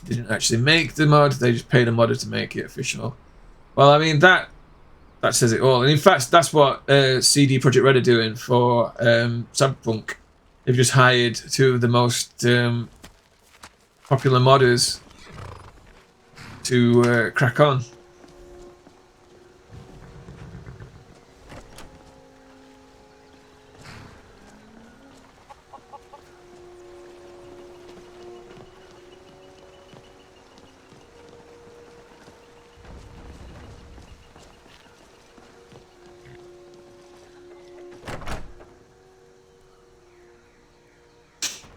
Didn't actually make the mod, they just paid a modder to make it official. Well, I mean, that says it all. And in fact, that's what CD Projekt Red are doing for Cyberpunk. They've just hired 2 of the most popular modders to crack on.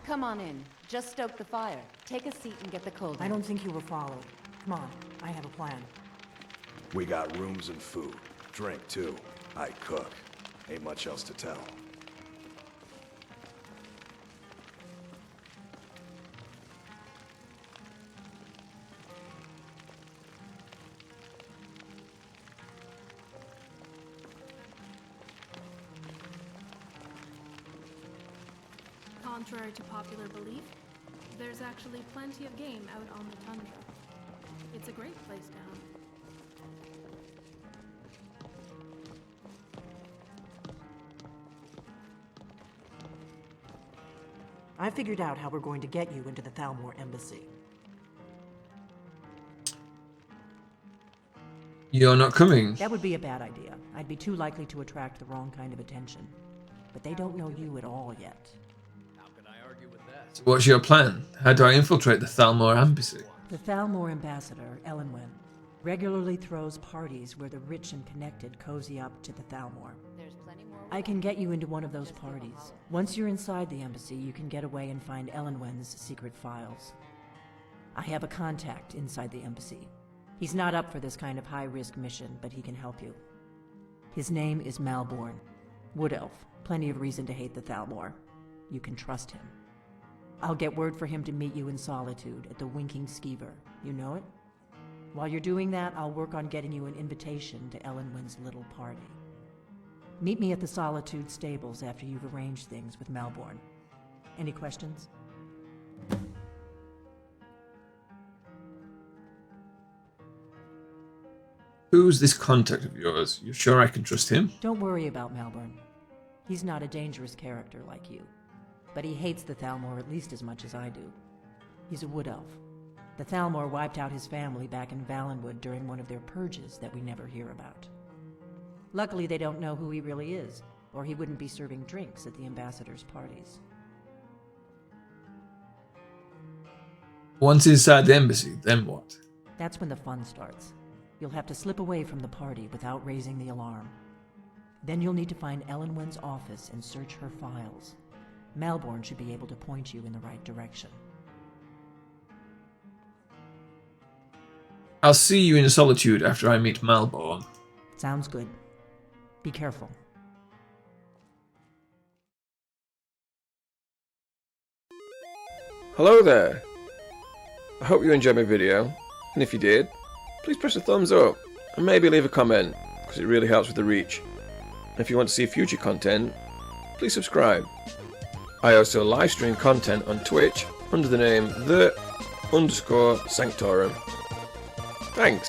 Come on in. Just stoke the fire. Take a seat and get the cold. I don't think you were followed. Come on, I have a plan. We got rooms and food. Drink, too. I cook. Ain't much else to tell. Contrary to popular belief, there's actually plenty of game out on the tundra. It's a great place to hunt. I figured out how we're going to get you into the Thalmor embassy. You're not coming. That would be a bad idea. I'd be too likely to attract the wrong kind of attention. But they don't know you at all yet. So what's your plan? How do I infiltrate the Thalmor embassy? The Thalmor ambassador, Elenwen, regularly throws parties where the rich and connected cozy up to the Thalmor. I can get you into one of those parties. Once you're inside the embassy, you can get away and find Elenwen's secret files. I have a contact inside the embassy. He's not up for this kind of high-risk mission, but he can help you. His name is Malborn. Wood Elf. Plenty of reason to hate the Thalmor. You can trust him. I'll get word for him to meet you in Solitude at the Winking Skeever. You know it? While you're doing that, I'll work on getting you an invitation to Elenwen's little party. Meet me at the Solitude stables after you've arranged things with Malborn. Any questions? Who's this contact of yours? You're sure I can trust him? Don't worry about Malborn. He's not a dangerous character like you. But he hates the Thalmor at least as much as I do. He's a wood elf. The Thalmor wiped out his family back in Valenwood during one of their purges that we never hear about. Luckily, they don't know who he really is, or he wouldn't be serving drinks at the ambassadors' parties. Once inside the embassy, then what? That's when the fun starts. You'll have to slip away from the party without raising the alarm. Then you'll need to find Elenwen's office and search her files. Malborn should be able to point you in the right direction. I'll see you in Solitude after I meet Malborn. Sounds good. Be careful. Hello there. I hope you enjoyed my video, and if you did, please press a thumbs up, and maybe leave a comment, because it really helps with the reach. And if you want to see future content, please subscribe. I also live stream content on Twitch under the name _Sanctorum. Thanks.